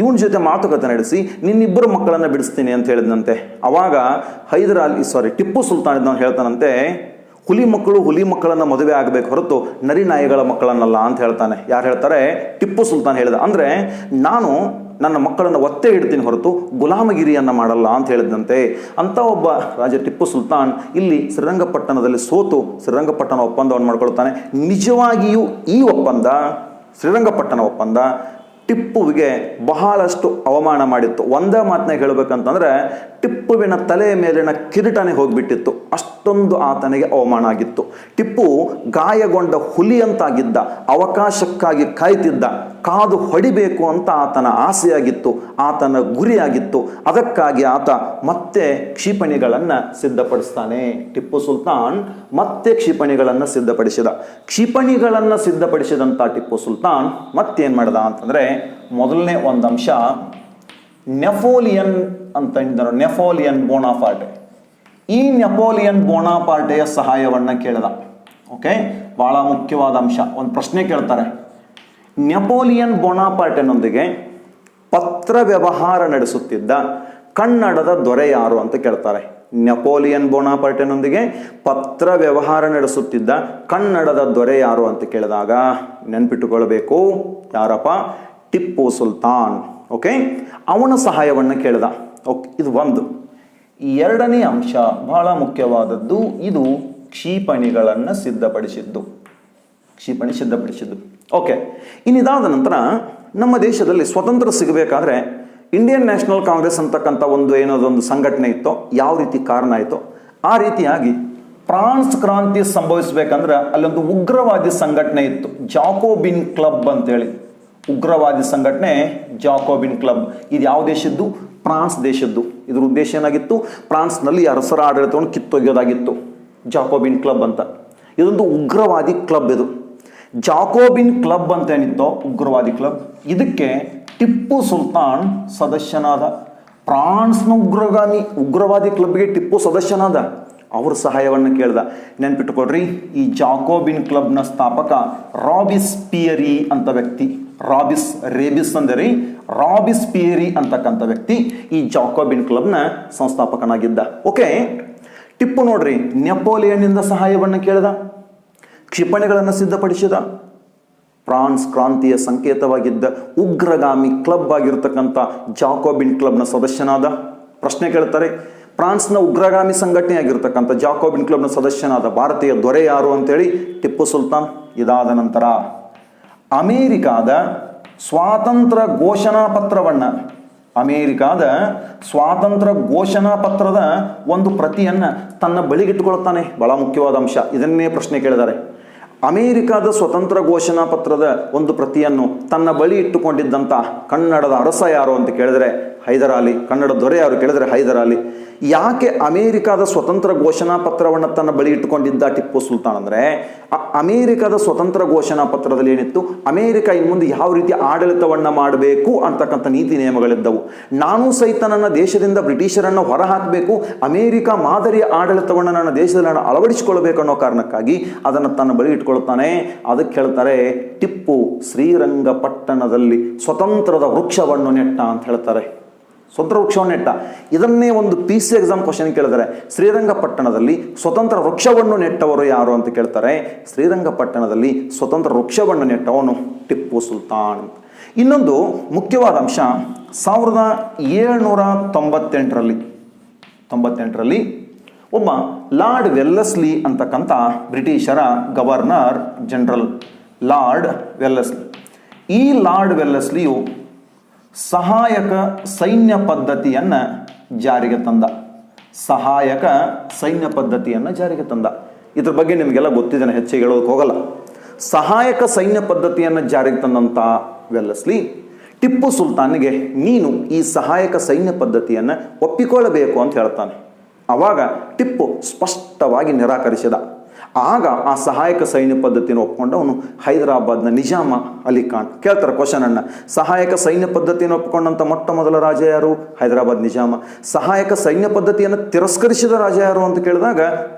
ಇವನ ಜೊತೆ ಮಾತುಕತೆ ನಡೆಸಿ ನಿನ್ನಿಬ್ಬರು ಮಕ್ಕಳನ್ನು ಬಿಡಿಸ್ತೀನಿ ಅಂತ ಹೇಳಿದಂತೆ. ಅವಾಗ ಟಿಪ್ಪು ಸುಲ್ತಾನ್ ಇದ್ದವನು ಹೇಳ್ತಾನಂತೆ, ಹುಲಿ ಮಕ್ಕಳನ್ನು ಮದುವೆ ಆಗಬೇಕು ಹೊರತು ನರಿ ನಾಯಿಗಳ ಮಕ್ಕಳನ್ನಲ್ಲ ಅಂತ ಹೇಳ್ತಾನೆ. ಯಾರು ಹೇಳ್ತಾರೆ? ಟಿಪ್ಪು ಸುಲ್ತಾನ್ ಹೇಳಿದ. ಅಂದರೆ ನಾನು ನನ್ನ ಮಕ್ಕಳನ್ನು ಒತ್ತೆ ಇಡ್ತೀನಿ ಹೊರತು ಗುಲಾಮಗಿರಿಯನ್ನು ಮಾಡಲ್ಲ ಅಂತ ಹೇಳಿದಂತೆ. ಅಂತ ಒಬ್ಬ ರಾಜ ಟಿಪ್ಪು ಸುಲ್ತಾನ್ ಇಲ್ಲಿ ಶ್ರೀರಂಗಪಟ್ಟಣದಲ್ಲಿ ಸೋತು ಶ್ರೀರಂಗಪಟ್ಟಣ ಒಪ್ಪಂದವನ್ನು ಮಾಡ್ಕೊಳ್ತಾನೆ. ನಿಜವಾಗಿಯೂ ಈ ಒಪ್ಪಂದ, ಶ್ರೀರಂಗಪಟ್ಟಣ ಒಪ್ಪಂದ ಟಿಪ್ಪುವಿಗೆ ಬಹಳಷ್ಟು ಅವಮಾನ ಮಾಡಿತ್ತು. ಒಂದೇ ಮಾತನ್ನ ಹೇಳಬೇಕಂತಂದ್ರೆ ಟಿಪ್ಪುವಿನ ತಲೆಯ ಮೇಲಿನ ಕಿರೀಟನೇ ಹೋಗ್ಬಿಟ್ಟಿತ್ತು. ಅಷ್ಟೊಂದು ಆತನಿಗೆ ಅವಮಾನ ಆಗಿತ್ತು. ಟಿಪ್ಪು ಗಾಯಗೊಂಡ ಹುಲಿಯಂತಾಗಿದ್ದ, ಅವಕಾಶಕ್ಕಾಗಿ ಕಾಯ್ತಿದ್ದ, ಕಾದು ಹೊಡಿಬೇಕು ಅಂತ ಆತನ ಆಸೆಯಾಗಿತ್ತು, ಆತನ ಗುರಿಯಾಗಿತ್ತು. ಅದಕ್ಕಾಗಿ ಆತ ಮತ್ತೆ ಕ್ಷಿಪಣಿಗಳನ್ನು ಸಿದ್ಧಪಡಿಸ್ತಾನೆ. ಟಿಪ್ಪು ಸುಲ್ತಾನ್ ಮತ್ತೆ ಕ್ಷಿಪಣಿಗಳನ್ನು ಸಿದ್ಧಪಡಿಸಿದ. ಕ್ಷಿಪಣಿಗಳನ್ನು ಸಿದ್ಧಪಡಿಸಿದಂಥ ಟಿಪ್ಪು ಸುಲ್ತಾನ್ ಮತ್ತೇನು ಮಾಡಿದ ಅಂತಂದರೆ, ಮೊದಲನೇ ಒಂದು ಅಂಶ, ನೆಪೋಲಿಯನ್ ಅಂತ ಇದ್ದರು, ನೆಪೋಲಿಯನ್ ಬೋನಾಪಾರ್ಟೆ. ಈ ನೆಪೋಲಿಯನ್ ಬೋನಾಪಾರ್ಟೆಯ ಸಹಾಯವನ್ನು ಕೇಳಿದ. ಓಕೆ, ಬಹಳ ಮುಖ್ಯವಾದ ಅಂಶ. ಒಂದು ಪ್ರಶ್ನೆ ಕೇಳ್ತಾರೆ, ನೆಪೋಲಿಯನ್ ಬೋನಾಪಾರ್ಟೆನೊಂದಿಗೆ ಪತ್ರ ವ್ಯವಹಾರ ನಡೆಸುತ್ತಿದ್ದ ಕನ್ನಡದ ದೊರೆ ಯಾರು ಅಂತ ಕೇಳ್ತಾರೆ. ನೆಪೋಲಿಯನ್ ಬೋನಾಪಾರ್ಟೆನೊಂದಿಗೆ ಪತ್ರ ವ್ಯವಹಾರ ನಡೆಸುತ್ತಿದ್ದ ಕನ್ನಡದ ದೊರೆ ಯಾರು ಅಂತ ಕೇಳಿದಾಗ ನೆನ್ಪಿಟ್ಟುಕೊಳ್ಬೇಕು, ಯಾರಪ್ಪ? ಟಿಪ್ಪು ಸುಲ್ತಾನ್. ಓಕೆ, ಅವನ ಸಹಾಯವನ್ನು ಕೇಳಿದ. ಓಕೆ, ಇದು ಒಂದು. ಎರಡನೇ ಅಂಶ ಬಹಳ ಮುಖ್ಯವಾದದ್ದು, ಇದು ಕ್ಷಿಪಣಿಗಳನ್ನು ಸಿದ್ಧಪಡಿಸಿದ್ದು. ಓಕೆ, ಇನ್ನಿದಾದ ನಂತರ ನಮ್ಮ ದೇಶದಲ್ಲಿ ಸ್ವತಂತ್ರ ಸಿಗಬೇಕಾದ್ರೆ ಇಂಡಿಯನ್ ನ್ಯಾಷನಲ್ ಕಾಂಗ್ರೆಸ್ ಅಂತಕ್ಕಂಥ ಏನೋದೊಂದು ಸಂಘಟನೆ ಇತ್ತೋ, ಯಾವ ರೀತಿ ಕಾರಣ ಆಯಿತೋ ಆ ರೀತಿಯಾಗಿ ಫ್ರಾನ್ಸ್ ಕ್ರಾಂತಿ ಸಂಭವಿಸಬೇಕಂದ್ರೆ ಅಲ್ಲೊಂದು ಉಗ್ರವಾದಿ ಸಂಘಟನೆ ಇತ್ತು, ಜಾಕೋಬಿನ್ ಕ್ಲಬ್ ಅಂತೇಳಿ. ಉಗ್ರವಾದಿ ಸಂಘಟನೆ ಜಾಕೋಬಿನ್ ಕ್ಲಬ್. ಇದು ಯಾವ ದೇಶದ್ದು? ಫ್ರಾನ್ಸ್ ದೇಶದ್ದು. ಇದ್ರ ಉದ್ದೇಶ ಏನಾಗಿತ್ತು? ಫ್ರಾನ್ಸ್ನಲ್ಲಿ ಅರಸರ ಆಡಳಿತವನ್ನು ಕಿತ್ತೊಗೆಯೋದಾಗಿತ್ತು. ಜಾಕೋಬಿನ್ ಕ್ಲಬ್ ಅಂತ ಇದೊಂದು ಉಗ್ರವಾದಿ ಕ್ಲಬ್. ಇದು ಜಾಕೋಬಿನ್ ಕ್ಲಬ್ ಅಂತ ಏನಿತ್ತೋ, ಉಗ್ರವಾದಿ ಕ್ಲಬ್, ಇದಕ್ಕೆ ಟಿಪ್ಪು ಸುಲ್ತಾನ್ ಸದಸ್ಯನಾದ. ಫ್ರಾನ್ಸ್ನ ಉಗ್ರವಾದಿ ಕ್ಲಬ್ಗೆ ಟಿಪ್ಪು ಸದಸ್ಯನಾದ. ಅವ್ರ ಸಹಾಯವನ್ನು ಕೇಳ್ದ. ನೆನ್ಪಿಟ್ಟುಕೊಡ್ರಿ, ಈ ಜಾಕೋಬಿನ್ ಕ್ಲಬ್ನ ಸ್ಥಾಪಕ ರಾಬಿಸ್ಪಿಯರಿ ಅಂತ ವ್ಯಕ್ತಿ. ರೇಬಿಸ್ ಅಂದರೆ ರಾಬಿಸ್ಪಿಯರಿ ಅಂತಕ್ಕಂಥ ವ್ಯಕ್ತಿ ಈ ಜಾಕೋಬಿನ್ ಕ್ಲಬ್ನ ಸಂಸ್ಥಾಪಕನಾಗಿದ್ದ. ಓಕೆ, ಟಿಪ್ಪು ನೋಡ್ರಿ, ನೆಪೋಲಿಯನ್ನಿಂದ ಸಹಾಯವನ್ನು ಕೇಳಿದ, ಕ್ಷಿಪಣಿಗಳನ್ನು ಸಿದ್ಧಪಡಿಸಿದ, ಫ್ರಾನ್ಸ್ ಕ್ರಾಂತಿಯ ಸಂಕೇತವಾಗಿದ್ದ ಉಗ್ರಗಾಮಿ ಕ್ಲಬ್ ಆಗಿರ್ತಕ್ಕಂಥ ಜಾಕೋಬಿನ್ ಕ್ಲಬ್ನ ಸದಸ್ಯನಾದ. ಪ್ರಶ್ನೆ ಕೇಳ್ತಾರೆ, ಫ್ರಾನ್ಸ್ನ ಉಗ್ರಗಾಮಿ ಸಂಘಟನೆ ಆಗಿರ್ತಕ್ಕಂಥ ಜಾಕೋಬಿನ್ ಕ್ಲಬ್ನ ಸದಸ್ಯನಾದ ಭಾರತೀಯ ದೊರೆ ಯಾರು ಅಂತೇಳಿ ಅಮೇರಿಕಾದ ನಂತರ ಅಮೇರಿಕಾದ ಸ್ವಾತಂತ್ರ್ಯ ಘೋಷಣಾ ಪತ್ರದ ಒಂದು ಪ್ರತಿಯನ್ನು ತನ್ನ ಬಳಿಗಿಟ್ಟುಕೊಳ್ತಾನೆ. ಬಹಳ ಮುಖ್ಯವಾದ ಅಂಶ, ಇದನ್ನೇ ಪ್ರಶ್ನೆ ಕೇಳಿದ್ದಾರೆ. ಅಮೇರಿಕಾದ ಸ್ವತಂತ್ರ ಘೋಷಣಾ ಪತ್ರದ ಒಂದು ಪ್ರತಿಯನ್ನು ತನ್ನ ಬಳಿ ಇಟ್ಟುಕೊಂಡಿದ್ದಂಥ ಕನ್ನಡದ ಅರಸ ಯಾರು ಅಂತ ಕೇಳಿದರೆ ಹೈದರಾಲಿ. ಕನ್ನಡ ದೊರೆ ಯಾರು ಕೇಳಿದರೆ ಹೈದರಾಲಿ. ಯಾಕೆ ಅಮೇರಿಕಾದ ಸ್ವತಂತ್ರ ಘೋಷಣಾ ಪತ್ರವನ್ನು ತನ್ನ ಬಳಿ ಇಟ್ಟುಕೊಂಡಿದ್ದ ಟಿಪ್ಪು ಸುಲ್ತಾನ್ ಅಂದರೆ, ಅಮೇರಿಕಾದ ಸ್ವತಂತ್ರ ಘೋಷಣಾ ಪತ್ರದಲ್ಲಿ ಏನಿತ್ತು, ಅಮೇರಿಕ ಇನ್ನು ಮುಂದೆ ಯಾವ ರೀತಿ ಆಡಳಿತವನ್ನು ಮಾಡಬೇಕು ಅಂತಕ್ಕಂಥ ನೀತಿ ನಿಯಮಗಳಿದ್ದವು. ನಾನು ಸಹಿತ ನನ್ನ ದೇಶದಿಂದ ಬ್ರಿಟಿಷರನ್ನು ಹೊರ ಹಾಕಬೇಕು, ಅಮೇರಿಕ ಮಾದರಿಯ ಆಡಳಿತವನ್ನು ನನ್ನ ದೇಶದಲ್ಲಿ ನಾನು ಅಳವಡಿಸಿಕೊಳ್ಬೇಕು ಅನ್ನೋ ಕಾರಣಕ್ಕಾಗಿ ಅದನ್ನು ತನ್ನ ಬಳಿ ಇಟ್ಕೊಳ್ತಾನೆ. ಅದಕ್ಕೆ ಹೇಳ್ತಾರೆ ಟಿಪ್ಪು ಶ್ರೀರಂಗಪಟ್ಟಣದಲ್ಲಿ ಸ್ವತಂತ್ರದ ವೃಕ್ಷವನ್ನು ನೆಟ್ಟ ಅಂತ ಹೇಳ್ತಾರೆ. ಸ್ವತಂತ್ರ ವೃಕ್ಷವನ್ನು ನೆಟ್ಟ. ಇದನ್ನೇ ಒಂದು PC ಎಕ್ಸಾಮ್ ಕ್ವಶನ್ ಕೇಳಿದರೆ ಶ್ರೀರಂಗಪಟ್ಟಣದಲ್ಲಿ ಸ್ವತಂತ್ರ ವೃಕ್ಷವನ್ನು ನೆಟ್ಟವರು ಯಾರು ಅಂತ ಕೇಳ್ತಾರೆ. ಶ್ರೀರಂಗಪಟ್ಟಣದಲ್ಲಿ ಸ್ವತಂತ್ರ ವೃಕ್ಷವನ್ನು ನೆಟ್ಟವನು ಟಿಪ್ಪು ಸುಲ್ತಾನ್. ಇನ್ನೊಂದು ಮುಖ್ಯವಾದ ಅಂಶ, 1798ರಲ್ಲಿ ಒಬ್ಬ ಲಾರ್ಡ್ ವೆಲ್ಲೆಸ್ಲಿ ಅಂತಕ್ಕಂಥ ಬ್ರಿಟಿಷರ ಗವರ್ನರ್ ಜನರಲ್ ಲಾರ್ಡ್ ವೆಲ್ಲೆಸ್ಲಿ. ಈ ಲಾರ್ಡ್ ವೆಲ್ಲೆಸ್ಲಿಯು ಸಹಾಯಕ ಸೈನ್ಯ ಪದ್ಧತಿಯನ್ನು ಜಾರಿಗೆ ತಂದ. ಸಹಾಯಕ ಸೈನ್ಯ ಪದ್ಧತಿಯನ್ನು ಜಾರಿಗೆ ತಂದ. ಇದ್ರ ಬಗ್ಗೆ ನಿಮಗೆಲ್ಲ ಗೊತ್ತಿದೆ, ಹೆಚ್ಚಿಗೆ ಹೇಳೋದಕ್ಕೆ ಹೋಗಲ್ಲ. ಸಹಾಯಕ ಸೈನ್ಯ ಪದ್ಧತಿಯನ್ನು ಜಾರಿಗೆ ತಂದಂಥ ವೆಲ್ಲೆಸ್ಲಿ ಟಿಪ್ಪು ಸುಲ್ತಾನ್ಗೆ ನೀನು ಈ ಸಹಾಯಕ ಸೈನ್ಯ ಪದ್ಧತಿಯನ್ನು ಒಪ್ಪಿಕೊಳ್ಳಬೇಕು ಅಂತ ಹೇಳ್ತಾನೆ. ಆವಾಗ ಟಿಪ್ಪು ಸ್ಪಷ್ಟವಾಗಿ ನಿರಾಕರಿಸಿದ. ಆಗ ಆ ಸಹಾಯಕ ಸೈನ್ಯ ಪದ್ಧತಿಯನ್ನು ಒಪ್ಪಿಕೊಂಡವನು ಹೈದರಾಬಾದ್ನ ನಿಜಾಮ ಅಲಿ ಖಾನ್. ಕೇಳ್ತಾರೆ ಕ್ವಶನ್ ಅನ್ನ, ಸಹಾಯಕ ಸೈನ್ಯ ಪದ್ಧತಿಯನ್ನು ಒಪ್ಪಿಕೊಂಡಂಥ ಮೊಟ್ಟ ಮೊದಲ ರಾಜ ಯಾರು? ಹೈದರಾಬಾದ್ ನಿಜಾಮ. ಸಹಾಯಕ ಸೈನ್ಯ ಪದ್ಧತಿಯನ್ನು ತಿರಸ್ಕರಿಸಿದ ರಾಜ ಯಾರು ಅಂತ ಕೇಳಿದಾಗ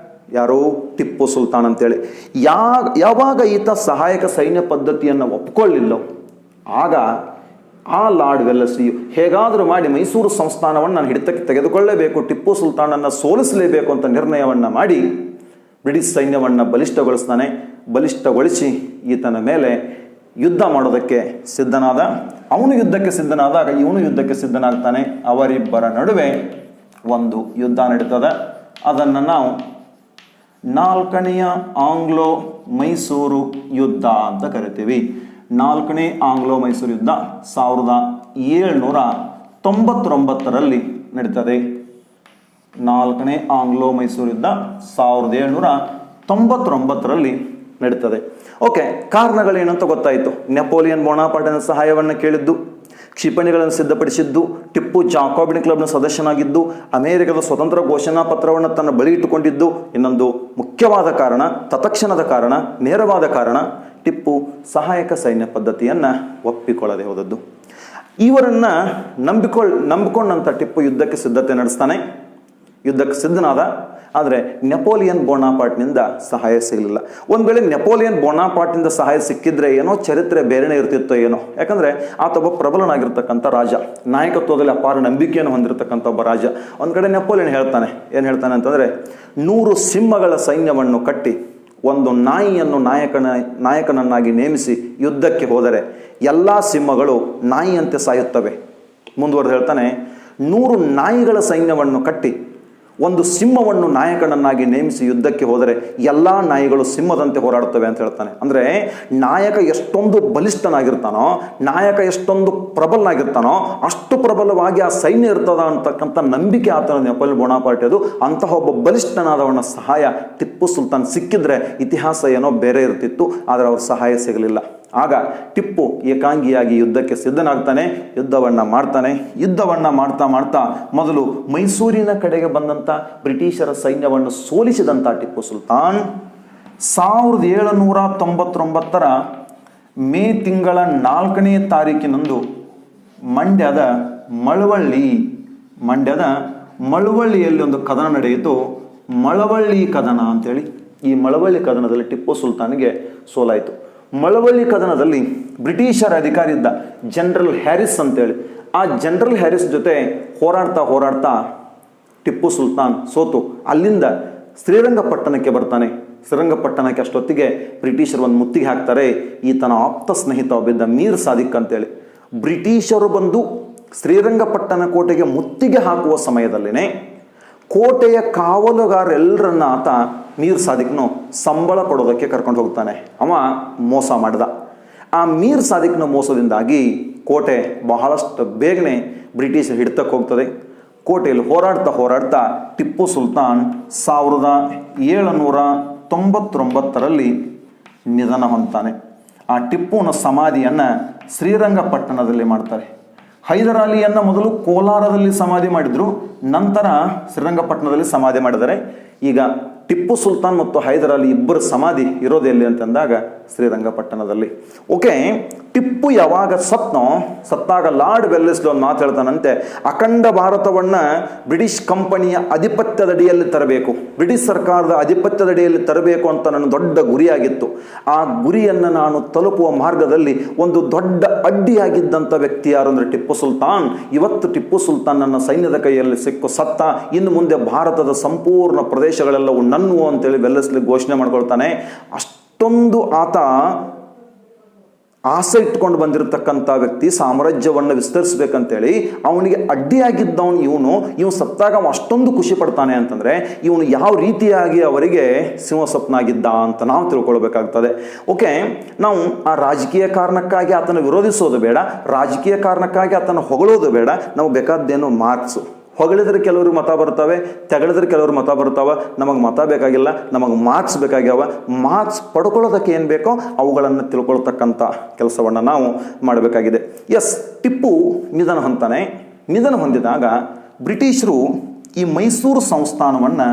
ಯಾರು? ಟಿಪ್ಪು ಸುಲ್ತಾನ್ ಅಂತೇಳಿ. ಯಾವಾಗ ಈತ ಸಹಾಯಕ ಸೈನ್ಯ ಪದ್ಧತಿಯನ್ನು ಒಪ್ಕೊಳ್ಳಿಲ್ಲೋ ಆಗ ಆ ಲಾರ್ಡ್ ವೆಲ್ಲೆಸ್ಲಿಯು ಹೇಗಾದರೂ ಮಾಡಿ ಮೈಸೂರು ಸಂಸ್ಥಾನವನ್ನು ನಾನು ಹಿಡಿತಕ್ಕೆ ತೆಗೆದುಕೊಳ್ಳಲೇಬೇಕು, ಟಿಪ್ಪು ಸುಲ್ತಾನನ್ನು ಸೋಲಿಸಲೇಬೇಕು ಅಂತ ನಿರ್ಣಯವನ್ನು ಮಾಡಿ ಬ್ರಿಟಿಷ್ ಸೈನ್ಯವನ್ನು ಬಲಿಷ್ಠಗೊಳಿಸ್ತಾನೆ. ಬಲಿಷ್ಠಗೊಳಿಸಿ ಈತನ ಮೇಲೆ ಯುದ್ಧ ಮಾಡೋದಕ್ಕೆ ಸಿದ್ಧನಾದ. ಅವನು ಯುದ್ಧಕ್ಕೆ ಸಿದ್ಧನಾದಾಗ ಇವನು ಯುದ್ಧಕ್ಕೆ ಸಿದ್ಧನಾಗ್ತಾನೆ. ಅವರಿಬ್ಬರ ನಡುವೆ ಒಂದು ಯುದ್ಧ ನಡೀತದೆ. ಅದನ್ನು ನಾವು 4ನೇ ಆಂಗ್ಲೋ ಮೈಸೂರು ಯುದ್ಧ ಅಂತ ಕರಿತೀವಿ. 4ನೇ ಆಂಗ್ಲೋ ಮೈಸೂರು ಯುದ್ಧ 1799ರಲ್ಲಿ ನಡೀತದೆ. 4ನೇ ಆಂಗ್ಲೋ ಮೈಸೂರು ಯುದ್ಧ 1799ರಲ್ಲಿ ನಡೀತದೆ. ಓಕೆ, ಕಾರಣಗಳೇನಂತ ಗೊತ್ತಾಯಿತು. ನೆಪೋಲಿಯನ್ ಬೋನಾಪಾರ್ಟನ ಸಹಾಯವನ್ನು ಕೇಳಿದ್ದು, ಕ್ಷಿಪಣಿಗಳನ್ನು ಸಿದ್ಧಪಡಿಸಿದ್ದು, ಟಿಪ್ಪು ಜಾಕೋಬಿನ್ ಕ್ಲಬ್ನ ಸದಸ್ಯನಾಗಿದ್ದು, ಅಮೆರಿಕದ ಸ್ವತಂತ್ರ ಘೋಷಣಾ ಪತ್ರವನ್ನು ತನ್ನ ಬಳಿ ಇಟ್ಟುಕೊಂಡಿದ್ದು. ಇನ್ನೊಂದು ಮುಖ್ಯವಾದ ಕಾರಣ, ತತ್ಕ್ಷಣದ ಕಾರಣ, ನೇರವಾದ ಕಾರಣ, ಟಿಪ್ಪು ಸಹಾಯಕ ಸೈನ್ಯ ಪದ್ಧತಿಯನ್ನು ಒಪ್ಪಿಕೊಳ್ಳದೆ ಹೋದದ್ದು. ಇವರನ್ನು ನಂಬಿಕೊಂಡಂಥ ಟಿಪ್ಪು ಯುದ್ಧಕ್ಕೆ ಸಿದ್ಧತೆ ನಡೆಸ್ತಾನೆ. ಯುದ್ಧಕ್ಕೆ ಸಿದ್ಧನಾದ. ಆದರೆ ನೆಪೋಲಿಯನ್ ಬೋನಾಪಾರ್ಟ್ನಿಂದ ಸಹಾಯ ಸಿಗಲಿಲ್ಲ. ಒಂದು ವೇಳೆ ನೆಪೋಲಿಯನ್ ಬೋನಾಪಾರ್ಟ್ನಿಂದ ಸಹಾಯ ಸಿಕ್ಕಿದ್ರೆ ಏನೋ ಚರಿತ್ರೆ ಬೇರೆನೇ ಇರ್ತಿತ್ತೋ ಏನೋ. ಯಾಕಂದರೆ ಆತೊಬ್ಬ ಪ್ರಬಲನಾಗಿರ್ತಕ್ಕಂಥ ರಾಜ, ನಾಯಕತ್ವದಲ್ಲಿ ಅಪಾರ ನಂಬಿಕೆಯನ್ನು ಹೊಂದಿರತಕ್ಕಂಥ ಒಬ್ಬ ರಾಜ. ಒಂದು ಕಡೆ ನೆಪೋಲಿಯನ್ ಏನು ಹೇಳ್ತಾನೆ ಅಂತಂದರೆ, 100 ಸಿಂಹಗಳ ಸೈನ್ಯವನ್ನು ಕಟ್ಟಿ ಒಂದು ನಾಯಿಯನ್ನು ನಾಯಕನನ್ನಾಗಿ ನೇಮಿಸಿ ಯುದ್ಧಕ್ಕೆ ಹೋದರೆ ಎಲ್ಲ ಸಿಂಹಗಳು ನಾಯಿಯಂತೆ ಸಾಯುತ್ತವೆ. ಮುಂದುವರೆದು ಹೇಳ್ತಾನೆ, 100 ನಾಯಿಗಳ ಸೈನ್ಯವನ್ನು ಕಟ್ಟಿ ಒಂದು ಸಿಂಹವನ್ನು ನಾಯಕನನ್ನಾಗಿ ನೇಮಿಸಿ ಯುದ್ಧಕ್ಕೆ ಹೋದರೆ ಎಲ್ಲ ನಾಯಿಗಳು ಸಿಂಹದಂತೆ ಹೋರಾಡುತ್ತವೆ ಅಂತ ಹೇಳ್ತಾನೆ. ಅಂದರೆ ನಾಯಕ ಎಷ್ಟೊಂದು ಬಲಿಷ್ಠನಾಗಿರ್ತಾನೋ, ನಾಯಕ ಎಷ್ಟೊಂದು ಪ್ರಬಲನಾಗಿರ್ತಾನೋ ಅಷ್ಟು ಪ್ರಬಲವಾಗಿ ಆ ಸೈನ್ಯ ಇರ್ತದ ಅಂತಕ್ಕಂಥ ನಂಬಿಕೆ ಆತನ ನೆಪೋಲಿಯನ್ ಬೋನಾಪಾರ್ಟ್. ಅದು ಅಂತಹ ಒಬ್ಬ ಬಲಿಷ್ಠನಾದವನ ಸಹಾಯ ಟಿಪ್ಪು ಸುಲ್ತಾನ್ ಸಿಕ್ಕಿದ್ರೆ ಇತಿಹಾಸ ಏನೋ ಬೇರೆ ಇರ್ತಿತ್ತು. ಆದರೆ ಅವ್ರ ಸಹಾಯ ಸಿಗಲಿಲ್ಲ. ಆಗ ಟಿಪ್ಪು ಏಕಾಂಗಿಯಾಗಿ ಯುದ್ಧಕ್ಕೆ ಸಿದ್ಧನಾಗ್ತಾನೆ. ಯುದ್ಧವನ್ನು ಮಾಡ್ತಾ ಮೊದಲು ಮೈಸೂರಿನ ಕಡೆಗೆ ಬಂದಂಥ ಬ್ರಿಟಿಷರ ಸೈನ್ಯವನ್ನು ಸೋಲಿಸಿದಂಥ ಟಿಪ್ಪು ಸುಲ್ತಾನ್ 1799ರ ಮೇ ತಿಂಗಳ 4ನೇ ತಾರೀಕಿನಂದು ಮಂಡ್ಯದ ಮಳವಳ್ಳಿಯಲ್ಲಿ ಒಂದು ಕದನ ನಡೆಯಿತು. ಮಳವಳ್ಳಿ ಕದನ ಅಂತೇಳಿ. ಈ ಮಳವಳ್ಳಿ ಕದನದಲ್ಲಿ ಟಿಪ್ಪು ಸುಲ್ತಾನ್ಗೆ ಸೋಲಾಯಿತು. ಮಳವಳ್ಳಿ ಕದನದಲ್ಲಿ ಬ್ರಿಟಿಷರ ಅಧಿಕಾರಿ ಇದ್ದ ಜನರಲ್ ಹ್ಯಾರಿಸ್ ಅಂತೇಳಿ. ಆ ಜನರಲ್ ಹ್ಯಾರಿಸ್ ಜೊತೆ ಹೋರಾಡ್ತಾ ಟಿಪ್ಪು ಸುಲ್ತಾನ್ ಸೋತು ಅಲ್ಲಿಂದ ಶ್ರೀರಂಗಪಟ್ಟಣಕ್ಕೆ ಬರ್ತಾನೆ. ಶ್ರೀರಂಗಪಟ್ಟಣಕ್ಕೆ ಅಷ್ಟೊತ್ತಿಗೆ ಬ್ರಿಟಿಷರು ಒಂದು ಮುತ್ತಿಗೆ ಹಾಕ್ತಾರೆ. ಈತನ ಆಪ್ತ ಸ್ನೇಹಿತ ಒಬ್ಬಿದ್ದ ಮೀರ್ ಸಾದಿಕ್ ಅಂತೇಳಿ. ಬ್ರಿಟಿಷರು ಬಂದು ಶ್ರೀರಂಗಪಟ್ಟಣ ಕೋಟೆಗೆ ಮುತ್ತಿಗೆ ಹಾಕುವ ಸಮಯದಲ್ಲಿನೇ ಕೋಟೆಯ ಕಾವಲುಗಾರೆಲ್ಲರನ್ನ ಆತ ಮೀರ್ ಸಾದಿಕ್ನು ಸಂಬಳ ಕೊಡೋದಕ್ಕೆ ಕರ್ಕೊಂಡು ಹೋಗ್ತಾನೆ. ಅವ ಮೋಸ ಮಾಡಿದ. ಆ ಮೀರ್ ಸಾದಿಕ್ನ ಮೋಸದಿಂದಾಗಿ ಕೋಟೆ ಬಹಳಷ್ಟು ಬೇಗನೆ ಬ್ರಿಟಿಷರ್ ಹಿಡಿತಕ್ಕೆ ಹೋಗ್ತದೆ. ಕೋಟೆಯಲ್ಲಿ ಹೋರಾಡ್ತಾ ಟಿಪ್ಪು ಸುಲ್ತಾನ್ 1799ರಲ್ಲಿ ನಿಧನ ಹೊಂದ್ತಾನೆ. ಆ ಟಿಪ್ಪುನ ಸಮಾಧಿಯನ್ನು ಶ್ರೀರಂಗಪಟ್ಟಣದಲ್ಲಿ ಮಾಡ್ತಾರೆ. ಹೈದರ್ ಅಲಿಯನ್ನು ಮೊದಲು ಕೋಲಾರದಲ್ಲಿ ಸಮಾಧಿ ಮಾಡಿದ್ರು, ನಂತರ ಶ್ರೀರಂಗಪಟ್ಟಣದಲ್ಲಿ ಸಮಾಧಿ ಮಾಡಿದ್ದಾರೆ. ಈಗ ಟಿಪ್ಪು ಸುಲ್ತಾನ್ ಮತ್ತು ಹೈದರ್ ಅಲಿ ಇಬ್ಬರ ಸಮಾಧಿ ಇರೋದೆಲ್ಲಿ ಅಂತಂದಾಗ ಶ್ರೀರಂಗಪಟ್ಟಣದಲ್ಲಿ. ಓಕೆ, ಟಿಪ್ಪು ಯಾವಾಗ ಸತ್ತಾಗ ಲಾರ್ಡ್ ವೆಲ್ಲೆಸ್ಲಿ ಒಂದು ಮಾತು ಹೇಳ್ತಾನಂತೆ, ಅಖಂಡ ಭಾರತವನ್ನು ಬ್ರಿಟಿಷ್ ಕಂಪನಿಯ ಅಧಿಪತ್ಯದಡಿಯಲ್ಲಿ ತರಬೇಕು, ಬ್ರಿಟಿಷ್ ಸರ್ಕಾರದ ಅಧಿಪತ್ಯದಡಿಯಲ್ಲಿ ತರಬೇಕು ಅಂತ ನನ್ನ ದೊಡ್ಡ ಗುರಿಯಾಗಿತ್ತು. ಆ ಗುರಿಯನ್ನು ನಾನು ತಲುಪುವ ಮಾರ್ಗದಲ್ಲಿ ಒಂದು ದೊಡ್ಡ ಅಡ್ಡಿಯಾಗಿದ್ದಂಥ ವ್ಯಕ್ತಿ ಯಾರು ಅಂದರೆ ಟಿಪ್ಪು ಸುಲ್ತಾನ್. ಇವತ್ತು ಟಿಪ್ಪು ಸುಲ್ತಾನ್ ನನ್ನ ಸೈನ್ಯದ ಕೈಯಲ್ಲಿ ಸಿಕ್ಕು ಸತ್ತ, ಇನ್ನು ಮುಂದೆ ಭಾರತದ ಸಂಪೂರ್ಣ ಪ್ರದೇಶಗಳೆಲ್ಲವೂ ನನ್ನುವು ಅಂತೇಳಿ ವೆಲ್ಲೆಸ್ಲಿ ಘೋಷಣೆ ಮಾಡ್ಕೊಳ್ತಾನೆ. ಅಷ್ಟೊಂದು ಆತ ಆಸೆ ಇಟ್ಕೊಂಡು ಬಂದಿರತಕ್ಕಂಥ ವ್ಯಕ್ತಿ, ಸಾಮ್ರಾಜ್ಯವನ್ನು ವಿಸ್ತರಿಸಬೇಕಂತೇಳಿ. ಅವನಿಗೆ ಅಡ್ಡಿಯಾಗಿದ್ದವನು ಇವನು ಸತ್ತಾಗ ಅವನು ಅಷ್ಟೊಂದು ಖುಷಿ ಪಡ್ತಾನೆ ಅಂತಂದರೆ ಇವನು ಯಾವ ರೀತಿಯಾಗಿ ಅವರಿಗೆ ಸಿಂಹಸ್ವಪ್ನಾಗಿದ್ದ ಅಂತ ನಾವು ತಿಳ್ಕೊಳ್ಬೇಕಾಗ್ತದೆ. ಓಕೆ, ನಾವು ಆ ರಾಜಕೀಯ ಕಾರಣಕ್ಕಾಗಿ ಆತನ ವಿರೋಧಿಸೋದು ಬೇಡ, ರಾಜಕೀಯ ಕಾರಣಕ್ಕಾಗಿ ಆತನ ಹೊಗಳೋದು ಬೇಡ. ನಾವು ಬೇಕಾದ್ದೇನು ಮಾರ್ಕ್ಸು. ಹೊಗಳಿದ್ರೆ ಕೆಲವರು ಮತ ಬರ್ತವೆ, ತೆಗಳಿದ್ರೆ ಕೆಲವರು ಮತ ಬರ್ತಾವೆ. ನಮಗೆ ಮತ ಬೇಕಾಗಿಲ್ಲ, ನಮಗೆ ಮಾರ್ಕ್ಸ್ ಬೇಕಾಗ್ಯಾವ. ಮಾರ್ಕ್ಸ್ ಪಡ್ಕೊಳ್ಳೋದಕ್ಕೆ ಏನು ಬೇಕೋ ಅವುಗಳನ್ನು ತಿಳ್ಕೊಳ್ತಕ್ಕಂಥ ಕೆಲಸವನ್ನು ನಾವು ಮಾಡಬೇಕಾಗಿದೆ. ಎಸ್, ಟಿಪ್ಪು ನಿಧನ ಹೊಂತಾನೆ. ನಿಧನ ಹೊಂದಿದಾಗ ಬ್ರಿಟಿಷರು ಈ ಮೈಸೂರು ಸಂಸ್ಥಾನವನ್ನು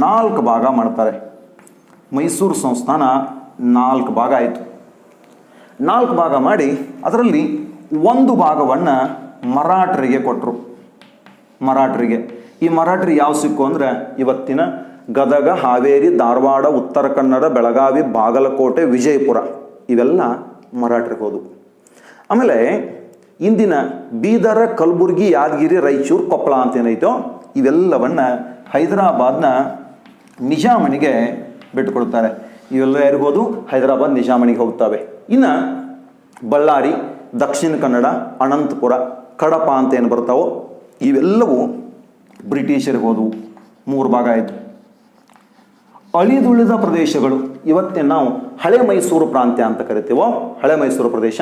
4 ಭಾಗ ಮಾಡ್ತಾರೆ. ಮೈಸೂರು ಸಂಸ್ಥಾನ 4 ಭಾಗ ಆಯಿತು. 4 ಭಾಗ ಮಾಡಿ ಅದರಲ್ಲಿ 1 ಭಾಗವನ್ನು ಮರಾಠರಿಗೆ ಕೊಟ್ಟರು. ಮರಾಠರಿಗೆ ಈ ಮರಾಠರಿಗೆ ಯಾವ ಸಿಕ್ಕು ಅಂದರೆ ಇವತ್ತಿನ ಗದಗ, ಹಾವೇರಿ, ಧಾರವಾಡ, ಉತ್ತರ ಕನ್ನಡ, ಬೆಳಗಾವಿ, ಬಾಗಲಕೋಟೆ, ವಿಜಯಪುರ ಇವೆಲ್ಲ ಮರಾಠರಿಗೆ ಹೋದವು. ಆಮೇಲೆ ಇಂದಿನ ಬೀದರ, ಕಲಬುರ್ಗಿ, ಯಾದಗಿರಿ, ರಾಯಚೂರು, ಕೊಪ್ಪಳ ಅಂತ ಏನೈತೋ ಇವೆಲ್ಲವನ್ನು ಹೈದರಾಬಾದ್ನ ನಿಜಾಮನಿಗೆ ಬಿಟ್ಟುಕೊಡ್ತಾರೆ. ಇವೆಲ್ಲ ಯಾರಿಗೆ ಹೋದು? ಹೈದರಾಬಾದ್ ನಿಜಾಮನಿಗೆ ಹೋಗ್ತವೆ. ಇನ್ನು ಬಳ್ಳಾರಿ, ದಕ್ಷಿಣ ಕನ್ನಡ, ಅನಂತಪುರ, ಕಡಪ ಅಂತ ಏನು ಬರ್ತಾವೋ ಇವೆಲ್ಲವೂ ಬ್ರಿಟಿಷರಿಗೆ ಹೋದವು. 3 ಭಾಗ ಆಯಿತು. ಅಳಿದುಳಿದ ಪ್ರದೇಶಗಳು ಇವತ್ತೇ ನಾವು ಹಳೆ ಮೈಸೂರು ಪ್ರಾಂತ್ಯ ಅಂತ ಕರಿತೀವೋ, ಹಳೆ ಮೈಸೂರು ಪ್ರದೇಶ,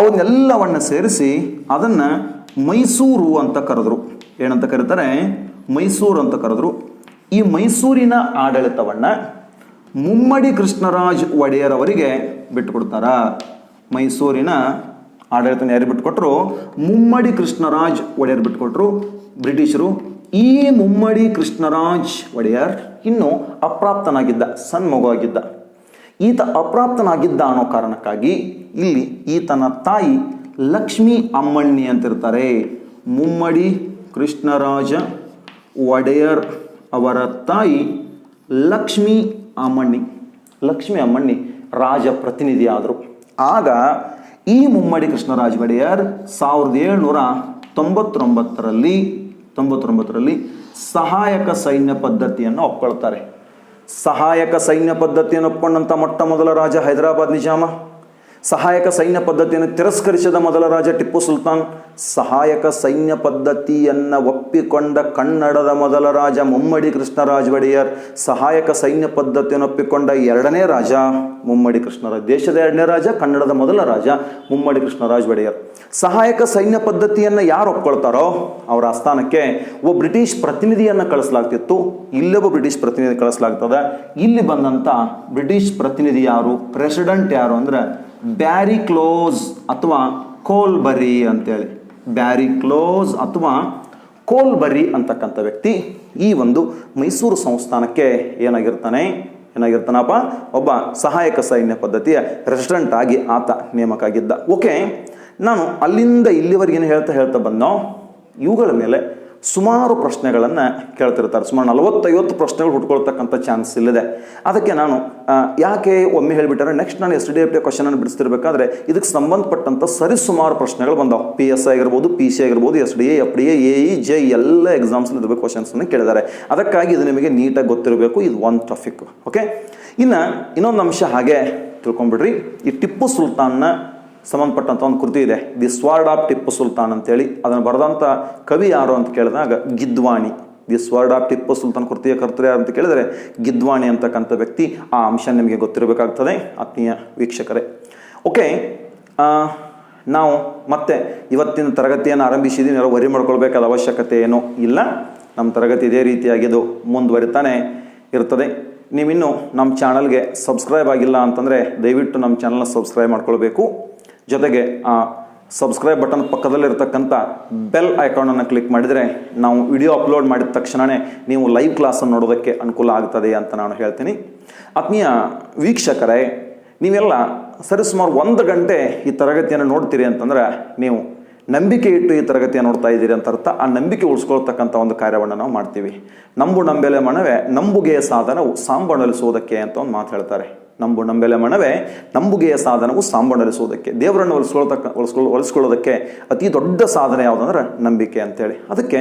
ಅವನ್ನೆಲ್ಲವನ್ನು ಸೇರಿಸಿ ಅದನ್ನು ಮೈಸೂರು ಅಂತ ಕರೆದ್ರು. ಏನಂತ ಕರೀತಾರೆ? ಮೈಸೂರು ಅಂತ ಕರೆದ್ರು. ಈ ಮೈಸೂರಿನ ಆಡಳಿತವನ್ನು ಮುಮ್ಮಡಿ ಕೃಷ್ಣರಾಜ ಒಡೆಯರ್ ಅವರಿಗೆ ಬಿಟ್ಟುಕೊಡ್ತಾರ. ಮೈಸೂರಿನ ಆಡಳಿತನ ಯಾರು ಬಿಟ್ಟುಕೊಟ್ರು? ಮುಮ್ಮಡಿ ಕೃಷ್ಣರಾಜ್ ಒಡೆಯರ್ ಬಿಟ್ಟುಕೊಟ್ರು ಬ್ರಿಟಿಷರು. ಈ ಮುಮ್ಮಡಿ ಕೃಷ್ಣರಾಜ್ ಒಡೆಯರ್ ಇನ್ನೂ ಅಪ್ರಾಪ್ತನಾಗಿದ್ದ, ಸಣ್ಣ ಮಗು ಆಗಿದ್ದ. ಈತ ಅಪ್ರಾಪ್ತನಾಗಿದ್ದ ಅನ್ನೋ ಕಾರಣಕ್ಕಾಗಿ ಇಲ್ಲಿ ಈತನ ತಾಯಿ ಲಕ್ಷ್ಮೀ ಅಮ್ಮಣ್ಣಿ ಅಂತಿರ್ತಾರೆ. ಮುಮ್ಮಡಿ ಕೃಷ್ಣರಾಜ ಒಡೆಯರ್ ಅವರ ತಾಯಿ ಲಕ್ಷ್ಮೀ ಅಮ್ಮಣ್ಣಿ. ಲಕ್ಷ್ಮೀ ಅಮ್ಮಣ್ಣಿ ರಾಜ ಪ್ರತಿನಿಧಿ ಆದರು. ಆಗ ಈ ಮುಮ್ಮಡಿ ಕೃಷ್ಣರಾಜ ಒಡೆಯರ್ 1799ರಲ್ಲಿ ಸಹಾಯಕ ಸೈನ್ಯ ಪದ್ಧತಿಯನ್ನು ಒಪ್ಕೊಳ್ತಾರೆ. ಸಹಾಯಕ ಸೈನ್ಯ ಪದ್ಧತಿಯನ್ನು ಒಪ್ಕೊಂಡಂಥ ಮೊಟ್ಟ ಮೊದಲ ರಾಜ ಹೈದರಾಬಾದ್ ನಿಜಾಮ. ಸಹಾಯಕ ಸೈನ್ಯ ಪದ್ಧತಿಯನ್ನು ತಿರಸ್ಕರಿಸಿದ ಮೊದಲ ರಾಜ ಟಿಪ್ಪು ಸುಲ್ತಾನ್. ಸಹಾಯಕ ಸೈನ್ಯ ಪದ್ಧತಿಯನ್ನು ಒಪ್ಪಿಕೊಂಡ ಕನ್ನಡದ ಮೊದಲ ರಾಜ ಮುಮ್ಮಡಿ ಕೃಷ್ಣರಾಜ ಒಡೆಯರ್. ಸಹಾಯಕ ಸೈನ್ಯ ಪದ್ಧತಿಯನ್ನು ಒಪ್ಪಿಕೊಂಡ 2ನೇ ರಾಜ ಮುಮ್ಮಡಿ ಕೃಷ್ಣರಾಜ. ದೇಶದ 2ನೇ ರಾಜ, ಕನ್ನಡದ ಮೊದಲ ರಾಜ ಮುಮ್ಮಡಿ ಕೃಷ್ಣರಾಜ ಒಡೆಯರ್. ಸಹಾಯಕ ಸೈನ್ಯ ಪದ್ಧತಿಯನ್ನು ಯಾರು ಒಪ್ಕೊಳ್ತಾರೋ ಅವರ ಆಸ್ಥಾನಕ್ಕೆ ಒಬ್ಬ ಬ್ರಿಟಿಷ್ ಪ್ರತಿನಿಧಿಯನ್ನು ಕಳಿಸಲಾಗ್ತಿತ್ತು. ಇಲ್ಲೊಬ್ಬ ಬ್ರಿಟಿಷ್ ಪ್ರತಿನಿಧಿ ಕಳಿಸಲಾಗ್ತದೆ. ಇಲ್ಲಿ ಬಂದಂಥ ಬ್ರಿಟಿಷ್ ಪ್ರತಿನಿಧಿ ಯಾರು, ಪ್ರೆಸಿಡೆಂಟ್ ಯಾರು ಅಂದರೆ ಬ್ಯಾರಿ ಕ್ಲೋಸ್ ಅಥವಾ ಕೋಲ್ಬರಿ ಅಂತೇಳಿ. ಬ್ಯಾರಿ ಕ್ಲೋಸ್ ಅಥವಾ ಕೋಲ್ಬರಿ ಅಂತಕ್ಕಂಥ ವ್ಯಕ್ತಿ ಈ ಒಂದು ಮೈಸೂರು ಸಂಸ್ಥಾನಕ್ಕೆ ಏನಾಗಿರ್ತಾನಪ್ಪ? ಒಬ್ಬ ಸಹಾಯಕ ಸೈನ್ಯ ಪದ್ಧತಿಯ ರೆಸಿಡೆಂಟ್ ಆಗಿ ಆತ ನೇಮಕ ಆಗಿದ್ದ. ಓಕೆ, ನಾನು ಅಲ್ಲಿಂದ ಇಲ್ಲಿವರೆಗೆ ಏನು ಹೇಳ್ತಾ ಬಂದೋ ಇವುಗಳ ಮೇಲೆ ಸುಮಾರು ಪ್ರಶ್ನೆಗಳನ್ನು ಕೇಳ್ತಿರ್ತಾರೆ. ಸುಮಾರು 40-50 ಪ್ರಶ್ನೆಗಳು ಹುಟ್ಕೊಳ್ತಕ್ಕಂಥ ಚಾನ್ಸ್ ಇಲ್ಲಿದೆ. ಅದಕ್ಕೆ ನಾನು ಯಾಕೆ ಒಮ್ಮೆ ಹೇಳಿಬಿಟ್ಟಾರೆ, ನೆಕ್ಸ್ಟ್ ನಾನು SDFT ಕ್ವಶನನ್ನು ಬಿಡಿಸ್ತಿರ್ಬೇಕಾದ್ರೆ ಇದಕ್ಕೆ ಸಂಬಂಧಪಟ್ಟಂಥ ಸರಿಸುಮಾರು ಪ್ರಶ್ನೆಗಳು ಬಂದವು. PSI ಆಗಿರ್ಬೋದು, PC ಆಗಿರ್ಬೋದು, SDA, FDA, AE, JE ಎಲ್ಲ ಎಕ್ಸಾಮ್ಸಲ್ಲಿ ಇರಬೇಕು ಕ್ವಶನ್ಸನ್ನು ಕೇಳಿದ್ದಾರೆ. ಅದಕ್ಕಾಗಿ ಇದು ನಿಮಗೆ ನೀಟಾಗಿ ಗೊತ್ತಿರಬೇಕು. ಇದು ಒಂದು ಟಾಪಿಕ್. ಓಕೆ, ಇನ್ನೊಂದು ಅಂಶ ಹಾಗೆ ತಿಳ್ಕೊಂಬಿಡ್ರಿ. ಈ ಟಿಪ್ಪು ಸುಲ್ತಾನ್ನ ಸಂಬಂಧಪಟ್ಟಂಥ ಒಂದು ಕೃತಿ ಇದೆ, the sword of Tipu Sultan ಅಂತೇಳಿ. ಅದನ್ನು ಬರೆದಂಥ ಕವಿ ಯಾರು ಅಂತ ಕೇಳಿದಾಗ Gidwani. The sword of Tipu Sultan ಕೃತಿಯ ಕರ್ತೃ ಯಾರು ಅಂತ ಕೇಳಿದರೆ ಗಿದ್ವಾಣಿ ಅಂತಕ್ಕಂಥ ವ್ಯಕ್ತಿ. ಆ ಅಂಶ ನಿಮಗೆ ಗೊತ್ತಿರಬೇಕಾಗ್ತದೆ ಆತ್ಮೀಯ ವೀಕ್ಷಕರೇ. ಓಕೆ, ನಾವು ಮತ್ತೆ ಇವತ್ತಿನ ತರಗತಿಯನ್ನು ಆರಂಭಿಸಿದ್ದೀವಿ. ಯಾರೋ ವರಿ ಮಾಡ್ಕೊಳ್ಬೇಕಾದ ಅವಶ್ಯಕತೆ ಏನೂ ಇಲ್ಲ. ನಮ್ಮ ತರಗತಿ ಇದೇ ರೀತಿಯಾಗಿದ್ದು ಮುಂದುವರಿತಾನೆ ಇರ್ತದೆ. ನೀವಿನ್ನೂ ನಮ್ಮ ಚಾನಲ್ಗೆ ಸಬ್ಸ್ಕ್ರೈಬ್ ಆಗಿಲ್ಲ ಅಂತಂದರೆ ದಯವಿಟ್ಟು ನಮ್ಮ ಚಾನಲ್ನ ಸಬ್ಸ್ಕ್ರೈಬ್ ಮಾಡ್ಕೊಳ್ಬೇಕು. ಜೊತೆಗೆ ಆ ಸಬ್ಸ್ಕ್ರೈಬ್ ಬಟನ್ ಪಕ್ಕದಲ್ಲಿರ್ತಕ್ಕಂಥ ಬೆಲ್ ಐಕಾನನ್ನು ಕ್ಲಿಕ್ ಮಾಡಿದರೆ ನಾವು ವಿಡಿಯೋ ಅಪ್ಲೋಡ್ ಮಾಡಿದ ತಕ್ಷಣವೇ ನೀವು ಲೈವ್ ಕ್ಲಾಸನ್ನು ನೋಡೋದಕ್ಕೆ ಅನುಕೂಲ ಆಗ್ತದೆ ಅಂತ ನಾನು ಹೇಳ್ತೀನಿ. ಆತ್ಮೀಯ ವೀಕ್ಷಕರೇ, ನೀವೆಲ್ಲ ಸರಿಸುಮಾರು 1 ಗಂಟೆ ಈ ತರಗತಿಯನ್ನು ನೋಡ್ತೀರಿ ಅಂತಂದ್ರೆ ನೀವು ನಂಬಿಕೆ ಇಟ್ಟು ಈ ತರಗತಿಯನ್ನು ನೋಡ್ತಾ ಇದ್ದೀರಿ ಅಂತ ಅರ್ಥ. ಆ ನಂಬಿಕೆ ಉಳಿಸ್ಕೊಳ್ತಕ್ಕಂಥ ಒಂದು ಕಾರ್ಯವನ್ನು ನಾವು ಮಾಡ್ತೀವಿ. ನಂಬು ನಂಬೆಲೆ ಮನವೇ ನಂಬುಗೆಯ ಸಾಧನವು ಸಾಂಬಣಲಿಸುವುದಕ್ಕೆ ಅಂತ ಒಂದು ಮಾತು ಹೇಳ್ತಾರೆ. ನಂಬು ನಂಬೆಲೆ ಮನವೇ ನಂಬುಗೆಯ ಸಾಧನವು ಸಾಂಬಣಲಿಸುವುದಕ್ಕೆ, ದೇವರನ್ನು ಒಲಿಸ್ಕೊಳ್ಳೋದಕ್ಕೆ ಅತಿ ದೊಡ್ಡ ಸಾಧನೆ ಯಾವುದಂದ್ರೆ ನಂಬಿಕೆ ಅಂತೇಳಿ. ಅದಕ್ಕೆ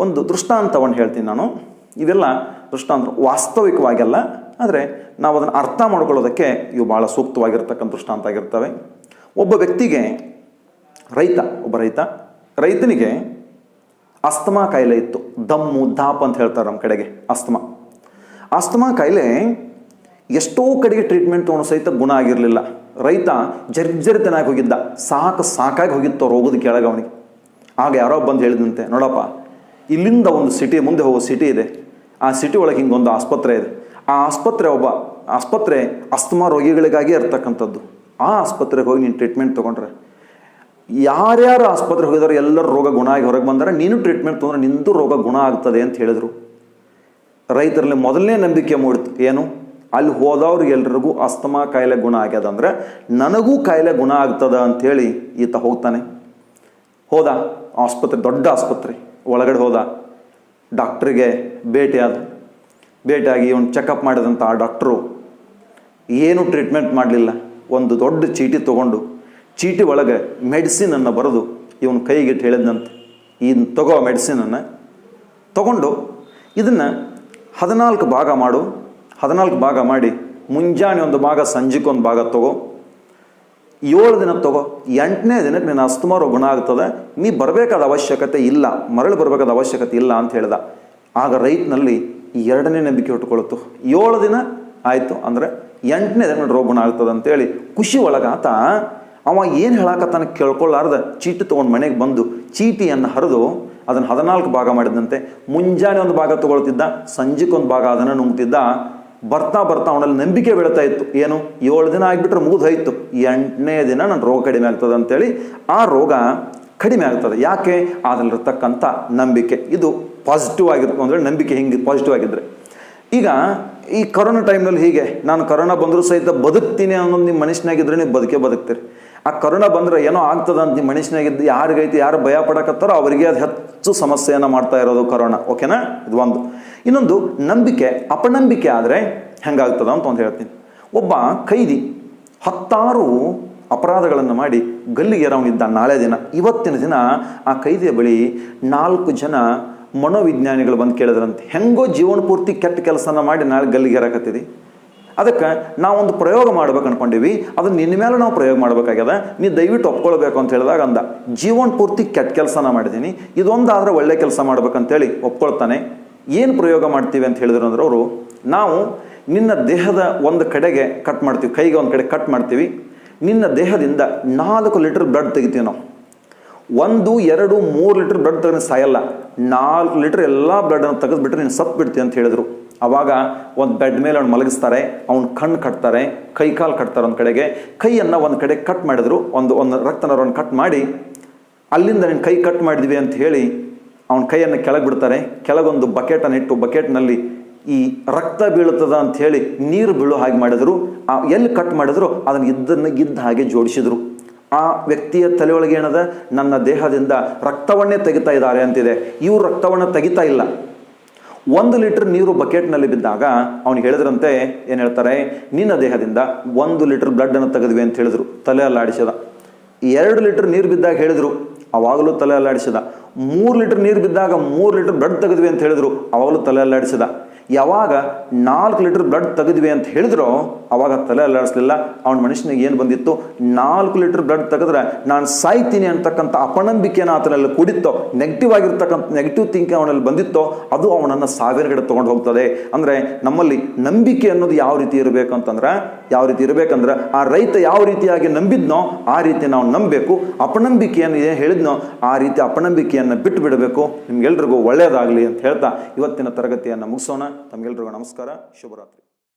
ಒಂದು ದೃಷ್ಟಾಂತವನ್ನು ಹೇಳ್ತೀನಿ ನಾನು. ಇವೆಲ್ಲ ದೃಷ್ಟಾಂತ ವಾಸ್ತವಿಕವಾಗಿಲ್ಲ, ಆದರೆ ನಾವು ಅದನ್ನು ಅರ್ಥ ಮಾಡ್ಕೊಳ್ಳೋದಕ್ಕೆ ಇವು ಭಾಳ ಸೂಕ್ತವಾಗಿರ್ತಕ್ಕಂಥ ದೃಷ್ಟಾಂತ ಆಗಿರ್ತವೆ. ಒಬ್ಬ ವ್ಯಕ್ತಿಗೆ ಒಬ್ಬ ರೈತನಿಗೆ ಅಸ್ತಮಾ ಕಾಯಿಲೆ ಇತ್ತು. ದಮ್ಮು ದಾಪ್ ಅಂತ ಹೇಳ್ತಾರೆ ನಮ್ಮ ಕಡೆಗೆ. ಅಸ್ತಮಾ ಕಾಯಿಲೆ ಎಷ್ಟೋ ಕಡೆಗೆ ಟ್ರೀಟ್ಮೆಂಟ್ ತೊಗೊಂಡು ಸಹಿತ ಗುಣ ಆಗಿರಲಿಲ್ಲ. ರೈತ ಜರ್ಜರಿತನಾಗಿ ಹೋಗಿದ್ದ, ಸಾಕಾಗಿ ಹೋಗಿತ್ತು ರೋಗದ ಕೆಳಗೆ ಅವನಿಗೆ. ಆಗ ಯಾರೋ ಬಂದು ಹೇಳಿದಂತೆ, ನೋಡಪ್ಪ ಇಲ್ಲಿಂದ ಒಂದು ಸಿಟಿ, ಮುಂದೆ ಹೋಗೋ ಸಿಟಿ ಇದೆ, ಆ ಸಿಟಿ ಒಳಗೆ ಹಿಂಗೊಂದು ಆಸ್ಪತ್ರೆ ಇದೆ. ಆ ಆಸ್ಪತ್ರೆ ಅಸ್ತಮಾ ರೋಗಿಗಳಿಗಾಗಿ ಇರ್ತಕ್ಕಂಥದ್ದು. ಆ ಆಸ್ಪತ್ರೆಗೆ ಹೋಗಿ ನೀನು ಟ್ರೀಟ್ಮೆಂಟ್ ತೊಗೊಂಡ್ರೆ ಯಾರ್ಯಾರು ಆಸ್ಪತ್ರೆಗೆ ಹೋಗಿದಾರೆ ಎಲ್ಲರೂ ರೋಗ ಗುಣ ಆಗಿ ಹೊರಗೆ ಬಂದರೆ ನೀನು ಟ್ರೀಟ್ಮೆಂಟ್ ತೊಗೊಂಡ್ರೆ ನಿಂದು ರೋಗ ಗುಣ ಆಗ್ತದೆ ಅಂತ ಹೇಳಿದರು. ರೈತರಲ್ಲಿ ಮೊದಲನೇ ನಂಬಿಕೆ ಮೂಡಿತು. ಏನು? ಅಲ್ಲಿ ಹೋದವ್ರಿಗೆಲ್ರಿಗೂ ಅಸ್ತಮಾ ಕಾಯಿಲೆ ಗುಣ ಆಗ್ಯದಂದ್ರೆ ನನಗೂ ಕಾಯಿಲೆ ಗುಣ ಆಗ್ತದ ಅಂಥೇಳಿ ಈತ ಹೋಗ್ತಾನೆ. ಹೋದ ಆಸ್ಪತ್ರೆ, ದೊಡ್ಡ ಆಸ್ಪತ್ರೆ ಒಳಗಡೆ ಹೋದ. ಡಾಕ್ಟ್ರಿಗೆ ಭೇಟಿಯಾಗಿ ಇವನು ಚೆಕಪ್ ಮಾಡಿದಂಥ ಆ ಡಾಕ್ಟ್ರು ಏನು ಟ್ರೀಟ್ಮೆಂಟ್ ಮಾಡಲಿಲ್ಲ. ಒಂದು ದೊಡ್ಡ ಚೀಟಿ ತೊಗೊಂಡು ಚೀಟಿ ಒಳಗೆ ಮೆಡಿಸಿನನ್ನು ಬರೆದು ಇವನು ಕೈಗಿಟ್ಟು ಹೇಳಿದಂತೆ, ಇದನ್ನು ತಗೋ ಮೆಡಿಸಿನನ್ನು ತಗೊಂಡು ಇದನ್ನು 14 ಭಾಗ ಮಾಡು. 14 ಭಾಗ ಮಾಡಿ ಮುಂಜಾನೆ ಒಂದು ಭಾಗ, ಸಂಜೆಗೆ ಒಂದು ಭಾಗ ತಗೋ. 7 ದಿನ ತಗೋ. 8ನೇ ದಿನಕ್ಕೆ ನಿನ್ನ ಅಸ್ತಮಾ ರೋಗ ಗುಣ ಆಗ್ತದೆ, ನೀ ಬರಬೇಕಾದ ಅವಶ್ಯಕತೆ ಇಲ್ಲ, ಮರಳಿ ಬರಬೇಕಾದ ಅವಶ್ಯಕತೆ ಇಲ್ಲ ಅಂತ ಹೇಳ್ದ. ಆಗ ರೈತನಲ್ಲಿ 2ನೇ ನಂಬಿಕೆ ಹುಟ್ಟುಕೊಳ್ತು. 7 ದಿನ ಆಯಿತು ಅಂದರೆ 8ನೇ ದಿನ ರೋಗ ಗುಣ ಆಗ್ತದೆ ಅಂತೇಳಿ ಖುಷಿ ಒಳಗಾತ. ಅವ ಏನು ಹೇಳಾಕತ್ತಾನ ಕೇಳ್ಕೊಳ್ಳಾರ್ದ ಚೀಟಿ ತೊಗೊಂಡು ಮನೆಗೆ ಬಂದು ಚೀಟಿಯನ್ನು ಹರಿದು ಅದನ್ನು 14 ಭಾಗ ಮಾಡಿದಂತೆ. ಮುಂಜಾನೆ ಒಂದು ಭಾಗ ತೊಗೊಳ್ತಿದ್ದ, ಸಂಜೆಗೆ ಒಂದು ಭಾಗ ಅದನ್ನು ನುಂಗ್ತಿದ್ದ. ಬರ್ತಾ ಅವನಲ್ಲಿ ನಂಬಿಕೆ ಬೆಳೀತಾ ಇತ್ತು. ಏನು? 7 ದಿನ ಆಗಿಬಿಟ್ರೆ ಮುಗಿದೋಯ್ತು, 8ನೇ ದಿನ ನನ್ನ ರೋಗ ಕಡಿಮೆ ಆಗ್ತದೆ ಅಂತೇಳಿ ಆ ರೋಗ ಕಡಿಮೆ ಆಗ್ತದೆ. ಯಾಕೆ? ಅದರಲ್ಲಿರ್ತಕ್ಕಂಥ ನಂಬಿಕೆ. ಇದು ಪಾಸಿಟಿವ್ ಆಗಿರುತ್ತೆ ಅಂದರೆ ನಂಬಿಕೆ ಹಿಂಗೆ ಪಾಸಿಟಿವ್ ಆಗಿದ್ದರೆ. ಈಗ ಈ ಕೊರೋನಾ ಟೈಮ್ನಲ್ಲಿ ಹೀಗೆ ನಾನು ಕೊರೋನಾ ಬಂದರೂ ಸಹಿತ ಬದುಕ್ತೀನಿ ಅನ್ನೋದು ನಿಮ್ಮ ಮನುಷ್ಯನಾಗಿದ್ರೆ ನೀವು ಬದುಕ್ತೀರಿ. ಆ ಕೊರೋನಾ ಬಂದರೆ ಏನೋ ಆಗ್ತದ ಅಂತ ನಿಮ್ಮ ಮನುಷ್ಯನಾಗಿದ್ದು ಯಾರಿಗೈತಿ, ಯಾರು ಭಯ ಪಡಕತ್ತಾರೋ ಅವರಿಗೆ ಅದು ಹೆಚ್ಚು ಸಮಸ್ಯೆಯನ್ನು ಮಾಡ್ತಾ ಇರೋದು ಕೊರೋನಾ. ಓಕೆನಾ? ಇದು ಒಂದು. ಇನ್ನೊಂದು ನಂಬಿಕೆ ಅಪನಂಬಿಕೆ ಆದರೆ ಹೆಂಗಾಗ್ತದ ಅಂತ ಒಂದು ಹೇಳ್ತೀನಿ. ಒಬ್ಬ ಕೈದಿ 10 ಅಪರಾಧಗಳನ್ನು ಮಾಡಿ ಗಲ್ಲಿಗೇರವನಿದ್ದ. ನಾಳೆ ದಿನ, ಇವತ್ತಿನ ದಿನ ಆ ಕೈದಿಯ ಬಳಿ 4 ಜನ ಮನೋವಿಜ್ಞಾನಿಗಳು ಬಂದು ಕೇಳಿದ್ರಂತೆ, ಹೆಂಗೋ ಜೀವನ ಪೂರ್ತಿ ಕೆಟ್ಟ ಕೆಲಸನ ಮಾಡಿ ನಾಳೆ ಗಲ್ಲಿಗೇರಾಕತ್ತಿದಿ, ಅದಕ್ಕೆ ನಾವೊಂದು ಪ್ರಯೋಗ ಮಾಡ್ಬೇಕು ಅನ್ಕೊಂಡಿವಿ, ಅದನ್ನು ನಿನ್ನ ಮೇಲೆ ನಾವು ಪ್ರಯೋಗ ಮಾಡ್ಬೇಕಾಗ್ಯದ, ನೀ ದಯವಿಟ್ಟು ಒಪ್ಕೊಳ್ಬೇಕು ಅಂತ ಹೇಳಿದಾಗ ಅಂದ, ಜೀವನ ಪೂರ್ತಿ ಕೆಟ್ಟ ಕೆಲಸನ ಮಾಡಿದ್ದೀನಿ, ಇದೊಂದಾದ್ರೆ ಒಳ್ಳೆ ಕೆಲಸ ಮಾಡ್ಬೇಕಂತೇಳಿ ಒಪ್ಕೊಳ್ತಾನೆ. ಏನು ಪ್ರಯೋಗ ಮಾಡ್ತೀವಿ ಅಂತ ಹೇಳಿದ್ರು ಅಂದ್ರೆ ಅವರು, ನಾವು ನಿನ್ನ ದೇಹದ ಒಂದು ಕಡೆಗೆ ಕಟ್ ಮಾಡ್ತೀವಿ, ಕೈಗೆ ಒಂದು ಕಡೆ ಕಟ್ ಮಾಡ್ತೀವಿ, ನಿನ್ನ ದೇಹದಿಂದ 4 ಲೀಟರ್ ಬ್ಲಡ್ ತೆಗಿತೀವಿ ನಾವು. 1, 2, 3 ಲೀಟರ್ ಬ್ಲಡ್ ತೆಗೆದು ಸಾಯಲ್ಲ, 4 ಲೀಟರ್ ಎಲ್ಲ ಬ್ಲಡನ್ನು ತೆಗೆದುಬಿಟ್ರೆ ನೀನು ಸತ್ತು ಬಿಡ್ತೀವಿ ಅಂತ ಹೇಳಿದರು. ಆವಾಗ ಒಂದು ಬೆಡ್ ಮೇಲೆ ಅವ್ನು ಮಲಗಿಸ್ತಾರೆ, ಅವ್ನು ಕಣ್ಣು ಕಟ್ತಾರೆ, ಕೈ ಕಾಲು ಕಟ್ತಾರೆ. ಒಂದು ಕಡೆಗೆ ಕೈಯನ್ನು ಒಂದು ಕಡೆ ಕಟ್ ಮಾಡಿದ್ರು, ಒಂದು ರಕ್ತನರವನ್ನು ಕಟ್ ಮಾಡಿ ಅಲ್ಲಿಂದ ನೀನು ಕೈ ಕಟ್ ಮಾಡಿದ್ವಿ ಅಂತ ಹೇಳಿ ಅವನ ಕೈಯನ್ನು ಕೆಳಗೆ ಬಿಡ್ತಾರೆ. ಕೆಳಗೊಂದು ಬಕೆಟನ್ನು ಇಟ್ಟು ಬಕೆಟ್ನಲ್ಲಿ ಈ ರಕ್ತ ಬೀಳುತ್ತದ ಅಂತ ಹೇಳಿ ನೀರು ಬೀಳೋ ಹಾಗೆ ಮಾಡಿದ್ರು. ಎಲ್ಲಿ ಕಟ್ ಮಾಡಿದ್ರು ಅದನ್ನು ಇದ್ದ ಹಾಗೆ ಜೋಡಿಸಿದ್ರು. ಆ ವ್ಯಕ್ತಿಯ ತಲೆಯೊಳಗೆ ಏನದ, ನನ್ನ ದೇಹದಿಂದ ರಕ್ತವನ್ನೇ ತೆಗಿತಾ ಇದ್ದಾರೆ ಅಂತಿದೆ. ಇವರು ರಕ್ತವನ್ನು ತೆಗಿತಾ ಇಲ್ಲ. 1 ಲೀಟರ್ ನೀರು ಬಕೆಟ್ನಲ್ಲಿ ಬಿದ್ದಾಗ ಅವ್ನಿಗೆ ಹೇಳಿದ್ರಂತೆ, ಏನು ಹೇಳ್ತಾರೆ, ನಿನ್ನ ದೇಹದಿಂದ 1 ಲೀಟರ್ ಬ್ಲಡ್ಡನ್ನು ತೆಗೆದ್ವಿ ಅಂತ ಹೇಳಿದ್ರು. ತಲೆ ಅಲ್ಲಾಡಿಸಿದ. 2 ಲೀಟರ್ ನೀರು ಬಿದ್ದಾಗ ಹೇಳಿದರು, ಅವಾಗಲೂ ತಲೆ ಅಲ್ಲಾಡಿಸಿದ. 3 ಲೀಟರ್ ನೀರು ಬಿದ್ದಾಗ 3 ಲೀಟರ್ ಬ್ಲಡ್ ತೆಗೆದ್ವಿ ಅಂತ ಹೇಳಿದ್ರು, ಅವಾಗಲೂ ತಲೆ ಅಲ್ಲಾಡಿಸಿದ. ಯಾವಾಗ 4 ಲೀಟರ್ ಬ್ಲಡ್ ತೆಗೆದ್ವಿ ಅಂತ ಹೇಳಿದ್ರು ಅವಾಗ ತಲೆ ಅಲ್ಲಾಡಿಸ್ಲಿಲ್ಲ. ಅವನ ಮನುಷ್ಯನಿಗೆ ಏನು ಬಂದಿತ್ತು, 4 ಲೀಟರ್ ಬ್ಲಡ್ ತೆಗೆದ್ರೆ ನಾನು ಸಾಯ್ತೀನಿ ಅಂತಕ್ಕಂಥ ಅಪನಂಬಿಕೆನ ಆತನಲ್ಲಿ ಕೂಡಿತ್ತೋ, ನೆಗೆಟಿವ್ ಥಿಂಕಿಂಗ್ ಅವನಲ್ಲಿ ಬಂದಿತ್ತೋ, ಅದು ಅವನನ್ನು ಸಾವಿರ ಕಡೆ ತೊಗೊಂಡು ಹೋಗ್ತದೆ. ಅಂದರೆ ನಮ್ಮಲ್ಲಿ ನಂಬಿಕೆ ಅನ್ನೋದು ಯಾವ ರೀತಿ ಇರಬೇಕಂದ್ರೆ ಆ ರೈತ ಯಾವ ರೀತಿಯಾಗಿ ನಂಬಿದ್ನೋ ಆ ರೀತಿ ನಾವು ನಂಬಬೇಕು. ಅಪನಂಬಿಕೆಯನ್ನು ಏನು ಹೇಳಿದ್ನೋ ಆ ರೀತಿ ಅಪನಂಬಿಕೆಯನ್ನು ಬಿಟ್ಟು ಬಿಡಬೇಕು. ನಿಮ್ಗೆಲ್ರಿಗೂ ಒಳ್ಳೆಯದಾಗಲಿ ಅಂತ ಹೇಳ್ತಾ ಇವತ್ತಿನ ತರಗತಿಯನ್ನು ಮುಗಿಸೋಣ. ತಮಗೆಲ್ರಿಗೂ ನಮಸ್ಕಾರ, ಶುಭರಾತ್ರಿ.